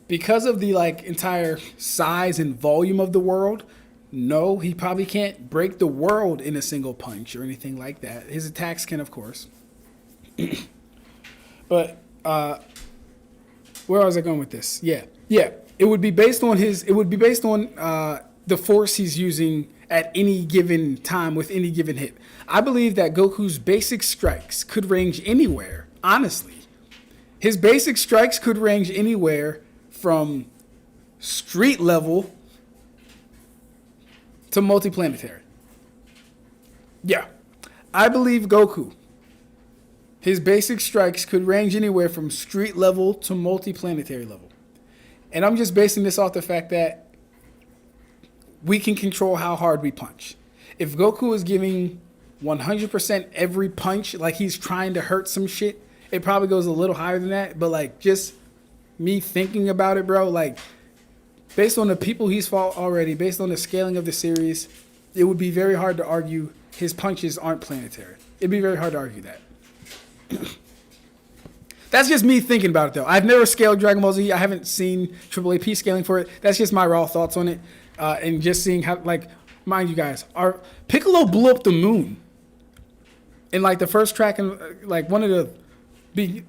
because of the like entire size and volume of the world, no, he probably can't break the world in a single punch or anything like that. His attacks can, of course. But where was I going with this? Yeah. It would be based on the force he's using at any given time with any given hit. I believe that Goku's basic strikes could range anywhere. Honestly, his basic strikes could range anywhere from street level to multiplanetary. Yeah, I believe Goku. His basic strikes could range anywhere from street level to multiplanetary level. And I'm just basing this off the fact that we can control how hard we punch. If Goku is giving 100% every punch, like he's trying to hurt some shit, it probably goes a little higher than that. But like just me thinking about it, bro, like based on the people he's fought already, based on the scaling of the series, it would be very hard to argue his punches aren't planetary. It'd be very hard to argue that. That's just me thinking about it, though. I've never scaled Dragon Ball Z. I haven't seen Triple AP scaling for it. That's just my raw thoughts on it. And just seeing how, like, mind you guys, our Piccolo blew up the moon in, like, the first track in, like, one of the big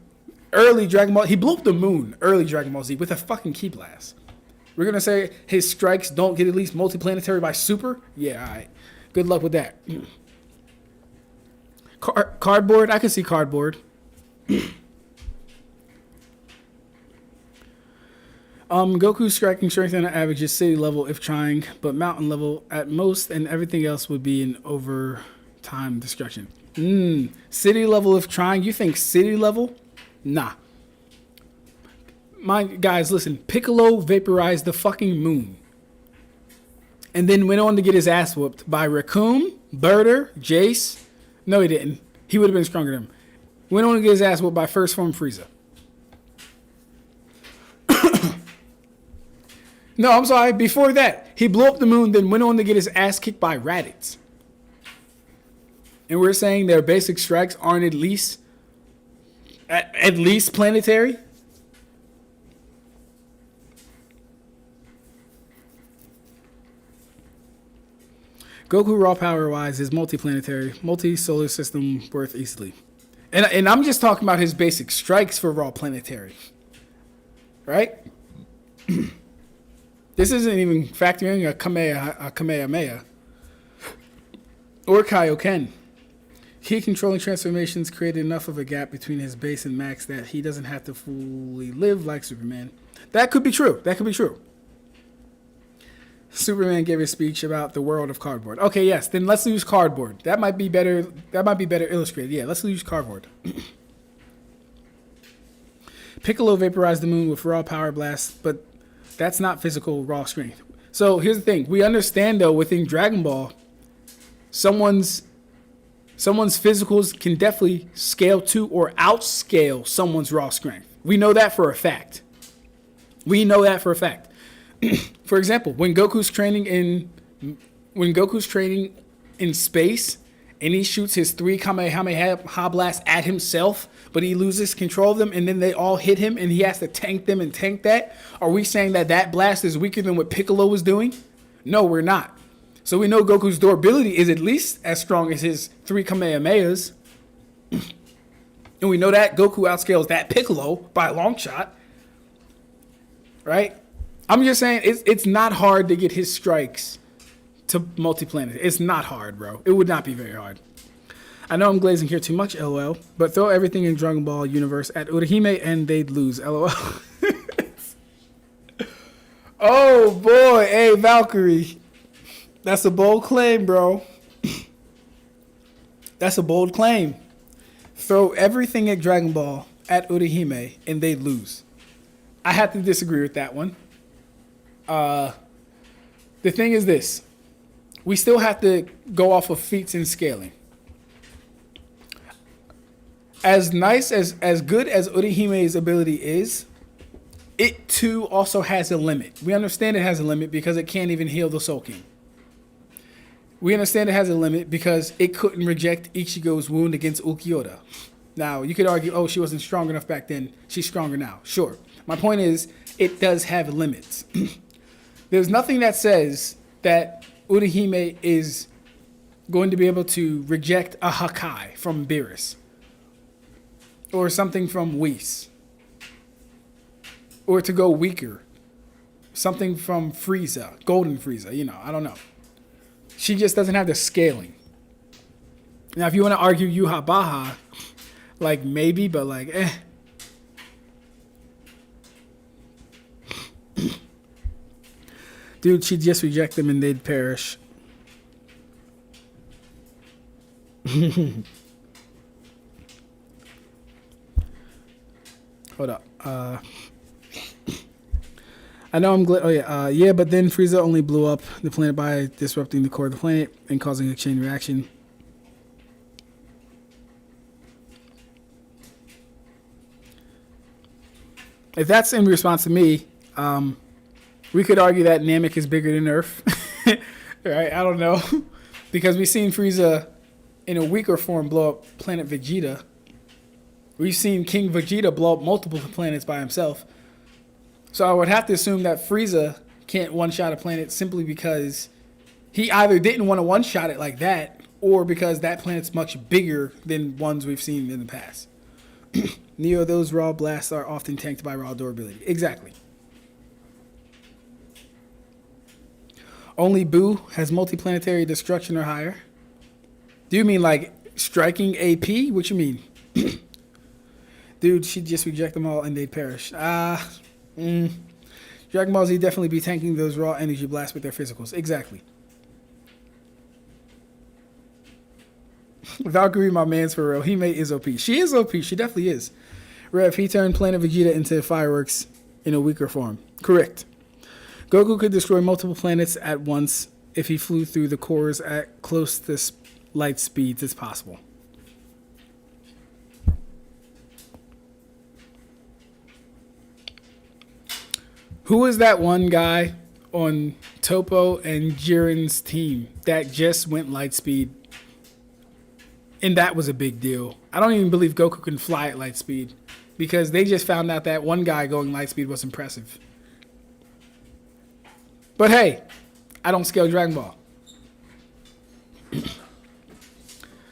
early Dragon Ball. He blew up the moon early Dragon Ball Z with a fucking ki blast. We're going to say his strikes don't get at least multiplanetary by super? Yeah, all right. Good luck with that. Cardboard? I can see cardboard. Goku's striking strength on average is city level if trying, but mountain level at most, and everything else would be an overtime destruction. City level if trying? You think city level? Nah. Guys, listen. Piccolo vaporized the fucking moon. And then went on to get his ass whooped by Raccoon, Birder, Jace. No, he didn't. He would have been stronger than him. Went on to get his ass whooped by first form Frieza. No, I'm sorry. Before that, he blew up the moon, then went on to get his ass kicked by Raditz. And we're saying their basic strikes aren't at least planetary? Goku raw power wise is multiplanetary, multi-solar system worth easily. And I'm just talking about his basic strikes for raw planetary. Right? This isn't even factoring a Kamehameha or Kaioken. Key controlling transformations created enough of a gap between his base and max that he doesn't have to fully live like Superman. That could be true. Superman gave a speech about the world of cardboard. Okay, yes, then let's use cardboard. That might be better illustrated. Yeah, let's use cardboard. Piccolo vaporized the moon with raw power blasts, but that's not physical raw strength. So here's the thing. We understand, though, within Dragon Ball, someone's physicals can definitely scale to or outscale someone's raw strength. We know that for a fact. For example, when Goku's training in space and he shoots his 3 Kamehameha blasts at himself, but he loses control of them, and then they all hit him, and he has to tank them and tank that? Are we saying that that blast is weaker than what Piccolo was doing? No, we're not. So we know Goku's durability is at least as strong as his 3 Kamehamehas. And we know that Goku outscales that Piccolo by a long shot. Right? I'm just saying it's not hard to get his strikes to multi-planet. It's not hard, bro. It would not be very hard. I know I'm glazing here too much, LOL, but throw everything in Dragon Ball universe at Urahime and they'd lose, LOL. Oh, boy. Hey, Valkyrie. That's a bold claim, bro. That's a bold claim. Throw everything at Dragon Ball at Urahime and they'd lose. I have to disagree with that one. The thing is this. We still have to go off of feats and scaling. As nice, as good as Urahime's ability is, it too also has a limit. We understand it has a limit because it can't even heal the Soul King. We understand it has a limit because it couldn't reject Ichigo's wound against Ulquiorra. Now, you could argue, oh, she wasn't strong enough back then. She's stronger now. Sure. My point is, it does have limits. There's nothing that says that Urahime is going to be able to reject a Hakai from Beerus. Or something from Whis. Or to go weaker. Something from Frieza. Golden Frieza. You know, I don't know. She just doesn't have the scaling. Now, if you want to argue Yuha Baha, like maybe, but like, eh. Dude, she'd just reject them and they'd perish. Hold up. I know I'm glad. Oh, yeah. Yeah, but then Frieza only blew up the planet by disrupting the core of the planet and causing a chain reaction. If that's in response to me, we could argue that Namek is bigger than Earth. Right? I don't know. Because we've seen Frieza in a weaker form blow up planet Vegeta. We've seen King Vegeta blow up multiple planets by himself. So I would have to assume that Frieza can't one-shot a planet simply because he either didn't want to one-shot it like that or because that planet's much bigger than ones we've seen in the past. Neo, those raw blasts are often tanked by raw durability. Exactly. Only Boo has multiplanetary destruction or higher. Do you mean like striking AP? What you mean? Dude, she'd just reject them all and they'd perish. Dragon Ball Z definitely be tanking those raw energy blasts with their physicals. Exactly. Valkyrie, my man's for real. Hime is OP. She is OP. She definitely is. Rev, he turned Planet Vegeta into fireworks in a weaker form. Correct. Goku could destroy multiple planets at once if he flew through the cores at close to light speeds as possible. Who is that one guy on Topo and Jiren's team that just went light speed? And that was a big deal. I don't even believe Goku can fly at light speed because they just found out that one guy going light speed was impressive. But hey, I don't scale Dragon Ball.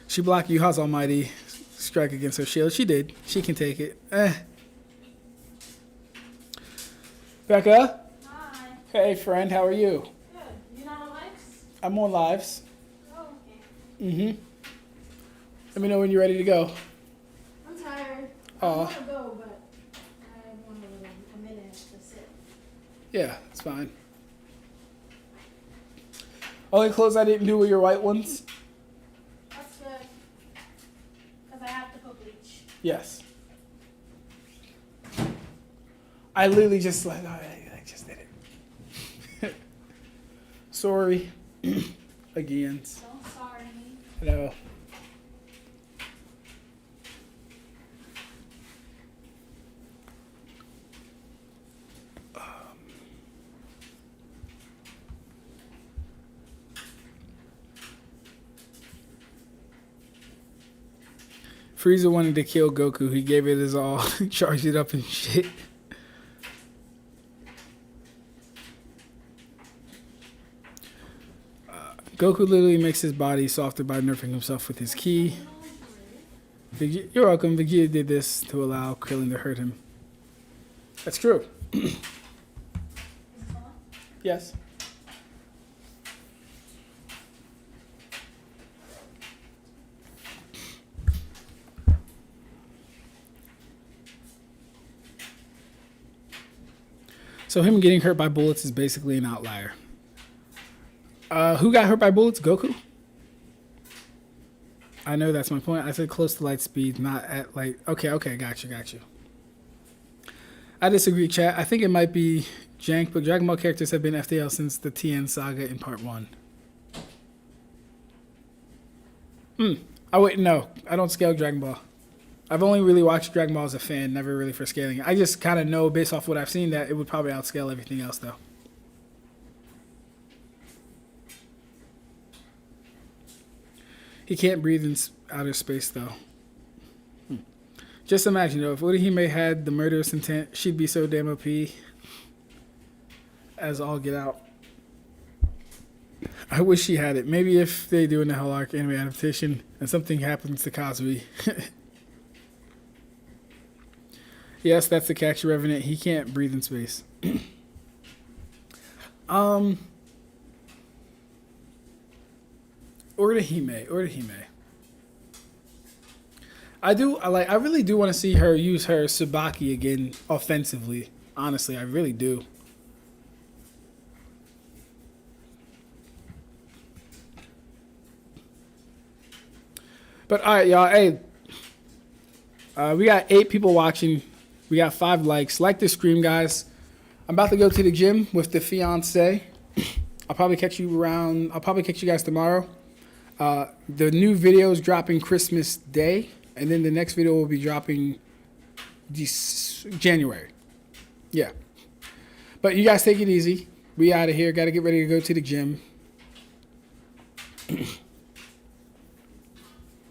She blocked Yuha's almighty strike against her shield. She did. She can take it. Becca? Hi. Hey, friend. How are you? Good. You not on lives? I'm on lives. Oh, okay. Let me know when you're ready to go. I'm tired. Aw. I want to go, but I want a minute to sit. Yeah, it's fine. Only clothes I didn't do were your white ones? That's good. Because I have to put bleach. Yes. I literally just like, I just did it. Sorry. Again. Don't sorry me. No. Frieza wanted to kill Goku. He gave it his all, charged it up and shit. Goku literally makes his body softer by nerfing himself with his ki. You're welcome. Vegeta did this to allow Krillin to hurt him. That's true. Yes. So him getting hurt by bullets is basically an outlier. Who got hurt by bullets? Goku? I know that's my point. I said close to light speed, not at light. Okay, got you. I disagree, chat. I think it might be jank, but Dragon Ball characters have been FTL since the TN saga in part 1. No. I don't scale Dragon Ball. I've only really watched Dragon Ball as a fan, never really for scaling. I just kind of know based off what I've seen that it would probably outscale everything else, though. He can't breathe in outer space, though. Just imagine, though, if Urahime had the murderous intent, she'd be so damn OP as all get out. I wish she had it. Maybe if they do an Hell Arc anime adaptation and something happens to Kazui. Yes, that's the Kaxi Revenant. He can't breathe in space. Urahime. I really do want to see her use her Tsubaki again offensively. Honestly, I really do. But all right, y'all. Hey, we got 8 people watching. We got 5 likes. Like this stream, guys. I'm about to go to the gym with the fiance. I'll probably catch you guys tomorrow. The new video is dropping Christmas Day, and then the next video will be dropping January. Yeah. But you guys take it easy. We out of here. Got to get ready to go to the gym.